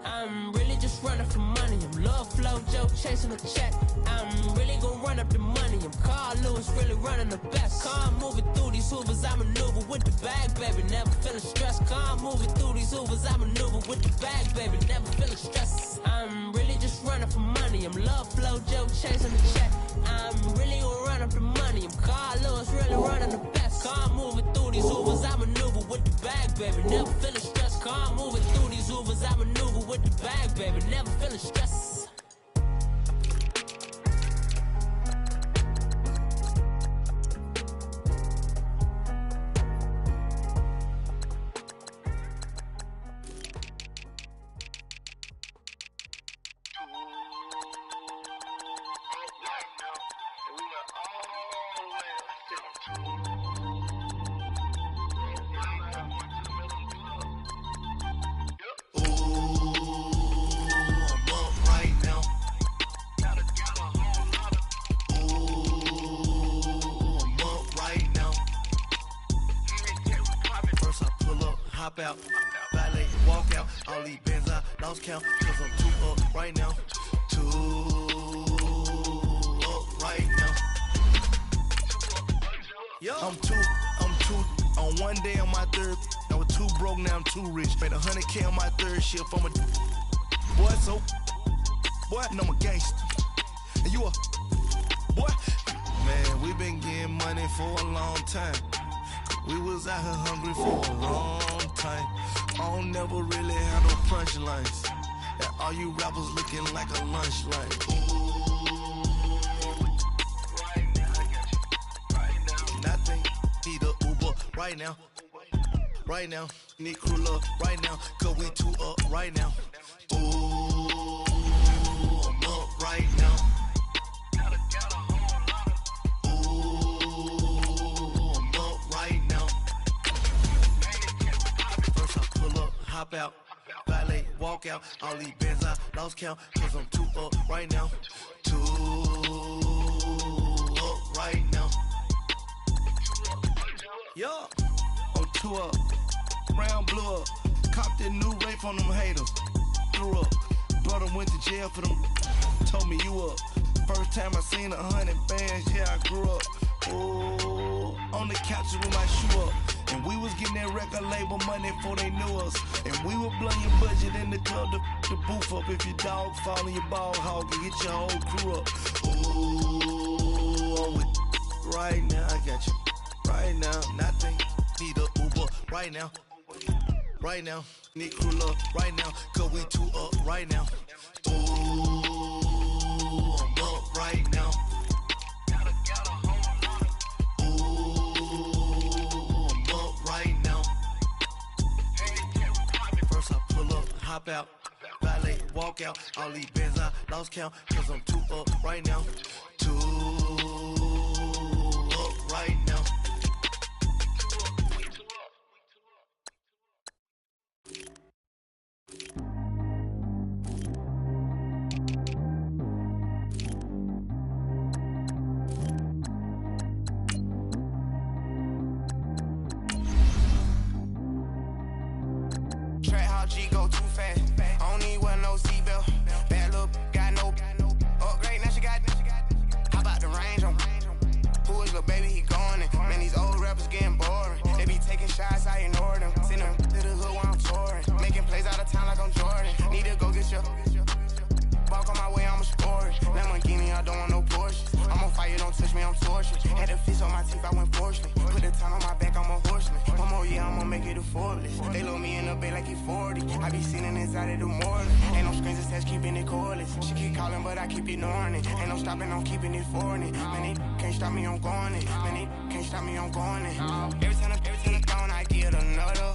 I'm really just running for money. I'm love flow joke chasing a check. I'm really gonna run up the money. I'm Carl Lewis, really running the best. Car moving through these Hoovers, I maneuver with the bag, baby. Never feeling stressed. Car moving through these Hoovers, I maneuver with the bag, baby. Never feeling stressed. I'm really just running for money. I'm love flow joke chasing a check. I'm really gonna run up the money. I'm Carl Lewis, really running the best. Car moving through these Hoovers, I maneuver with the bag, baby. Never feeling stressed. Car moving through these Hoovers, I maneuver with the bag, baby. Never feeling stressed. Out, valet, walk out, all these bands I lost count, cause I'm too up right now, too up right now. Yo, I'm too, on one day on my third, I was too broke, now I'm too rich, made 100K on my third shift, I'm a boy, so, boy, and I'm a gangster, and you a, boy, man, we been getting money for a long time. We was out here hungry for a long time. I don't never really have no punchlines. And all you rappers looking like a lunch line. Right now, I got you. Right now. Nothing. Need a Uber right now. Right now. Need crew love right now. Cause we too up right now. Ooh, I'm up right now. Hop out, valet, walk out, all these bands I lost count, cause I'm too up right now, too up right now. Yo, I'm too up, round blew up, copped that new rape on them haters, threw up, brother went to jail for them, told me you up, first time I seen 100 bands, yeah I grew up, ooh, on the couch with my shoe up. And we was getting that record label money before they knew us. And we were blowing your budget in the club to boof up. If your dog fall in your ball hog and get your whole crew up. Ooh, I'm with right now, I got you. Right now, nothing. Need a Uber right now. Right now, need crew love right now. Cause we too up right now. Ooh, I'm up right now. Hop out, valet, walk out, all these bands I lost count, cause I'm too up right now, too up right now. G go too fast. I don't need one, no seatbelt. Bad look, got no upgrade. Now she got. How about the range on? Who is little baby? He going in. Man, these old rappers getting boring. They be taking shots, I ignore them. Send them to the hood while I'm touring. Making plays out of town like I'm Jordan. Need to go get your. Walk on my way, I'm a sport. Lamborghini, I don't want no Porsche. I'm on fire, don't touch me, I'm tortured. Had the fish on my teeth, I went porcelain. Put the time on my back, I'm a horseman. One more year, I'ma make it affordless. They load me in the bay like he 40. I be sitting inside of the morning. Ain't no screens attached, keeping it cordless. She keep calling, but I keep ignoring it. Ain't no stopping, I'm keeping it for it. Man, they can't stop me, I'm going it. Man, they can't stop me, I'm going it. Every time I'm gone, I get another.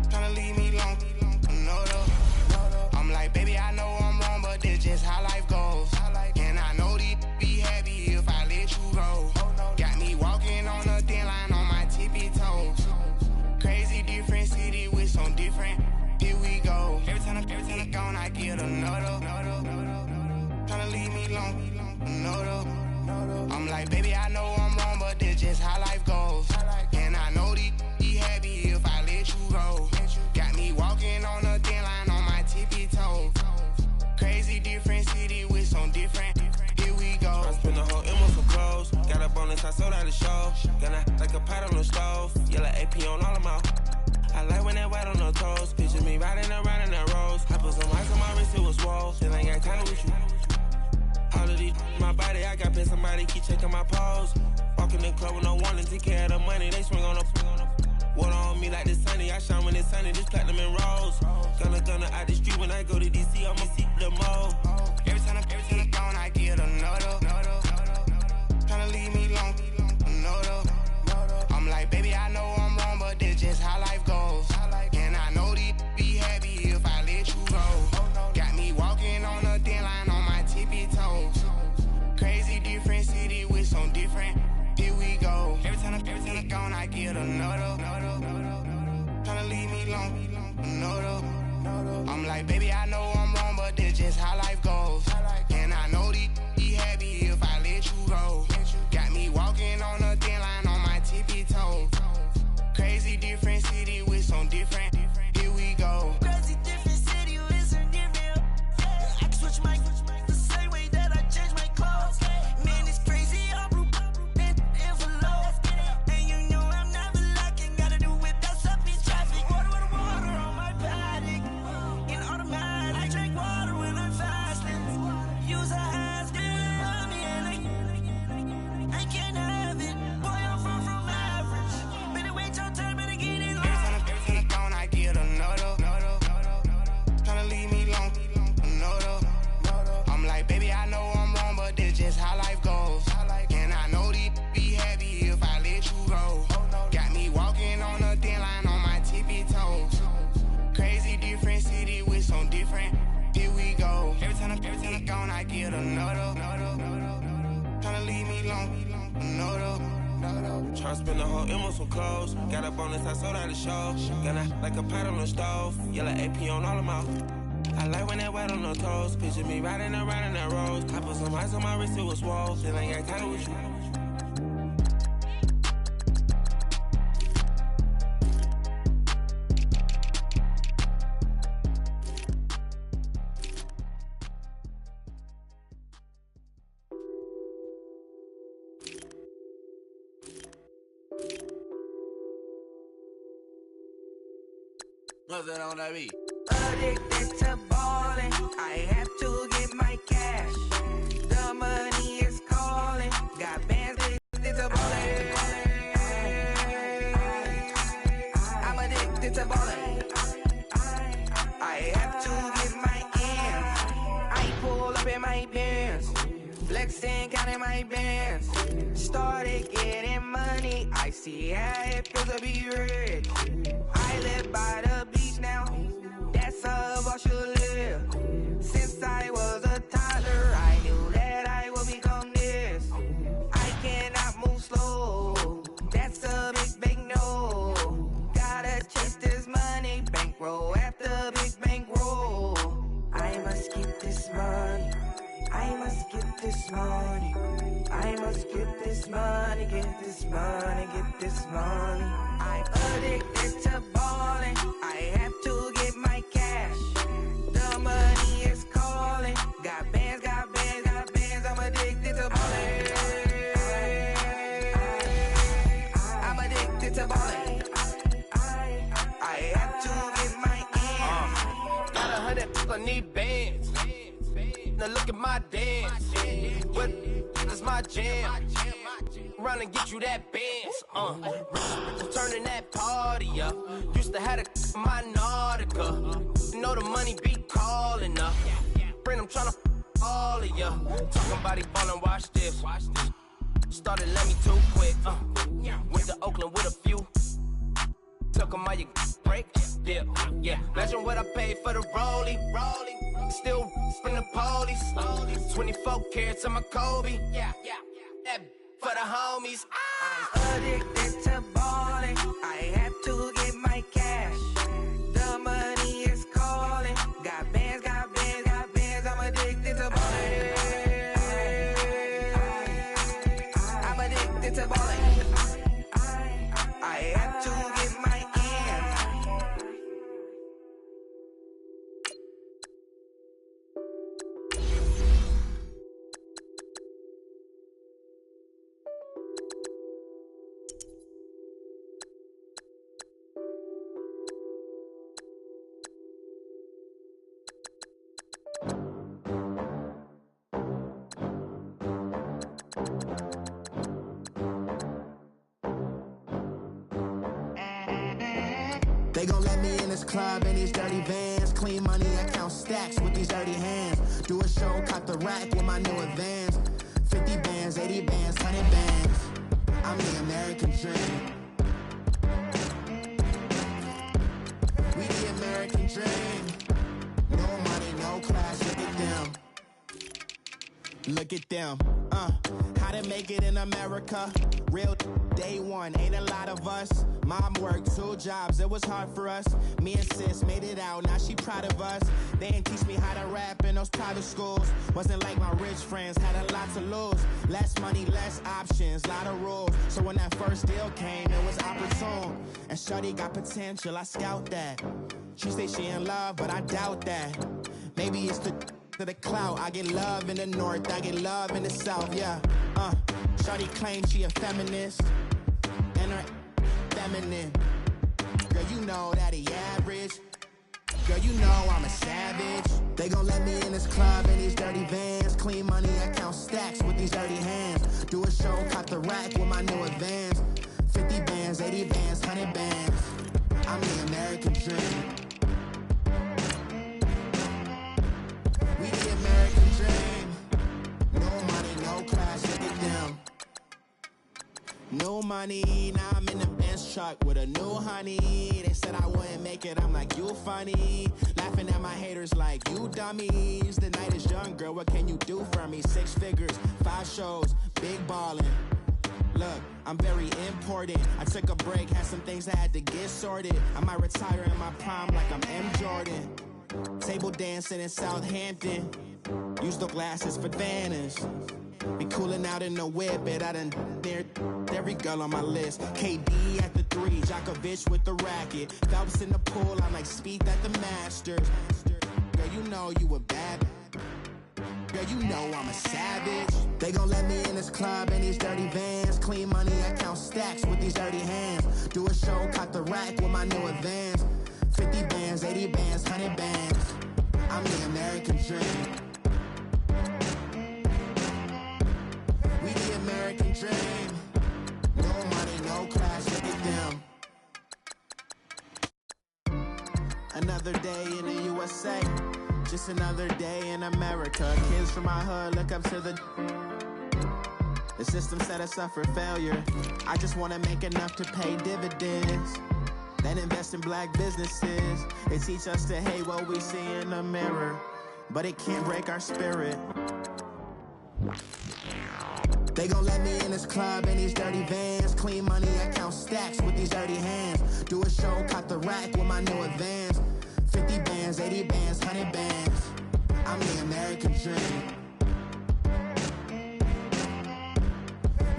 Tryna leave me long, another. I'm like, baby, I know I'm wrong, but this just how life goes. And I know these be happy if I let you go. Got me walking on a damn like, baby, I know I'm wrong, but that's just how life goes. And I know these be happy if I let you go. Got me walking on a thin line on my tippy toes. Crazy different city with some different. Here we go. I spent the whole M on some clothes. Got a bonus, I sold out the show. Gonna like a pot on the stove. Yellow AP on all of my. I like when that white on the toes. Picture me riding around in that rose. I put some ice on my wrist, it was swole. Still ain't got time with you. All of these, my body, I got been somebody keep checking my pose. Walk in the club with no warning, take care of the money. They swing on the water on me like the sunny. I shine when it's sunny, this platinum and rose. Gonna out the street when I go to DC, I'ma see the mode. Every time I'm gone, I get another. Tryna leave me alone, another. I'm like, baby, I know I'm wrong, but that's just how life goes. And I know these be happy if I let you go. Got me walking on a thin line on my tippy toes. Crazy different city with some different. Here we go. Every time I'm gone, I get another. Tryna leave me alone, another. I'm like, baby, I know I'm wrong, but that's just how life goes. And I know these be happy if I let you go. Got me walking on a thin line on my tippy toes. Crazy different city with some different. Here we go. Crazy different city with some different. I can switch my the same way that I change my clothes. Man, it's crazy. I'm blue and envelope. And you know I'm never lacking. Gotta do it. That's up in traffic. Water on my paddock. In automatic. I drink water when I'm fasting. Use a ass on me and I can't have it. Boy, I'm far from average. Better wait your turn, better get it low. Every time I'm gone, I get another. Tryna leave me alone, another. I'm like, baby, I know I'm wrong, but that's just how life goes. And I know these be happy if I let you go. Got me walking on a thin line on my tippy toes. Crazy different city with some different. Here we go. Every time I'm gone, I get another. Tryna leave me alone, another. Tryna spend the whole M on some clothes. Got a bonus, I sold out the show. Gonna like a pot on the stove. Yellow AP on all of my. I like when that white on the toes. Picture me riding around in that rose. I put some ice on my wrist, it was swole. Still ain't got time with you. What's that on that beat? Addicted to ballin', I have to get my cash. The money is calling, got bands addicted to ballin'. I'm addicted to ballin'. I have to get my ends. I pull up in my pants, flexing, counting my bands. Started getting money, I see how it feels to be rich. I live by the beach now, that's how I should live. Since I was a toddler, I knew that I would become this. I cannot move slow, that's a big no. Gotta chase this money, bankroll after big bankroll. I must get this money, I must get this money. I must get this money, get this money, get this money. I'm addicted to ballin', I have to get my cash. The money is calling, got bands, I'm addicted to ballin'. I'm addicted to ballin'. I have to get my ends. Got 100, I need bands. Now look at my dance. What is my jam? Run and get you that bands. Turning that party up. Used to have a my Nautica. Know the money be calling up. Friend, I'm tryna all of ya. Talking about he ballin', watch this. Started let me too quick. Went to Oakland with a few. Took 'em all you break. Yeah. Imagine what I paid for the rollie. Still from the police. 24 carats on my Kobe. That for the homies. I'm addicted to ballin', I have to get my cash. The money is calling, got bands, I'm addicted to ballin'. They gon' let me in this club in these dirty vans. Clean money, I count stacks with these dirty hands. Do a show, caught the rack with my new advance. 50 bands, 80 bands, 100 bands. I'm the American dream. We the American dream. No money, no class, look at them. Look at them, how to make it in America. Real day one, ain't a lot of us. Mom worked 2 jobs, it was hard for us. Me and sis made it out, now she proud of us. They didn't teach me how to rap in those private schools. Wasn't like my rich friends, had a lot to lose. Less money, less options, lot of rules. So when that first deal came, it was opportune. And shorty got potential, I scout that. She say she in love, but I doubt that. Maybe it's to the clout. I get love in the north, I get love in the south, yeah. Shorty claims she a feminist, and her feminine. Girl, you know that he average. Girl, you know I'm a savage. They gon' let me in this club in these dirty vans. Clean money, I count stacks with these dirty hands. Do a show, caught the rack with my new advance. 50 bands, 80 bands, 100 bands. I'm the American dream. We the American dream. No money, no class, look at them. No money, now I'm in the Benz truck with a new honey. They said I wouldn't make it, I'm like, you funny. Laughing at my haters like, you dummies. The night is young, girl, what can you do for me? 6 figures, 5 shows, big ballin'. Look, I'm very important. I took a break, had some things I had to get sorted. I might retire in my prime like I'm M. Jordan. Table dancing in Southampton. Use the glasses for Vanish. Be cooling out in the whip, but I done near every girl on my list. KD at the 3, Djokovic with the racket. Phelps in the pool, I'm like Speed at the Masters. Girl, you know you a bad. Girl, you know I'm a savage. They gon' let me in this club in these dirty vans. Clean money, I count stacks with these dirty hands. Do a show, caught the rack with my new advance. 50 bands, 80 bands, 100 bands. I'm the American dream. We the American dream. No money, no class, look at them. Another day in the USA. Just another day in America. Kids from my hood look up to the system set us up for failure. I just wanna make enough to pay dividends. Then invest in black businesses. They teach us to hate what we see in the mirror, but it can't break our spirit. They gon' let me in this club in these dirty vans. Clean money, I count stacks with these dirty hands. Do a show, caught the rack with my new advance. 50 bands, 80 bands, 100 bands. I'm the American dream.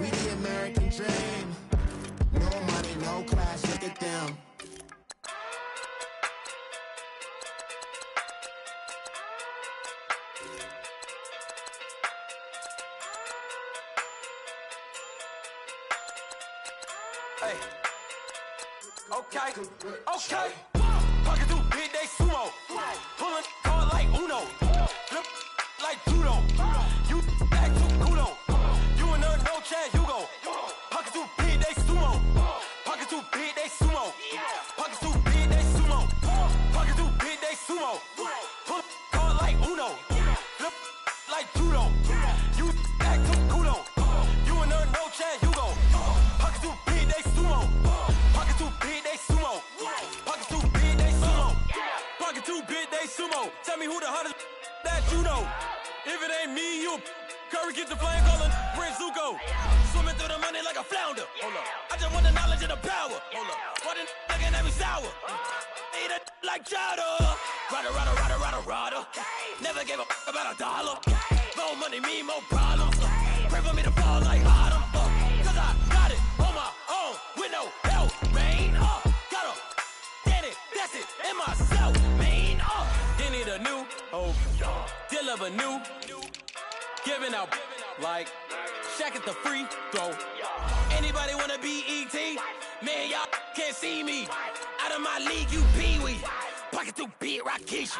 We the American dream. No money, no class, look at them. Hey. Okay. Pocket too big, they sumo. Pulling card like Uno. Flip like judo. You back to kudo. You and her, no Chad Hugo. Pocket too big, they sumo. Pocket too big, they sumo. Pocket too big, they sumo. Pocket too big, they sumo. Pull card like Uno. Flip like judo. You back to kudo. You and her, no Chad Hugo. Pocket too big, they sumo. Pocket too big, they sumo. Pocket too big, they sumo. Pocket too big, they sumo. Tell me who the hottest that you know. If it ain't me, you Curry get the flame calling Prince Zuko. Swimming through the money like a flounder. Hold up. I just want the knowledge and the power. Hold up. What the looking at me sour. Eat it like chowder. Rada. Never gave a about a dollar. More money, me, more problems. Pray for me to fall like autumn. Cause I got it on my own with no help, man. Got a daddy, that's it, and myself, man. They need a new hope, deal of a new, giving out like Shaq at the free throw. Anybody wanna be ET? Man, y'all can't see me. Out of my league, you pee-wee. Pocket too big, Rakishi.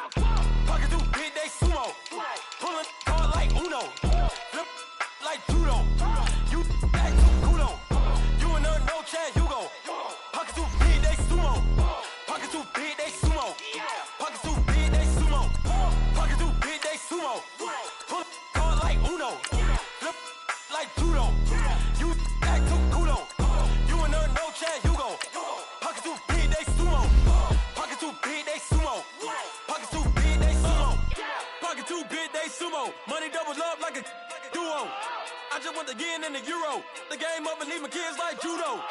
Pocket too big, they sumo. Pulling card like Uno. Flip like judo. You back to kudo. You and her, no Chad Hugo. Pocket too big, they sumo. Pocket too just want the yen and the euro. The game up and leave my kids like judo.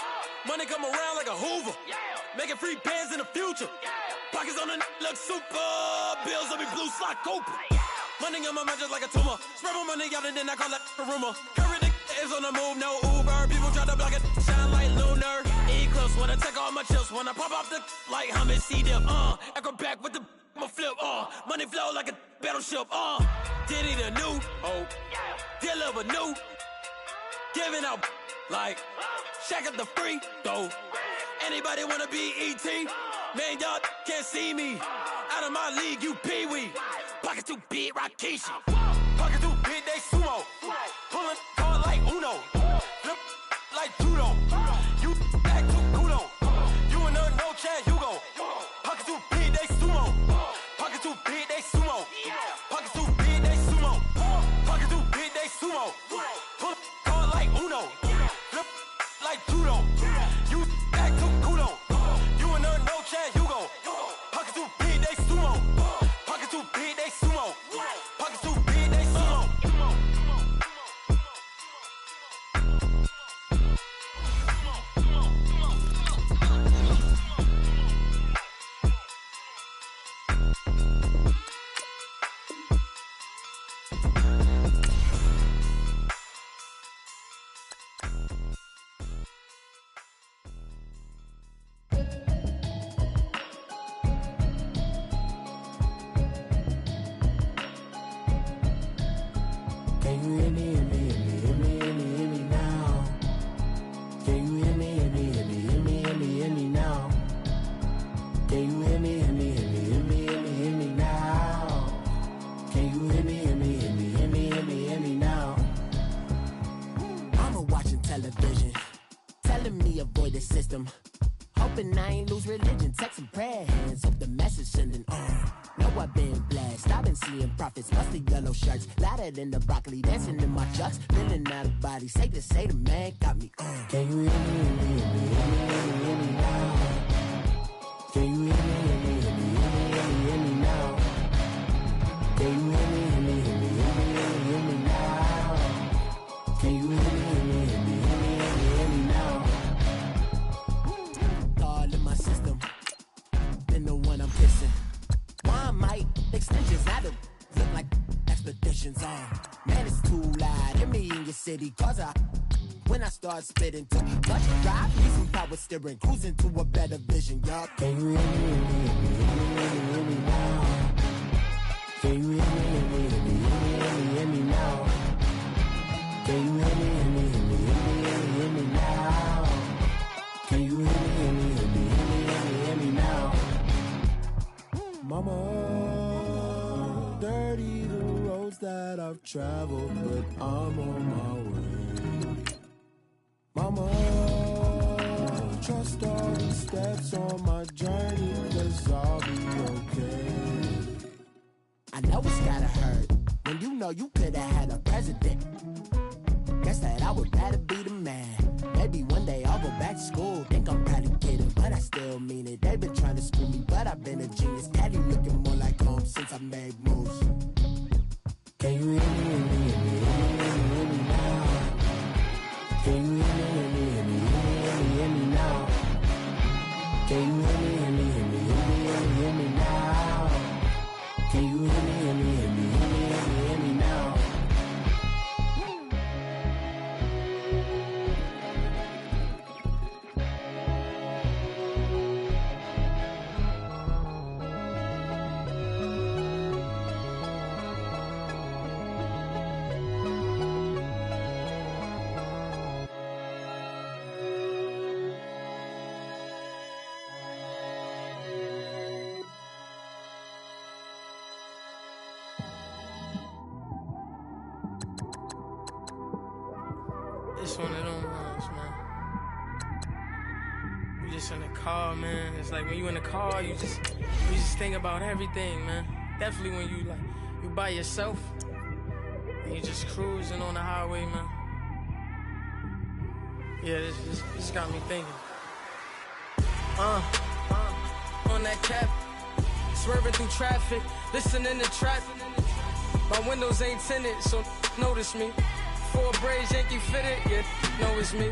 Money come around like a Hoover. Making free bands in the future. Pockets on the look super. Bills on me blue slot Cooper. Money on my mind just like a tumor. Spread my money out and then I call that a rumor. Curry the is on the move, no Uber. People try to block it, shine like lunar. Eclipse, wanna take all my chips. Wanna pop off the like Hummus, see them, echo back with the I'ma flip, money flow like a battleship, Diddy the new, deliver new. Giving out like Shaq at the free throw. Anybody wanna be E.T.? Man, y'all can't see me. Out of my league, you pee-wee. Pocket too big, Rakishi. Pocket too big, they sumo. Pulling card like Uno. Flip like judo. You act too kudo. You and her, no chance, you go. Pocket too big, they sumo. Pocket too big, they sumo. Pocket too big, they sumo. Pocket too big, they sumo. Pull card like Uno. Flip like judo. You act too kudo. You and her, no chance, you go. Pocket too big, they sumo. Pocket too big, they sumo. Pocket too big, they sumo. Can you hear me, hear me, hear me, hear me, hear me, hear me now? Can you hear me, hear me, hear me, hear me, hear me, hear me now? Can you hear me, hear me, hear me, hear me, hear me, hear me now? Can you hear me, hear me, hear me, hear me, hear me, hear me now? Mama watching television, telling me avoid the system. Hoping I ain't lose religion, texting prayer hands, hope the message sending on. Know I've been blessed, I've been seeing prophets, musty yellow shirts, louder than the broccoli, dancing in my chucks, feeling out of body, say the man got me on. Can you hear me, hear me, hear me, hear me, hear me, hear me now? Can you hear me, hear me, hear me, hear me, hear me, hear me now? Can you hear me, hear me, hear me, hear me, hear me, hear me now? Can you hear me, hear me, hear me, hear me, hear me, hear me now? All in my system, been the one I'm kissing. Why might extensions out of look like expeditions on? Man, it's too loud. Hear me in your city, cause when I start spitting too much drive, need some power steering, cruising to a better vision, y'all. Can you hear me, hear me, hear me, hear me, hear me, hear me now? Can you hear me, hear me, hear me, hear me, hear me, hear me now? Can you hear me, hear me, hear me, hear me, hear me, hear me now? Can you hear me, hear me, hear me, hear me, hear me, hear me now? Mama, dirty the roads that I've traveled, but I'm on my way. Mama, trust all these steps on my journey, 'cause I'll be okay. I know it's gotta hurt when you know you could've had a president. Guess that I would rather be the man. Maybe one day I'll go back to school. Think I'm probably kidding, but I still mean it. They've been trying to screw me, but I've been a genius. Daddy looking more like home since I made moves. Can you hear me, hear me, hear me, hear me, hear me, hear me now? Can you hear me, hear me, hear me, hear me, hear me, hear me now? Can you hear me, hear me, hear me, hear me, hear me, hear me now? Can you hear me, hear me, hear me, hear me, hear me, hear me now? It's one of them ones, man. You just in the car, man. It's like when you in the car, you just think about everything, man. Definitely when you by yourself and you just cruising on the highway, man. Yeah, this got me thinking. On that cap, swerving through traffic, listening to trap. My windows ain't tinted, so notice me. PS4 braids, Yankee fitted, yeah, know it's me.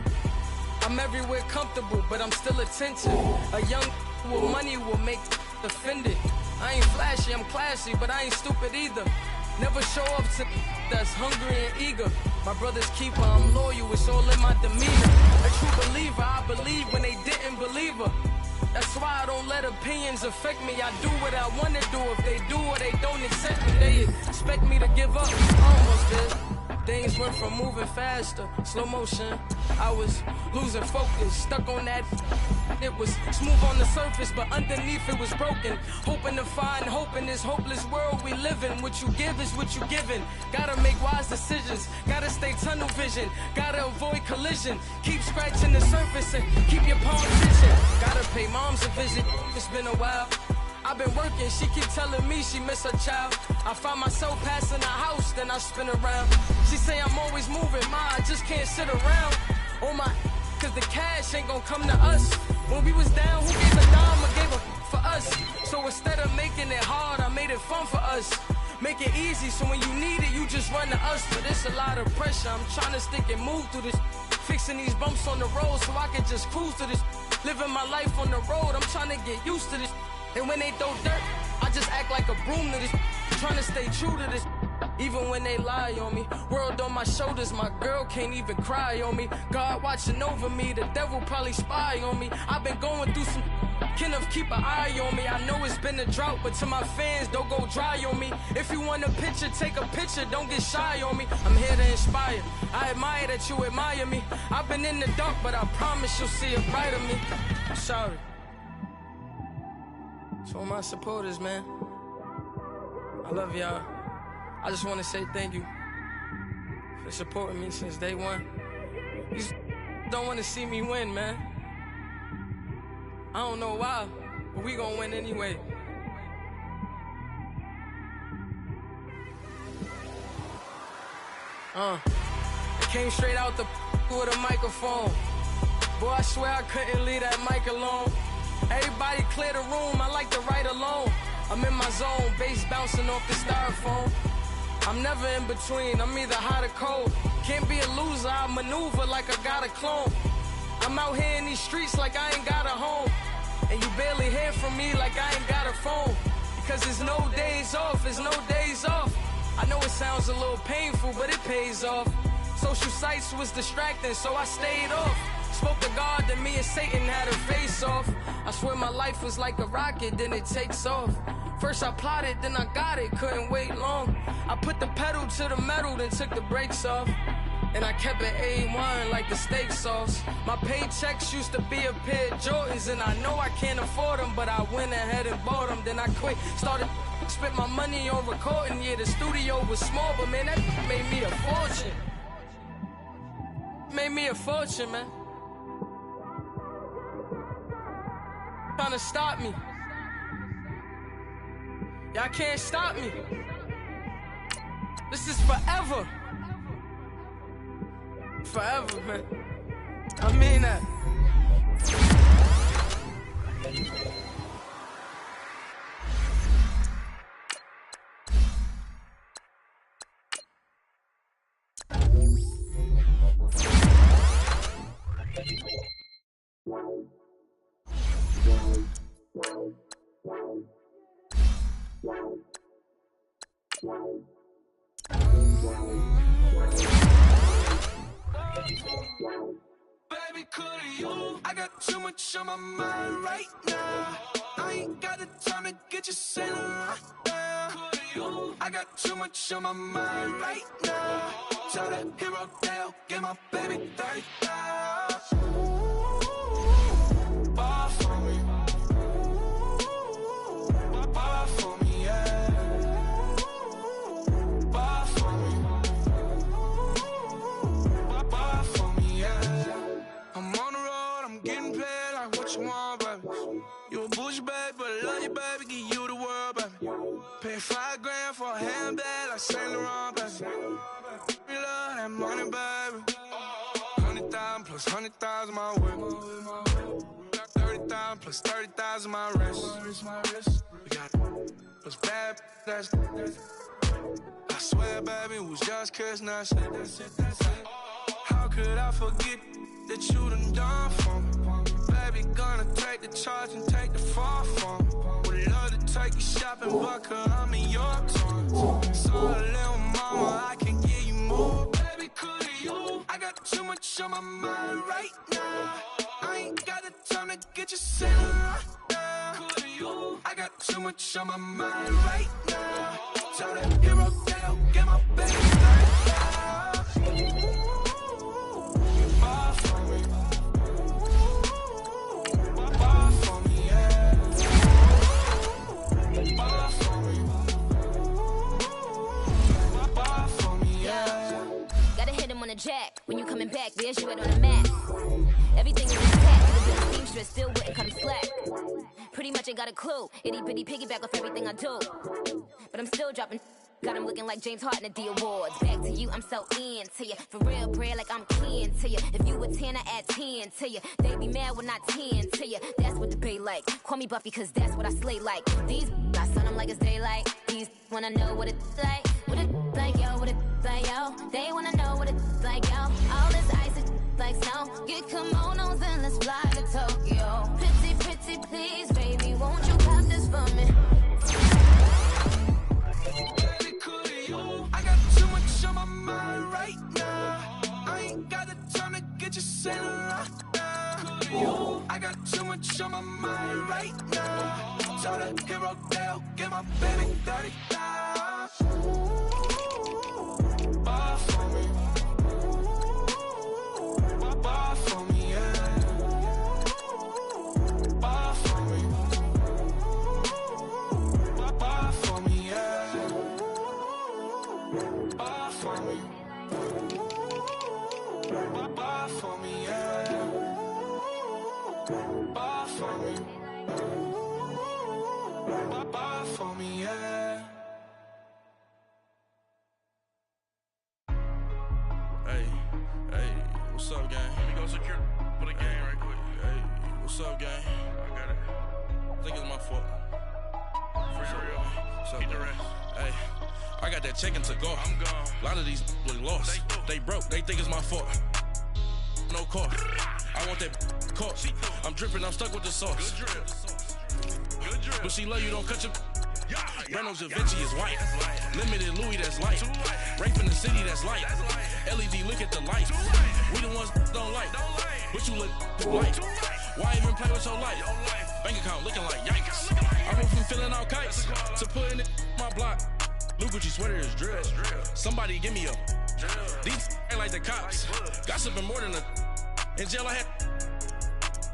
I'm everywhere comfortable, but I'm still attentive. A young with money will make offended. I ain't flashy, I'm classy, but I ain't stupid either. Never show up to that's hungry and eager. My brother's keeper, I'm loyal, it's all in my demeanor. A true believer, I believe when they didn't believe her. That's why I don't let opinions affect me. I do what I want to do. If they do or they don't accept me, they expect me to give up. Almost did. Things went from moving faster, slow motion. I was losing focus, stuck on that. It was smooth on the surface, but underneath it was broken. Hoping to find hope in this hopeless world we live in. What you give is what you given. Gotta make wise decisions, gotta stay tunnel vision, gotta avoid collision. Keep scratching the surface and keep your palms itching. Gotta pay moms a visit, it's been a while. I've been working, she keep telling me she miss her child. I find myself passing the house, then I spin around. She say I'm always moving, I just can't sit around. Oh my, cause the cash ain't gonna come to us. When we was down, who gave a dime or gave a for us? So instead of making it hard, I made it fun for us. Make it easy, so when you need it, you just run to us. But it's a lot of pressure, I'm trying to stick and move through this. Fixing these bumps on the road so I can just cruise to this. Living my life on the road, I'm trying to get used to this. And when they throw dirt, I just act like a broom to this. Trying to stay true to this. Even when they lie on me, world on my shoulders, my girl can't even cry on me. God watching over me, the devil probably spy on me. I've been going through some, Kenneth keep an eye on me. I know it's been a drought, but to my fans, don't go dry on me. If you want a picture, take a picture, don't get shy on me. I'm here to inspire, I admire that you admire me. I've been in the dark, but I promise you'll see a brighter me. I'm sorry. To all my supporters, man, I love y'all. I just want to say thank you for supporting me since day one. You don't want to see me win, man. I don't know why, but we gonna win anyway. It came straight out the with a microphone. Boy, I swear I couldn't leave that mic alone. Everybody clear the room, I like to write alone. I'm in my zone, bass bouncing off the styrofoam. I'm never in between, I'm either hot or cold. Can't be a loser, I maneuver like I got a clone. I'm out here in these streets like I ain't got a home. And you barely hear from me like I ain't got a phone. Because there's no days off, there's no days off. I know it sounds a little painful, but it pays off. Social sites was distracting, so I stayed off. Spoke to God, then me and Satan had a face off. I swear my life was like a rocket, then it takes off. First I plotted, then I got it, couldn't wait long. I put the pedal to the metal, then took the brakes off. And I kept it A1 like the steak sauce. My paychecks used to be a pair of Jordans, and I know I can't afford them, but I went ahead and bought them. Then I quit, started spent my money on recording. Yeah, the studio was small, but man, that made me a fortune. Made me a fortune, man. Trying to stop me. Y'all can't stop me. This is forever. Forever, man. I mean that. Baby, could you? I got too much on my mind right now. I ain't got the time to get you sailing right now. Could you? I got too much on my mind right now. Tell that hero Dale, get my baby 30,000. Ball for me. Ball for me, yeah. Ball for me. Ball for me, yeah. I'm on the road, I'm getting paid like what you want, baby. You a bougie, baby, but I love you, baby, give you the world, baby. Pay $5 grand for a handbag like Saint Laurent, baby. We love that money, baby. 100,000 plus 100,000 my whip. Got 30,000 plus 30,000 my wrist. We got plus bad, that's I swear, baby, it was just kiss, now say that's it, that's it. How could I forget that you done for me? Baby, gonna take the charge and take the fall from me. Would love to take you shopping, but I'm in your tongue. So little mama, I can give you more. Baby, could you? I got too much on my mind right now. I ain't got the time to get you set right now. Could you? I got too much on my mind right now. Tell that hero girl, get my baby right now. Bye for me. Bye for me, yeah. Bye for me. Bye for me, yeah. Gotta hit him on the jack. When you coming back, there's you right on the map. Everything is intact. Could've been a seamstress, still wouldn't come slack. Pretty much ain't got a clue. Itty bitty piggyback off everything I do. But I'm still dropping. Got him looking like James Harden at the awards. Back to you, I'm so into you. For real, bread, like I'm kin to you. If you a 10, I add 10 to you. They be mad when I 10 to you. That's what the bay like. Call me Buffy, cause that's what I slay like. These I sun them like it's daylight. These wanna know what it's like. What it like, yo, what it like, yo. They wanna know what it's like, yo. All this ice is like snow. Get kimonos and let's fly to Tokyo. Pretty, pretty, please, baby, won't you pop this for me? I got too much on my mind right now. I ain't got the time to get you set right now. I got too much on my mind right now. Tell the hero girl, get my baby 30 now. Bye for me. Bye for me, yeah. Bye for me. Bye for me, yeah. Bye for me. Bye for me, yeah. Bye for me. Bye for me, yeah. Hey, hey, what's up, gang? Let me go secure for the game right quick. Hey, what's up, gang? I got it. I think it's my fault. For real. Keep the rest. Hey. I got that chicken to go. I'm gone. A lot of these look lost. They broke. They think it's my fault. No car. I want that car. I'm dripping. I'm stuck with the sauce. Good drip. Good drip. But she love you. Don't cut your. Reynolds Da Vinci is white. Limited Louis, that's light. Rape in the city, that's light. LED, look at the lights. We the ones don't like. But you look light. Why even play with your life? Bank account looking like yikes. I went from filling out kites to putting it in my block. Blue Gucci sweater is drill. Somebody give me a. These ain't like the cops. Gossiping more than a. In jail I had.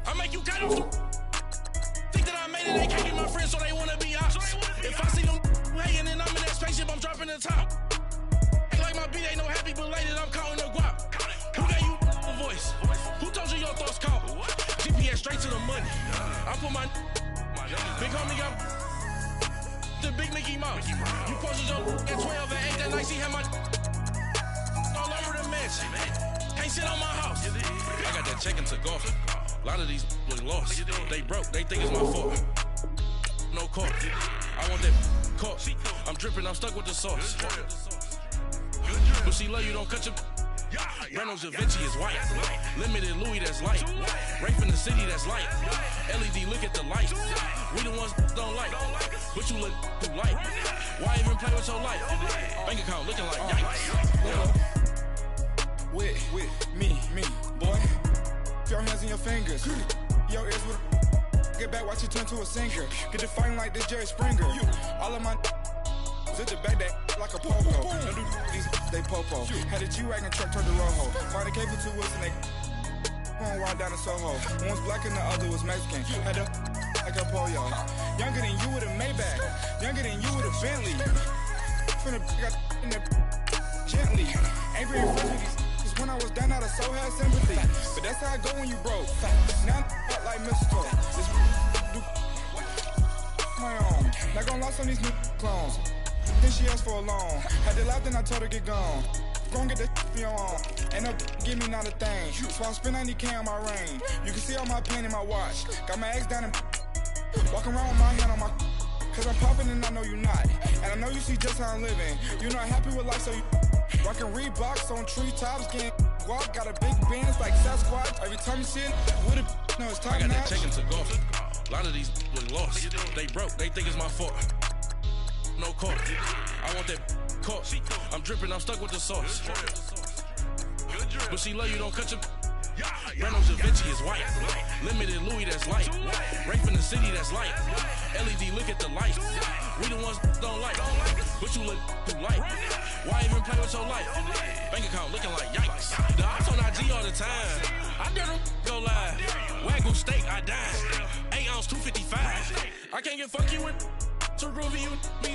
I make you kind of. Think that I made it, they can't be my friends, so they wanna be ops. If I see them hanging and I'm in that spaceship, I'm dropping the top. Ain't like my beat ain't no happy, but later I'm counting the guap. Who gave you a voice? Who told you your thoughts count? GPS straight to the money. I put my big homie got the big Mickey Mouse. You posted your at 12 and 8 that night, she had my all over the mansion. Can't sit on my house. I got that chicken to go. A lot of these look lost. They broke. They think it's my fault. No car. I want that car. I'm dripping. I'm stuck with the sauce. But she love you. Don't cut your. Reynolds Da Vinci is white. Limited Louis, that's light. Rape in the city, that's light. LED, look at the lights. We the ones don't like. But you look too light. Why even play with your life? Bank account looking like yikes. With me, boy. Your hands in your fingers. Your ears with a. Get back, watch you turn to a singer. Get you fighting like this Jerry Springer. All of my. Zit the back that like a popo. Don't do these, they popo. Had a G-Wagon truck turned to Rojo. Find a cable to us and they on ride down to Soho. One was black and the other was Mexican. Had a like a polio. Younger than you with a Maybach. Younger than you with a Bentley. Finna got in the gently. Ain't being friends with these. When I was down, I so had sympathy. But that's how I go when you broke. Now I'm like Mexico. This do my own. Not gonna lost on these new clones. Then she asked for a loan. Had to laugh, then I told her get gone. Gon' get that for your own. Ain't no give me not a thing. So I spend 90K on my ring. You can see all my pain in my watch. Got my ex down and walking around with my hand on my. cause I'm popping and I know you not. And I know you see just how I'm living. You're not happy with life, so you rockin' Reeboks on treetops, getting walk, got a big bands like Sasquatch. Every time you see it, with a no, it's top I got notch. that check into golf. A lot of these was lost. They broke, they think it's my fault. No call. I want that caught. I'm dripping, I'm stuck with the sauce. But she love you, don't cut your. Brando Da Vinci is white. Limited Louis, that's light. Rape in the city, that's light. LED, look at the lights. We the ones don't like. But you look too light. Why even play with your life? Bank account looking like yikes. The ops on IG all the time. I dare them go live. Wagyu steak, I dine. 8 ounce, 255. I can't get funky with too groovy you me.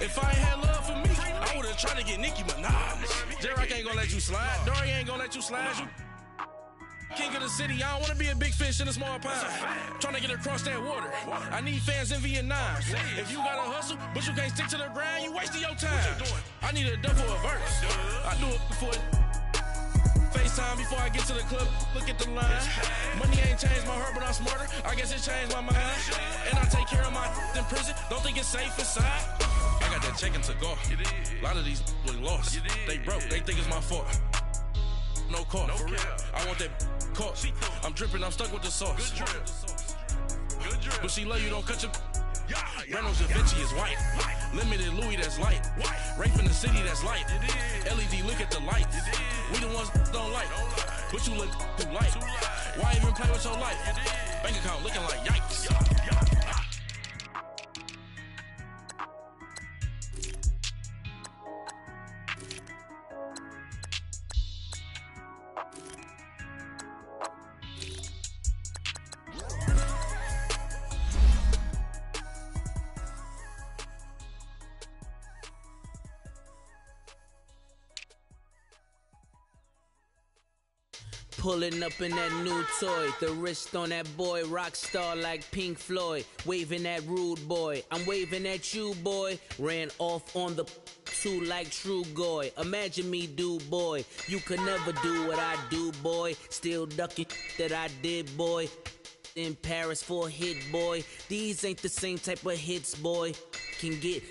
If I ain't had love for me, I would've tried to get Nicki Minaj. J-Rock ain't gonna let you slide. Dory ain't gonna let you slide. You king of the city, I don't wanna be a big fish in a small pond. Trying to get across that water. I need fans in Vietnam. If you gotta hustle, but you can't stick to the grind, you wasting your time. I need a double a verse. I do it before FaceTime before I get to the club. Look at the line. Money ain't changed my heart, but I'm smarter. I guess it changed my mind. And I take care of my in prison. Don't think it's safe inside. I got that check into golf. A lot of these was lost. They broke, they think it's my fault. No call. I want that caught. I'm dripping, I'm stuck with the sauce. But she love you, don't cut your. Brando Da Vinci is white. Limited Louis, that's light. Rape in the city, that's light. LED, look at the lights. We the ones don't like. But you look too light. Why even play with your life? Bank account looking like yikes. Pulling up in that new toy, the wrist on that boy, rock star like Pink Floyd, waving at rude boy, I'm waving at you boy, ran off on the two like True Goy, imagine me do boy, you could never do what I do boy, still ducking that I did boy, in Paris for a hit boy, these ain't the same type of hits boy, can get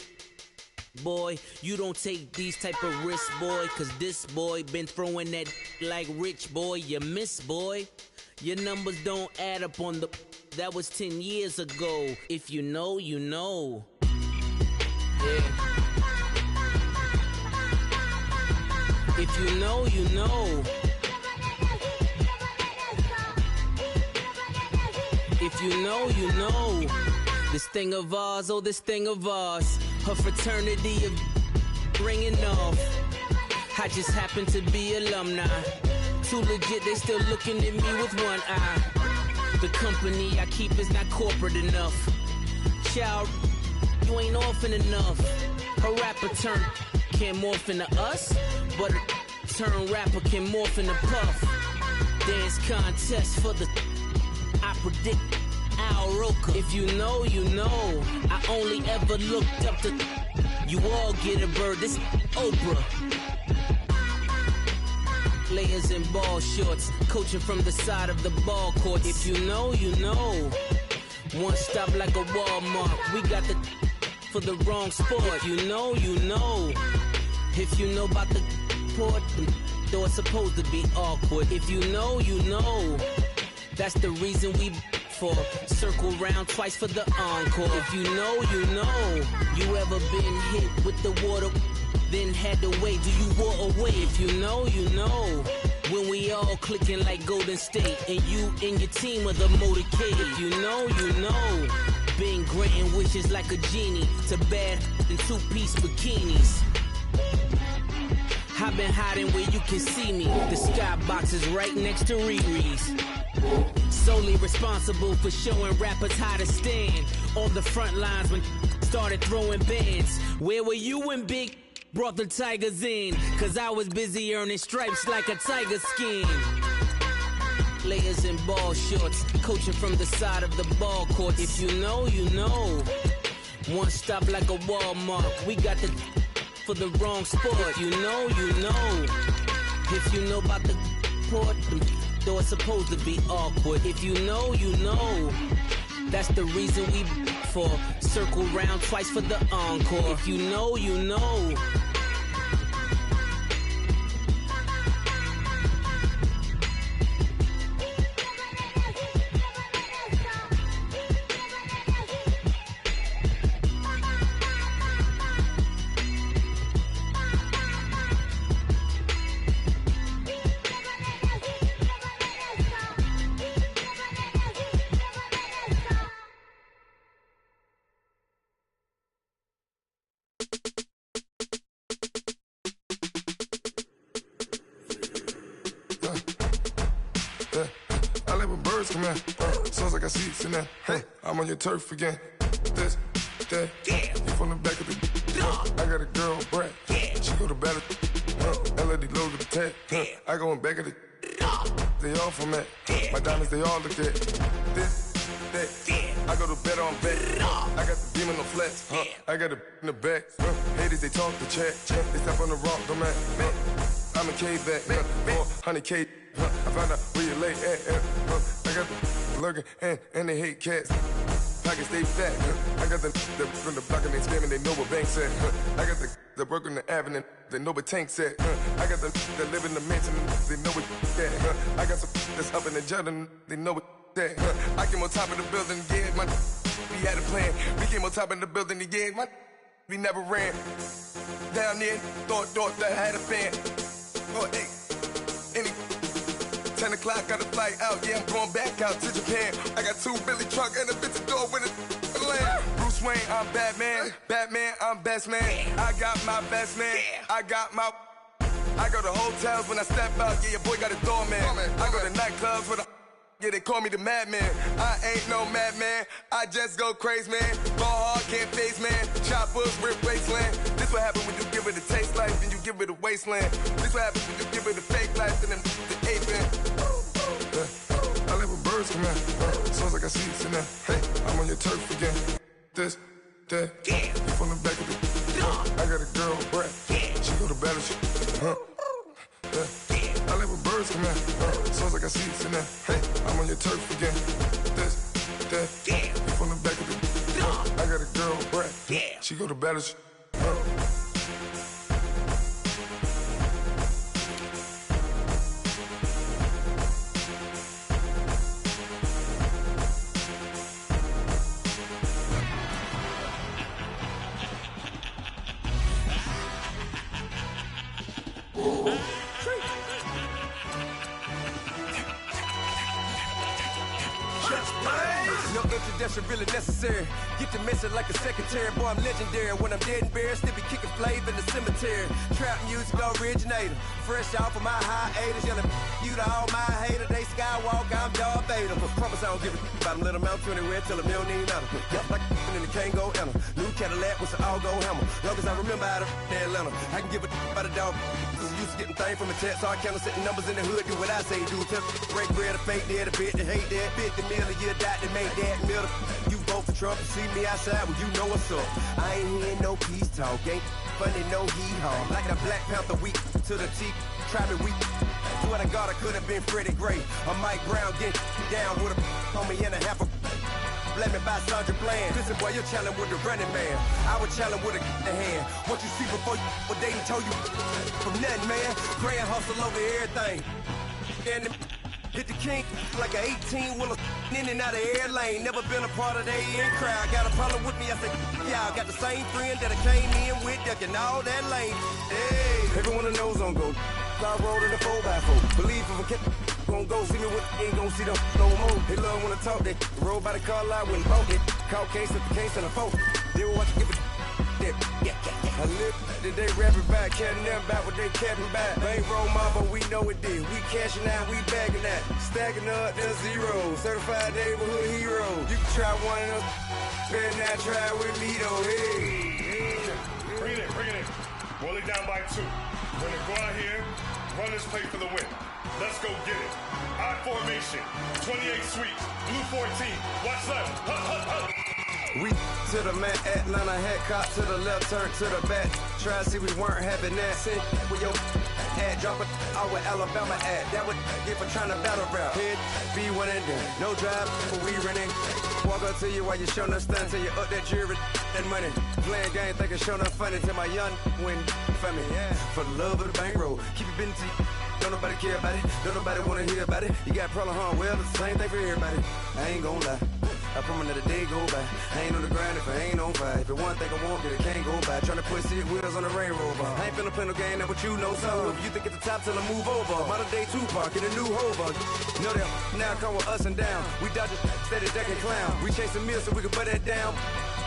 boy, you don't take these type of risks, boy, cause this boy been throwing that like rich boy, you miss, boy. Your numbers don't add up on the, that was 10 years ago. If you know, you know. Yeah. If you know, you know. If you know, you know. This thing of ours, oh, this thing of ours. Her fraternity of ringing off. I just happen to be alumni. Too legit, they still looking at me with one eye. The company I keep is not corporate enough. Child, you ain't orphan enough. Her rapper turn can't morph into us, but a turn rapper can morph into Puff. Dance contest for the, I predict Al Roker. If you know, you know. I only ever looked up to. You all get a bird. This Oprah. Players in ball shorts, coaching from the side of the ball court. If you know, you know. One stop like a Walmart. We got the for the wrong sport. You know, you know. If you know about the port, though it's supposed to be awkward. If you know, you know. That's the reason we for circle round twice for the encore. If you know, you know. You ever been hit with the water, then had to wait? Do you walk away? If you know, you know. When we all clicking like Golden State, and you and your team are the motorcade. If you know, you know. Been granting wishes like a genie to bad in two-piece bikinis. I've been hiding where you can see me. The skybox is right next to Riri's. Solely responsible for showing rappers how to stand on the front lines when started throwing bands. Where were you when Big brought the Tigers in? Cause I was busy earning stripes like a tiger skin. Layers in ball shorts, coaching from the side of the ball court. If you know, you know. One stop like a Walmart. We got the for the wrong sport. If you know, you know. If you know about the port, though it's supposed to be awkward. If you know, you know. That's the reason we for. Circle round twice for the encore. If you know, you know. I like when birds come in. Sounds like I seats in there. I'm on your turf again. This, that, you from the back of the. I got a girl, Brad. She go to battle. LAD low to the tag. I go in back of the. They all from that. My diamonds, they all look at. This, that. I go to bed on bed. I got the demon on flats. I got it in the back. Haters, they talk to chat. They step on the rock, don't man. I'm a K-back. 400K. I found out where you lay at. I got the lurking and they hate cats. Pockets stay fat. I got the from the block and they scamming, they know what banks at. I got the work on the avenue, they know what tanks at. I got the that live in the mansion, they know what that. I got some that's up in the Jordan, they know what that. I came on top of the building, yeah, my we had a plan. We came on top of the building, yeah, my we never ran. Down there, thought that I had a fan. Oh, hey, any 10 o'clock, got a flight out, yeah, I'm going back out to Japan. I got 2 Billy truck and a bitch door with a land. Bruce Wayne, I'm Batman. Batman, I'm best man. I got my best man. I go to hotels when I step out, yeah, your boy got a doorman. I go to nightclubs with a, yeah, they call me the madman. I ain't no madman, I just go crazy, man. Ball hard, can't face, man. Choppers, rip wasteland. This what happen when you give it a taste life and you give it a wasteland. This what happens when you give it a fake life and then the ape in. I like when birds come in. Sounds like I seats in there. Hey, I'm on your turf again. This, that, you from the back of the. I got a girl, Brad. She go to battle shit. I like when birds come in. Sounds like I seats in there. Hey, I'm on your turf again. This, that, you from the back of the. I got a girl, Brad. She go to battle shit. No introduction really necessary. Get the message like a secretary. Boy, I'm legendary. When I'm dead and buried, still be kicking flavor in the cemetery. Trap music originator. Fresh off of my hiatus. Yelling you to all my haters. They skywalk, I'm Darth Vader. Promise I don't give a about them. Let them out anywhere till a million need matter. Yep, like in the Kango Anna. New Cadillac with an all-go hammer. Long as I remember out of Atlanta. I can give a about a dog. Used to getting things from a text. So I count setting numbers in the hood. Do what I say, do. Tell break bread, a fake dead, a bit to hate that. 50 million, you die to make that middle. You vote for Trump, you see me outside, well, you know what's up. I ain't hearing no peace talk, ain't funny, no hee-haw. Like the Black Panther week to the teeth, try me weak. Swear to God, I could have been Freddie Gray. Or Mike Brown getting down with a on me and a half a blame me by Sandra Bland. Listen, boy, you're challenging with the running man. I was challenging with a hand. What you see before you, what they done told you from nothing, man. Grand hustle over everything. And hit the king like an 18-wheeler in and out of air lane. Never been a part of the in crowd. Got a problem with me, I said, yeah, I got the same friend that I came in with, ducking all that lane. Hey, everyone knows on go. I rolled in the 4x4. Believe if a kid gon' go see me with ain't gon' see them no more. They love when I talk, they roll by the car lot when boat it. Call case if the case in a phone. They will watch you give it. I live today rapping back, catching them back what they catching back. Ain't roll my, but we know it did. We cashing out, we bagging that. Stacking up the zero. Certified neighborhood hero. You can try one of them, better not try with me though. Hey. Bring it in. Roll it down by 2. We're gonna go out here, run this play for the win. Let's go get it. I formation, 28 sweeps, blue 14. Watch left. Hut. We to the man, Atlanta head cop to the left, turn to the back. Try to see we weren't having that. Send with your ad, drop it out with Alabama ad. That would get for trying to battle rap. Head be one and done. No drive, but we running. Walk up to you while you show no stun till you up that jewelry and money. Playing game, thinking show no funny till my young win for me. Yeah. For the love of the bankroll, keep it been to you. Don't nobody care about it, don't nobody wanna hear about it. You got problem, huh? Well, it's the same thing for everybody. I ain't gon' lie. I promise that a day go by. I ain't on the grind if I ain't on fire. If it one thing I want, then it can't go by. Tryna put seat wheels on the railroad bar. I ain't finna play no game, that what you know. So if you think at the top till I move over, modern day Tupac in a new hover. Know that now come with us and down. We dodge a steady deck and clown. We chase a meal so we can put that down.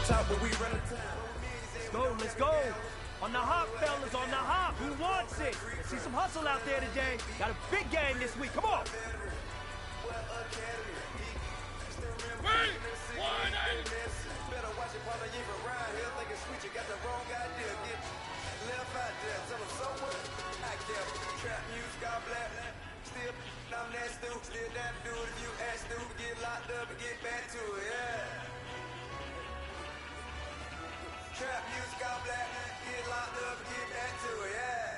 Top but we run a town. Let's go. On the hop, fellas, on the hop. Who wants it? See some hustle out there today. Got a big game this week. Come on. Better watch it while I ain't around here. Thinking sweet, you got the wrong idea. Get left out there. Tell them so what? I care. Trap music, all black. Still, I'm that stupid. Still down to do it if you ask to. Get locked up and get back to it, yeah. Trap music, all black. Get locked up and get back to it, yeah.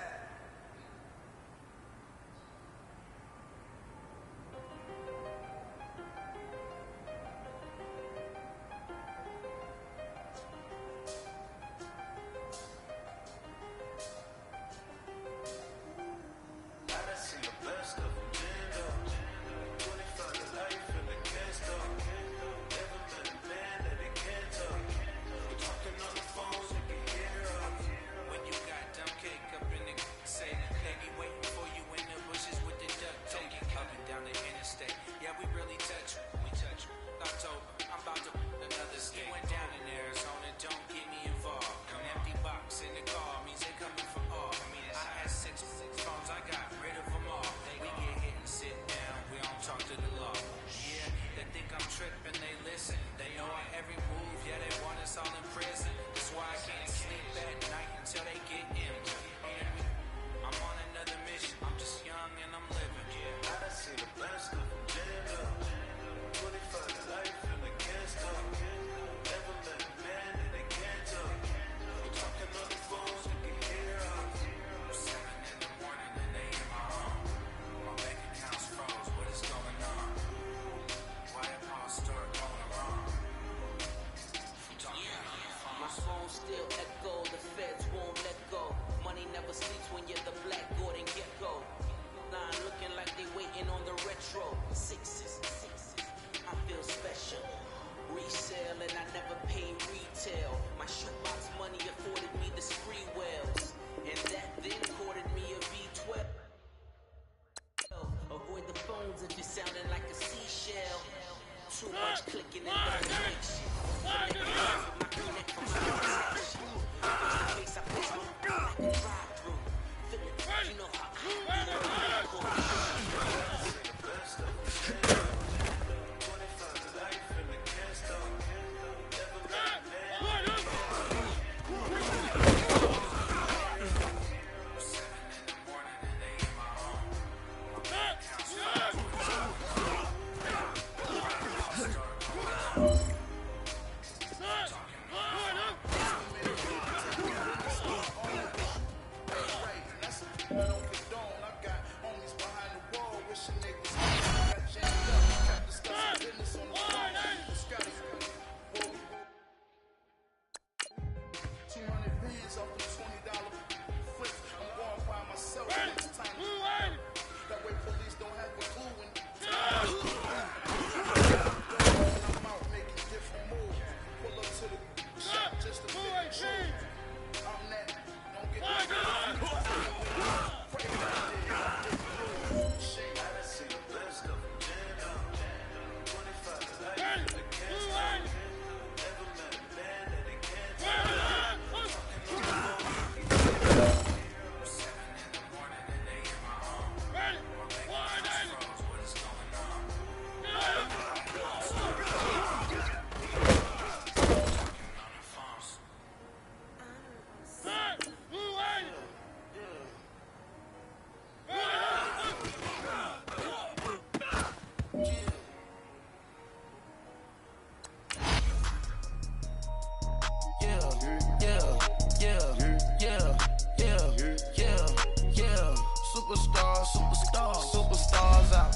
Superstars out,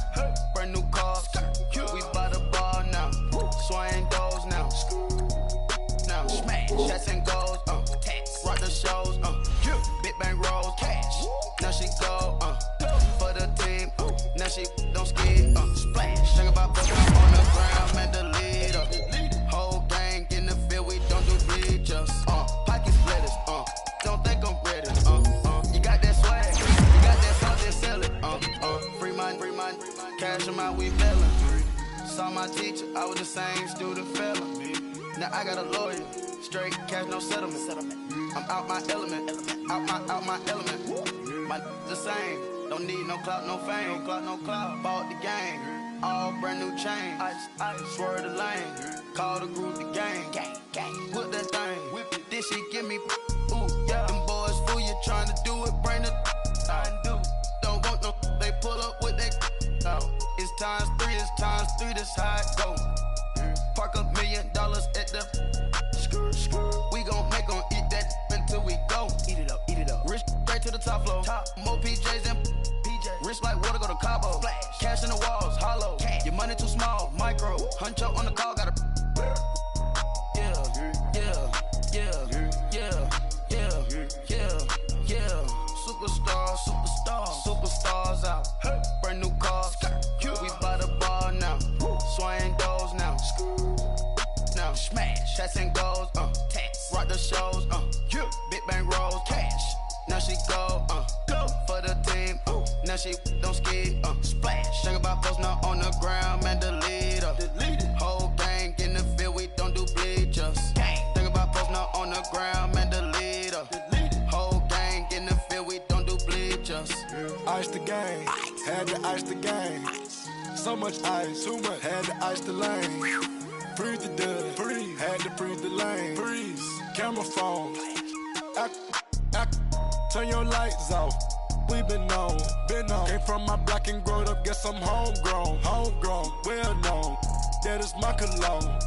brand new cars. We by the bar now, so I ain't Shots and goals, rock the shows, big bang rolls, cash. Now she go, for the team, now she don't skid, splash. Think about putting her on the ground, man, the leader. Whole gang in the field, we don't do bleachers, pocket splitters, don't think I'm ready, you got that swag, you got that something, sell it, free mind, cash them out, we bellin'. Saw my teacher, I was the same student fella. Now I got a lawyer, straight cash, no settlement. I'm out my element, out my element. My the same, don't need no clout, no fame, no clout. Bought the game, all brand new chain. I swerve the lane, call the group the gang. Whip that thing, whip it. This shit give me, ooh yeah. Them boys fool you trying to do it, bring the I do. Don't want no, they pull up with that. It's times 3, this how it go. Park $1 million at the we gon' make 'em eat that until we go. Eat it up. Rich straight to the top floor. More PJs and PJ. Rich like water, go to Cabo. Splash. Cash in the walls, hollow. Cash. Your money too small, micro. Huncho on the call, gotta. Yeah. Superstars out. Brand new cars. We by the bar now. Swaying doors now. Now smash. Shots and goals, rock the shows, big bang rolls, cash. Now she go for the team, now she don't skid, splash. Think about posting her on the ground, man, the leader. Whole gang in the field, we don't do bleachers. Think about posting her on the ground, man, the leader. Whole gang in the field, we don't do bleachers. Ice the game, had to ice the game. So much ice, too much, had to ice the lane. Freeze the dud, freeze, had to freeze the lane. Freeze, camera phone, turn your lights off. We been on. Came from my block and growed up, guess I'm homegrown, well known. That is my cologne.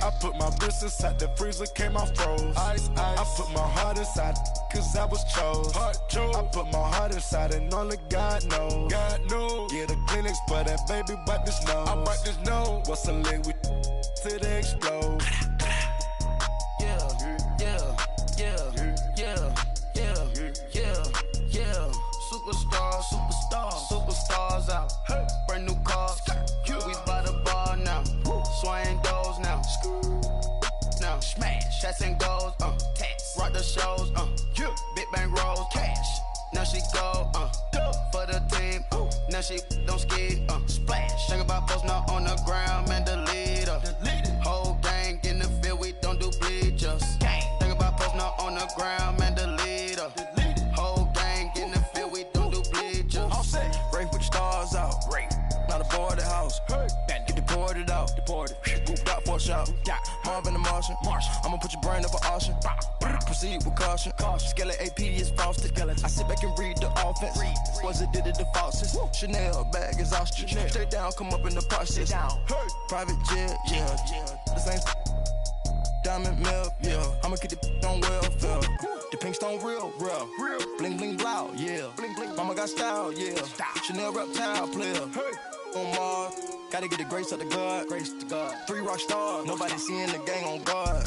I put my wrist inside the freezer, came out froze. Ice. I put my heart inside, cause I was chose. I put my heart inside and only God knows. Yeah, the clinics, but that baby bite this nose. I bite this nose. What's a liquid till they explode? Superstars out. Brand new cars. We by the bar now. Swaying doors now. Now smash. Shots and goals, rock the shows, big bang rolls, cash. Now she go, for the team, now she don't skid, splash. Think about posting her on the ground, man, the leader. Whole gang in the field, we don't do bleachers. Think about posting her on the ground, man, the leader. Whole gang in the field, we don't do bleachers. All set, rain put the stars out. Not a board the house. Get deported out. Grouped out for a shot. Marvin the Martian. I'ma put your brain up an auction. Proceed with caution. Skeleton AP is frosted. I sit back and read the offense. Was it did it the faucets? Chanel bag is ostrich. Straight down, come up in the process. Private jet, yeah. The same diamond milk, yeah. I'ma get the on welfare. The pink stone real. Bling bling blow, yeah. Mama got style, yeah. Chanel reptile player. On Mars, gotta get the grace of the God. 3 rock stars, nobody seeing the gang on guard.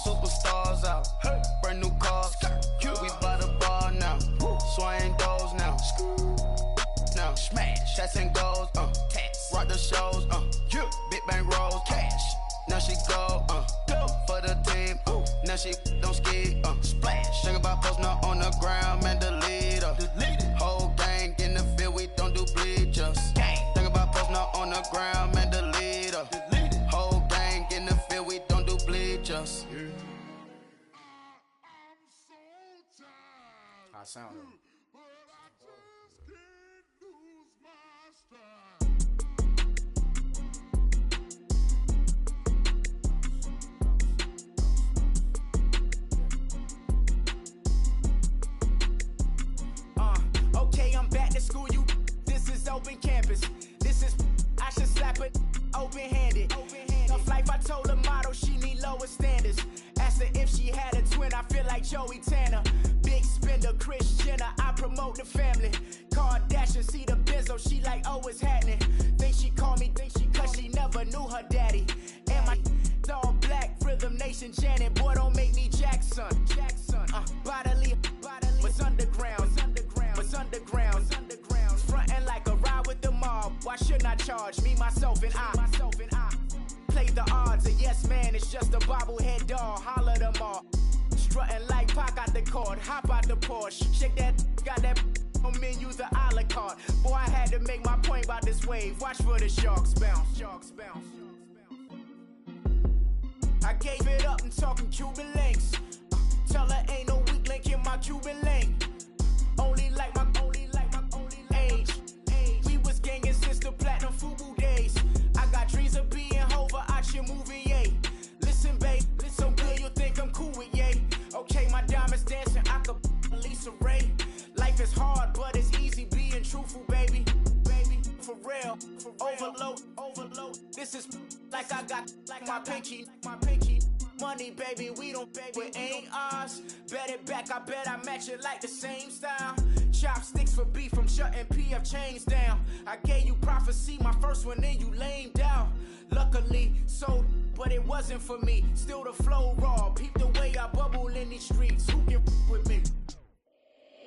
Superstars out. Brand new cars. We by the bar now. Swaying doors now. Now smash. Shots and goals, rock the shows, big bang rolls, cash. Now she go, for the team, now she don't skid, splash. Think about posting her on the ground, man, the leader. Whole gang in the field, we don't do bleachers. Think about posting her on the ground, man, the leader. Whole gang in the field, we don't do bleachers. I sound it. Okay, I'm back to school, you. This is open campus. This is, I should slap it open-handed. Tough life, I told the model she need lower standards. Asked her if she had a twin, I feel like Joey Tanner. Big spender, Chris Jenner, I promote the family. Kardashian, see the business. Rizzo, she like, oh, what's happening? Think she call me, cause she never knew her daddy. And my all black, Rhythm Nation Janet, boy, don't make me Jackson. Bodily, what's underground, what's underground, frontin' like a ride with the mob. Why shouldn't I charge me, myself, and I? Play the odds, a yes man, it's just a bobblehead doll. Holler them all. Strutting like Pac out the court, hop out the Porsche. Shake that, got that on menu, the a la carte. Boy, I had to make my point about this wave. Watch for the sharks bounce. I gave it up and talking Cuban links. Tell her ain't no weak link in my Cuban link. Only like my age. We was gangin' since the platinum FUBU days. I got dreams of being Hova out your movie, yay. Listen, babe, so good you'll think I'm cool with yay. Okay, my diamonds dancing, I could Lisa Ray. Life is hard, but it's easy being truthful, baby. For real, overload. This is like I got like my pinky. Money, baby, we don't pay, it ain't ours. Bet it back, I bet I match it like the same style. Chopsticks for beef, from shutting PF chains down. I gave you prophecy, my first one, then you lamed out. Luckily, so, but it wasn't for me. Still the flow raw, peep the way I bubble in these streets. Who can with me?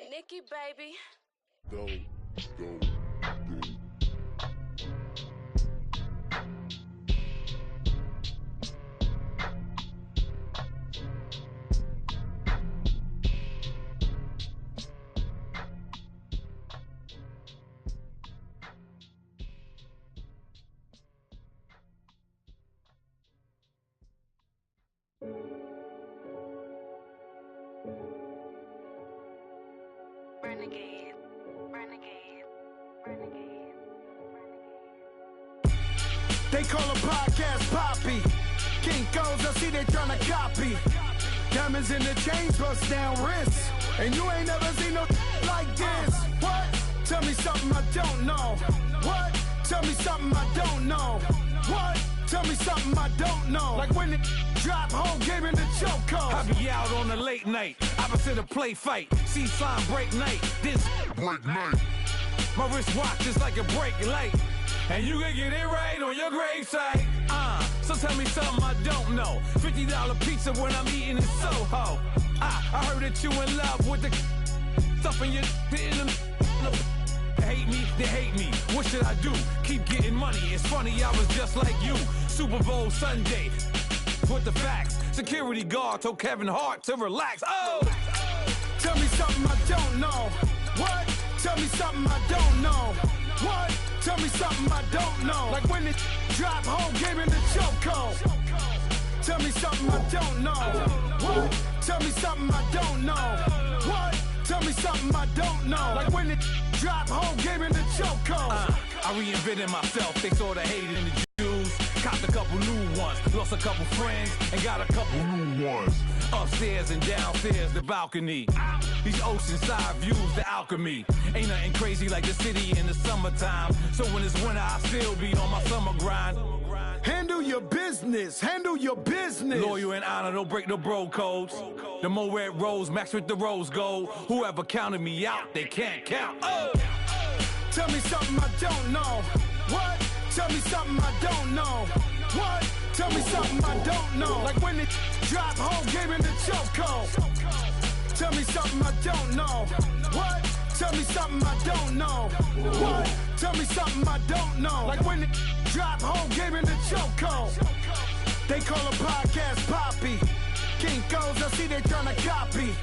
Nikki, baby. Go. They call a podcast Poppy. Kinkos, I see they tryna copy. Diamonds in the chains, bust down wrists. And you ain't never seen no like this. What? Tell me something I don't know. What? Tell me something I don't know. What? Tell me something I don't know. Like when it drop home, gave in the chokehold. I be out on a late night, opposite a play fight. See sign break night, this break night. My wristwatch is like a brake light. And you can get it right on your gravesite. So tell me something I don't know. $50 pizza when I'm eating in Soho. I heard that you in love with the stuff in your in them. Hate me, they hate me. What should I do? Keep getting money. It's funny, I was just like you. Super Bowl Sunday. With the facts. Security guard told Kevin Hart to relax. Oh! Tell me something I don't know. What? Tell me something I don't know. What? Tell me something I don't know. Like when it drop home, gave in the chokehold. Tell me something I don't know. What? Tell me something I don't know. What? Tell me something I don't know. Like when it drop home, gave in the chokehold. I reinvented myself. They saw the hate in the Jews. Copped a couple new ones. Lost a couple friends and got a couple new ones. Upstairs and downstairs, the balcony. These oceanside views, the alchemy. Ain't nothing crazy like the city in the summertime. So when it's winter, I still be on my summer grind. Handle your business. Handle your business. Loyal and honor, don't break no bro codes. The more red rose, max with the rose gold. Whoever counted me out, they can't count. Oh! Tell me something I don't know. What? Tell me something I don't know. What? Tell me something I don't know. Like when it drop home, gave in the chokehold. Tell me something I don't know. What? Tell me something I don't know. What? Tell me something I don't know. Like when it drop home, gave in the chokehold. They call a podcast Poppy. Kinkos, I see they tryna copy.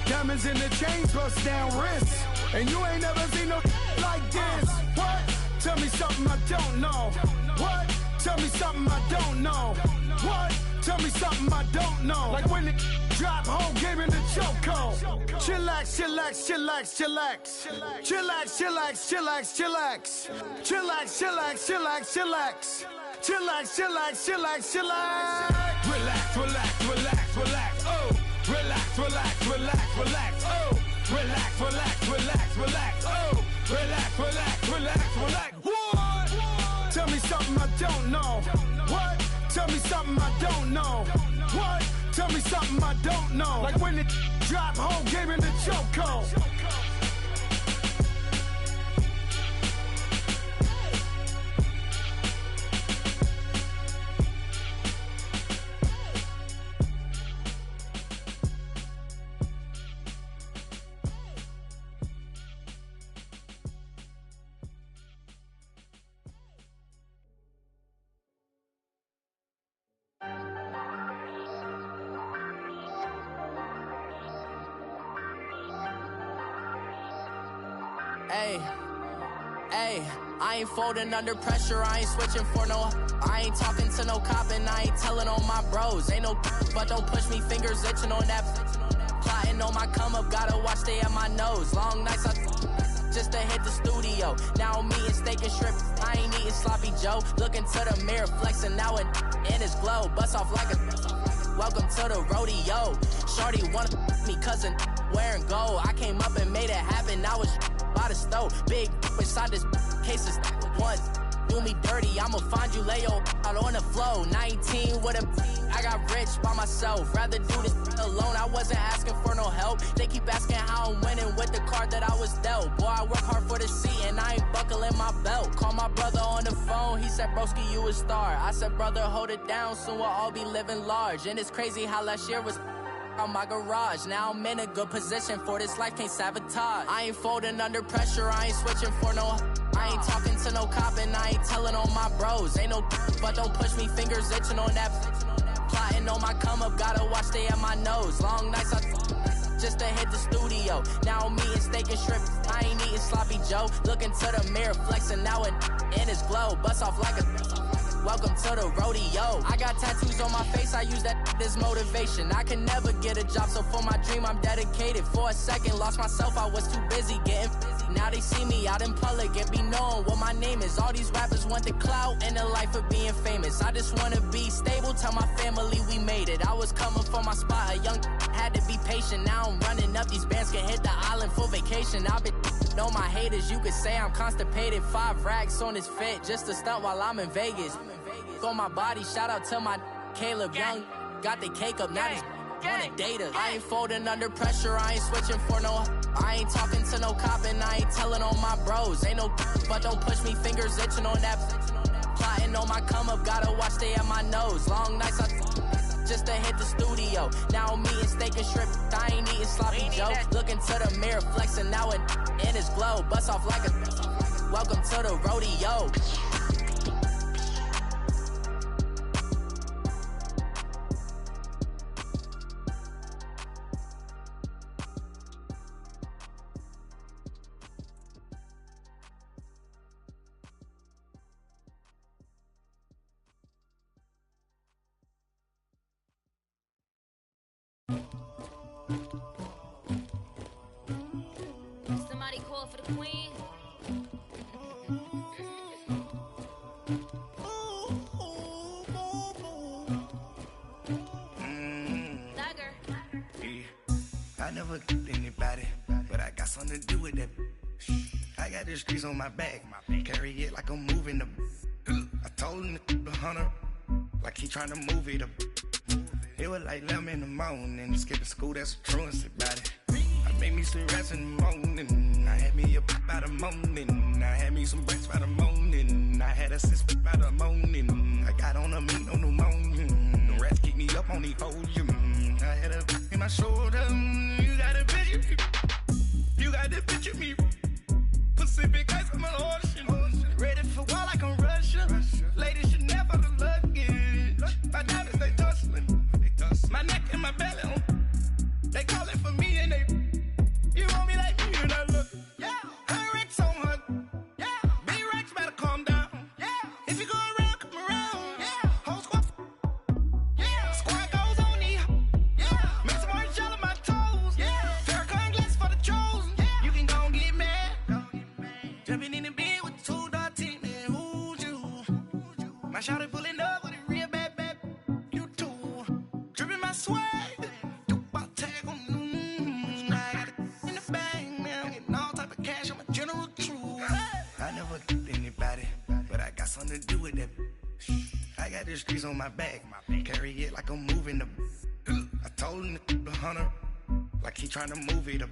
Diamonds in the chains, bust down wrists. And you ain't never seen no like this. What? Tell me something I don't know. What? Tell me something I don't know. What? Tell me something I don't know. Like when it drop home, gave in the chokehold. Chillax, chillax, chillax, chillax. Chillax, chillax, chillax, chillax. Chillax, chillax, chillax, chillax. Chillax, chillax, chillax, chillax. Relax, relax, relax, relax. Oh! Relax, relax, relax, relax. Oh! Relax, relax, relax, relax. Oh! Relax, relax, relax, relax. What? Tell me something I don't know. What? Tell me something I don't know. What? Tell me something I don't know. Like when it drop home, gave in the chokehold. Ayy, I ain't folding under pressure, I ain't switching for no. I ain't talking to no cop and I ain't telling on my bros. Ain't no but don't push me, fingers itching on that. Plotting on my come up, gotta watch stay at my nose. Long nights I just to hit the studio. Now I'm eating steak and shrimp, I ain't eating sloppy Joe. Looking to the mirror, flexing now and in his glow. Bust off like a welcome to the rodeo. Shorty wanna me cousin wearing gold. I came up and made it happen, I was by the stove. Big inside this case is once. Do me dirty, I'ma find you, lay your out on the floor. 19 with a I got rich by myself. Rather do this alone, I wasn't asking for no help. They keep asking how I'm winning with the card that I was dealt. Boy, I work hard for the seat and I ain't buckling my belt. Call my brother on the phone, he said, broski, you a star. I said, brother, hold it down, soon we'll all be living large. And it's crazy how last year was on my garage. Now I'm in a good position for this life, can't sabotage. I ain't folding under pressure, I ain't switching for no. I ain't talking to no cop and I ain't telling on my bros. Ain't no but don't push me, fingers itching on that. Plotting on my come up, gotta watch stay at my nose. Long nights I just to hit the studio. Now I'm eating steak and shrimp, I ain't eating sloppy Joe. Looking to the mirror, flexing now and in his glow. Bust off like a welcome to the rodeo. I got tattoos on my face, I use that as motivation. I can never get a job, so for my dream I'm dedicated. For a second, lost myself, I was too busy getting busy. Now they see me out in public and be knowing what my name is. All these rappers want the clout and the life of being famous. I just wanna be stable, tell my family we made it. I was coming for my spot, a young had to be patient. Now I'm running up, these bands can hit the island for vacation. I've been know my haters, you could say I'm constipated. 5 racks on his fit, just to stunt while I'm in Vegas. On my body, shout out to my Caleb Young. Got the cake up, now he's on a data. I ain't folding under pressure, I ain't switching for no. I ain't talking to no cop and I ain't telling on my bros. Ain't no but don't push me, fingers itching on that. Plotting on my come up, gotta watch stay at my nose. Long nights I just to hit the studio. Now I'm eating steak and shrimp, I ain't eating sloppy Joe. Looking to the mirror, flexing now and in his glow. Bust off like a welcome to the rodeo. Somebody call for the queen. I never killed anybody, but I got something to do with that. I got the streets on my back, carry it like I'm moving the. I told him the hunter, like he trying to move it up. It was like 11 in the morning, skipping school, that's a truancy about it. I made me some rest in the morning, I had me up by the morning. I had me some breaks by the morning, I had a sis by the morning. I got on a meat on the morning, the rats keep me up on the podium. I had a in my shoulder, you got a picture me, you got the picture me. Pacific ice on my ocean, ready for war like I'm Russia. Ladies should never the luggage, my diamonds they tussling. My neck and my belly on. They calling for me and they. You want me like me and I look. Yeah. Her Rex on her. Yeah. B-Rex better calm down. Yeah. If you go around, come around. Yeah. Whole squad. Yeah. Squad goes on the. Yeah. Make some orange gel on my toes. Yeah. Farrakhan glass for the trolls. Yeah. You can go and get mad. Jumping in the bed with the 2 dot team. Man, who's you? My shawty pulling up with a real bad. You too. Dripping my swag. Do my tag on. I got it in the bag now. Getting all type of cash on my general crew. I never killed anybody, but I got something to do with that. I got the streets on my back, carry it like I'm moving the. I told him the hunter, like he trying to move it up.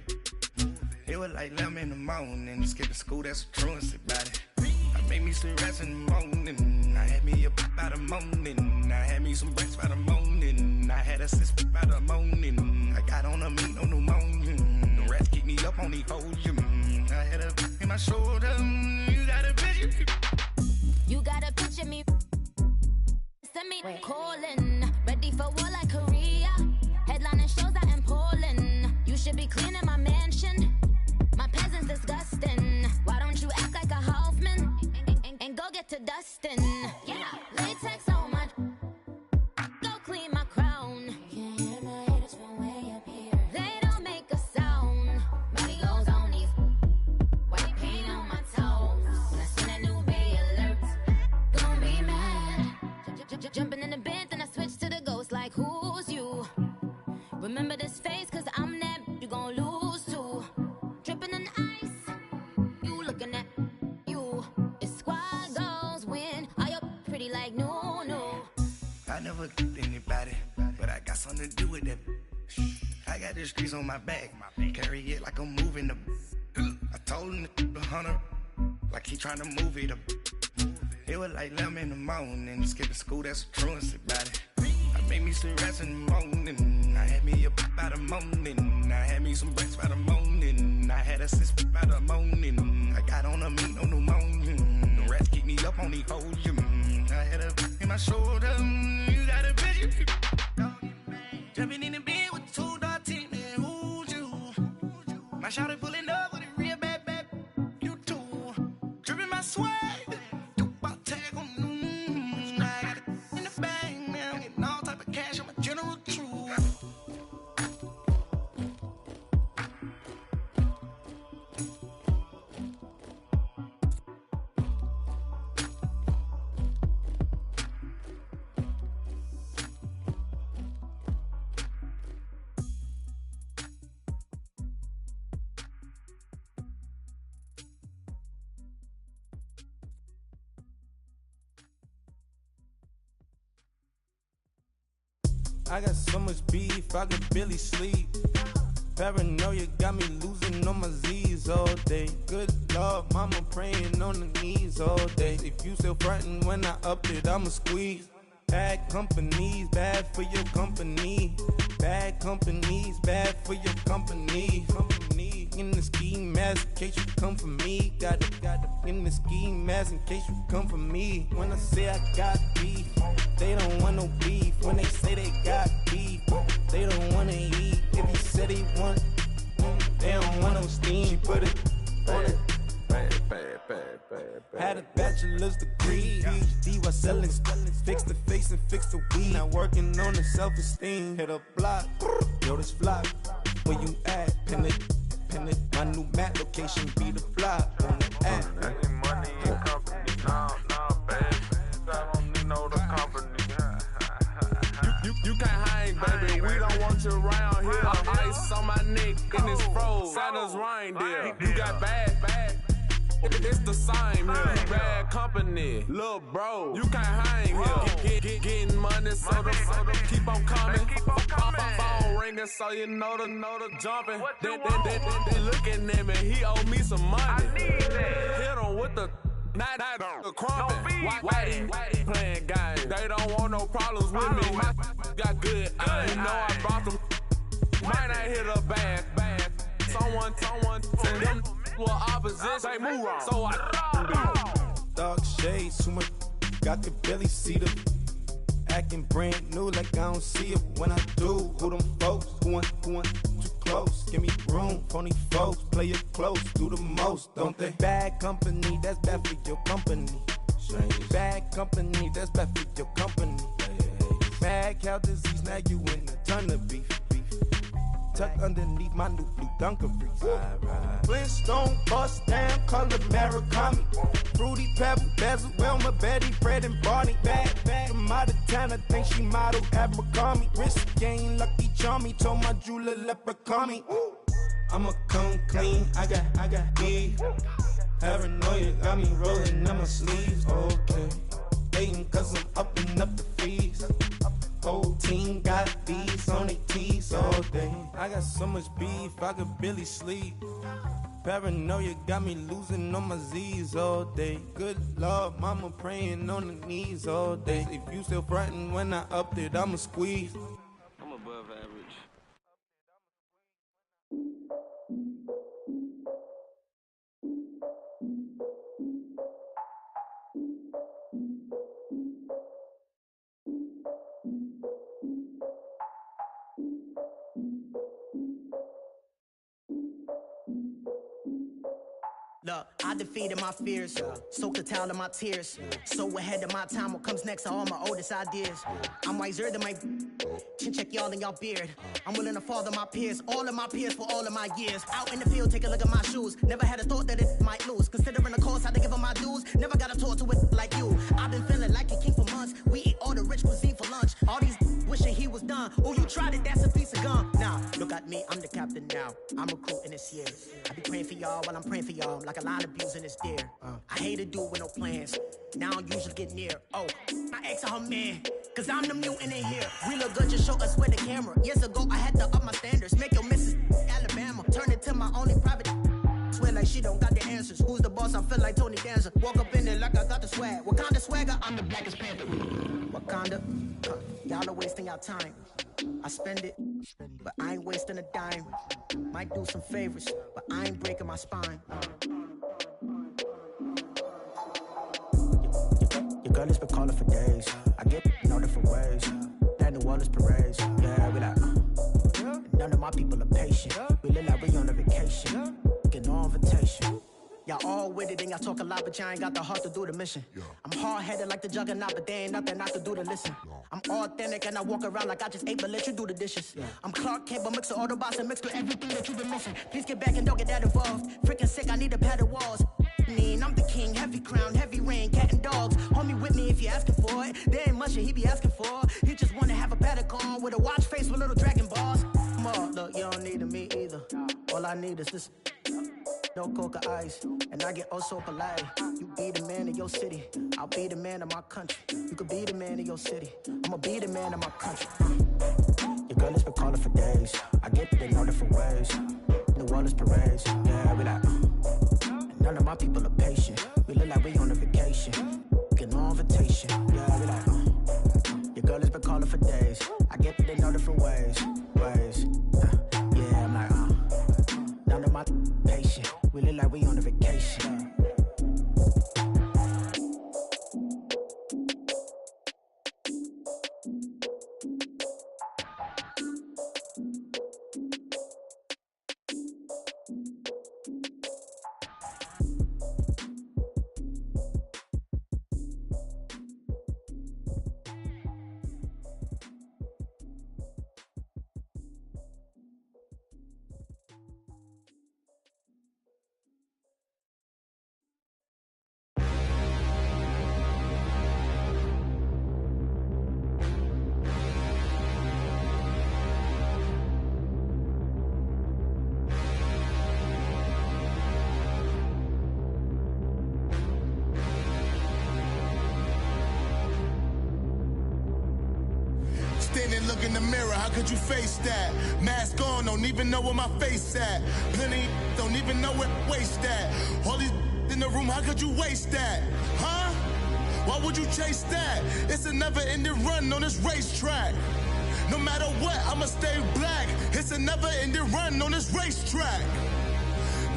It was like 11 in the morning, skipping school, that's a truancy about it. I made me some rest in the morning, I had me up by the morning. I had me some breaks by the morning, I had a sis by the morning. I got on a meat on the morning, the rats keep me up on the podium. I had a in my shoulder, you got a picture me. You got a picture me. Send me calling, ready for war like Korea. Headlining shows out in Poland. You should be cleaning my mansion. My peasants disgusting. get to dustin'. Yeah, latex on my. Go clean my crown. Can't hear my haters from way up here. They don't make a sound. Money goes on these. White paint on my toes. When I send a new bay alert, gon' be mad. Jumping in the bed, then I switch to the ghost. Like, who's you? Remember this face, cause I'm that you gon' lose too. Dripping in ice, you looking at you. It's squad goals win. Are you pretty like no? I never anybody, but I got something to do with that. I got the streets on my back, carry it like I'm moving the. I told him the hunter, like he trying to move it up. It was like 11 in the morning, skipping school, that's a truancy about it. I made me some rest in the morning, I had me up by the morning. I had me some breaks by the morning, I had a sis by the morning. I got on a meat, no pneumonia, the rats keep me up on the podium. I had a in my shoulder, you got a bitch. Jumping in the bed with 2 dark teeth, man, who's you? My shawty pulling up with a real bad, you too. Dripping my swag. I got so much beef, I could barely sleep. Paranoia got me losing on my Z's all day. Good Lord, mama praying on the knees all day. If you still frontin' when I up it, I'ma squeeze. Bad companies, bad for your company. Bad companies, bad for your company. In the ski mask, in case you come for me. Got it in the ski mask, in case you come for me. When I say I got beef, they don't want no beef. When they say they got beef, they don't wanna eat. If you said they want, they don't want no steam. She put it on it. Had a bachelor's degree, PhD while selling. Fix the face and fix the weed. Now working on the self-esteem. Hit a block, yo this flop. Where you at? Pin it. My new map location be the flop on the app. Any money in company, nah, baby. I don't need no the company. You can't hang, baby. We don't want you around here. Ice on my neck in this froze. Santa's reindeer. You got bad. It's the same here. Bad company, little bro. You can't hang here. Getting money, so the keep on coming. Phone ringing, so you know the jumping. They looking at me. He owe me some money. Hit him with the. Not the crumpin'. Why they playing games? They don't want no problems with me. My got good. I know I brought them. Might not hit a bad. Someone send them to opposition. They move wrong. So I Dark shades, too much. I could barely see them. Acting brand new like I don't see it when I do. Who them folks? Who want too close? Give me room, phony folks. Play it close, do the most, don't they? Bad company, that's bad for your company. Bad company, that's bad for your company. Mad cow disease, now you in a ton of beef. Tucked underneath my new blue Dunkaroos. Flintstone, bust down, color Murakami. Fruity Pebble, Basil, Wilma, Betty, Fred, and Barney. Bad from out of town, I think she model Abercrombie. Wrist game, Lucky Charmy, told my jeweler leprechaun me. I'ma come clean, I got beef. Paranoia got me rolling on my sleeves, okay. Hating cause I'm upping up the fees. Whole team got these on their tees all day. I got so much beef, I could barely sleep. Paranoia got me losing on my Z's all day. Good Lord, mama praying on the knees all day. If you still frontin' when I upped it, I'ma squeeze. I'm above average. Look, I defeated my fears, soaked the towel in my tears. So ahead of my time, what comes next are all my oldest ideas. I'm wiser than my chin check y'all in y'all beard. I'm willing to father my peers, all of my peers for all of my years. Out in the field, take a look at my shoes. Never had a thought that it might lose. Considering the cost, had to give them my dues. Never got a talk to it like you. I've been feeling like a king for months. We eat all the rich cuisine for lunch. All these wishing he was done. Oh, you tried it, that's a piece of gum. Now, look at me, I'm the captain now. I'm recruiting this year. I be praying for y'all while I'm praying for y'all. Like a line of abusing this deer. I hate to do it with no plans. Now I don't usually get near. Oh, my ex her man. Cause I'm the mutant in here. We look good, just show us where the camera. Years ago, I had to up my standards. Make your Mrs. Alabama. Turn it to my only private. Swear like she don't got the answers. Who's the boss? I feel like Tony Danza. Walk up in there like I got the swag. What kind of swagger? I'm the blackest panther. Wakanda. Y'all are wasting your time. I spend it, but I ain't wasting a dime. Might do some favors, but I ain't breaking my spine. Your girl has been calling for days. I get in all different ways. That New Orleans parades. Yeah, we like. None of my people are patient. We look like we on a vacation. Get no invitation. Y'all all with it and y'all talk a lot, but y'all ain't got the heart to do the mission. I'm hard-headed like the juggernaut, but there ain't nothing I can do to listen. I'm authentic and I walk around like I just ate, but let you do the dishes. I'm Clark Kent, but mix with Autobots and mix with everything that you've been missing. Please get back and don't get that involved. Freaking sick, I need a padded walls. I'm the king, heavy crown, heavy rain, cat and dogs. Homie with me if you're asking for it. There ain't much that he be asking for. He just wanna have a paddock on with a watch face with little dragon balls. Look, you don't need me either. All I need is this. No coca ice, and I get oh so polite. You be the man of your city, I'll be the man of my country. You could be the man of your city, I'ma be the man of my country. Your girl has been calling for days. I get it in all different ways. New Orleans parades, yeah, we like. None of my people are patient. We look like we on a vacation. Get no invitation, yeah, we like. Your girl has been calling for days. I get it in all different ways. Yeah, I'm like, none of my patient. We look like we on a vacation. Look in the mirror, how could you face that? Mask on, don't even know where my face at. Plenty don't even know where waste at. All these in the room, how could you waste that? Huh? Why would you chase that? It's a never-ending run on this racetrack. No matter what, I'ma stay black. It's a never-ending run on this racetrack.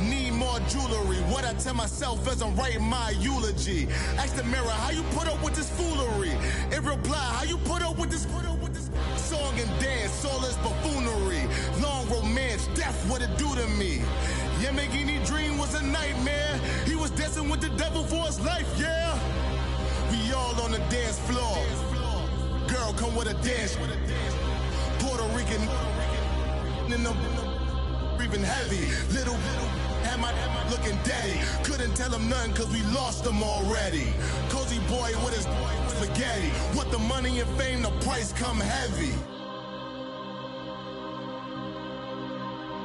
Need more jewelry. What I tell myself as I'm writing my eulogy. Ask the mirror, how you put up with this foolery? It reply, how you put up with this song and dance, all this buffoonery. Long romance, death, what it do to me? Yeah, Yamagini dream was a nightmare. He was dancing with the devil for his life, yeah. We all on the dance floor. Girl, come with a dance. Puerto Rican in the breathing heavy. Little had my looking daddy. Couldn't tell him nothing cause we lost him already. Cozy boy with his spaghetti. With the money and fame, the price come heavy.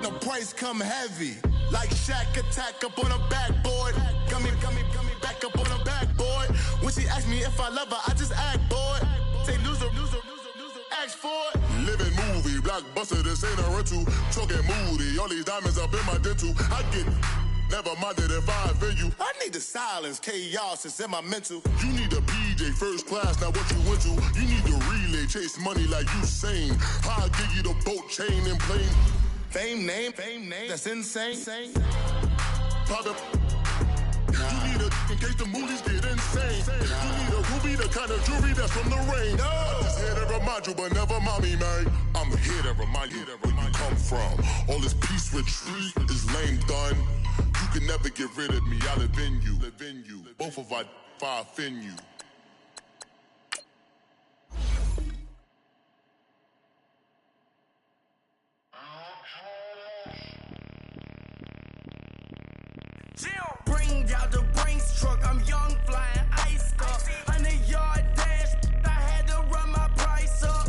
The price come heavy. Like Shaq attack up on a backboard. Got me back up on a backboard. When she asked me if I love her, I just act bored. Say loser, ask for it. Living movie, blockbuster, this ain't a rental. Talking moody, all these diamonds up in my dental. I get never minded if I offend you. I need the silence, chaos is in my mental. You need a PJ first class, not what you went to. You need the relay, chase money like you sane. I'll give you the boat, chain, and plane. Fame name, that's insane. Private. You need a in case the movies get insane. You need a ruby, the kind of jewelry that's from the rain. No. I'm just here to remind you, but never mommy, man. I'm here to remind you where you come from. All this peace retreat is lame done. You can never get rid of me. I live in you. Both of our fire offend you. Bring out the Brinks truck, I'm young, flying ice up. 100-yard dash, I had to run my price up.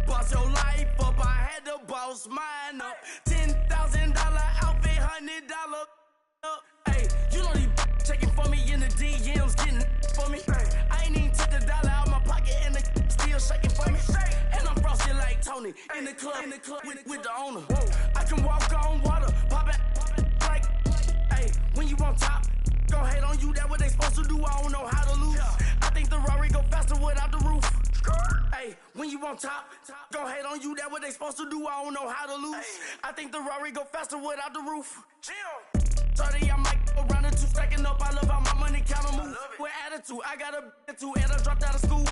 Boss your life up, I had to boss mine up. $10,000 outfit, $100 up. Hey, you know these checking for me in the DMs, getting for me. I ain't even took the dollar out my pocket and the still shaking for me. And I'm frosted like Tony in the club with the owner. I can walk on water, pop it like. Hey, when you on top, gon' hate on you, that what they supposed to do, I don't know how to lose. I think the Rari go faster without the roof. Hey, when you on top, gon' hate on you, that what they supposed to do, I don't know how to lose. I think the Rari go faster without the roof. 30, I might go around the two, stacking up, I love how my money count on move. With attitude, I got a attitude, and I dropped out of school.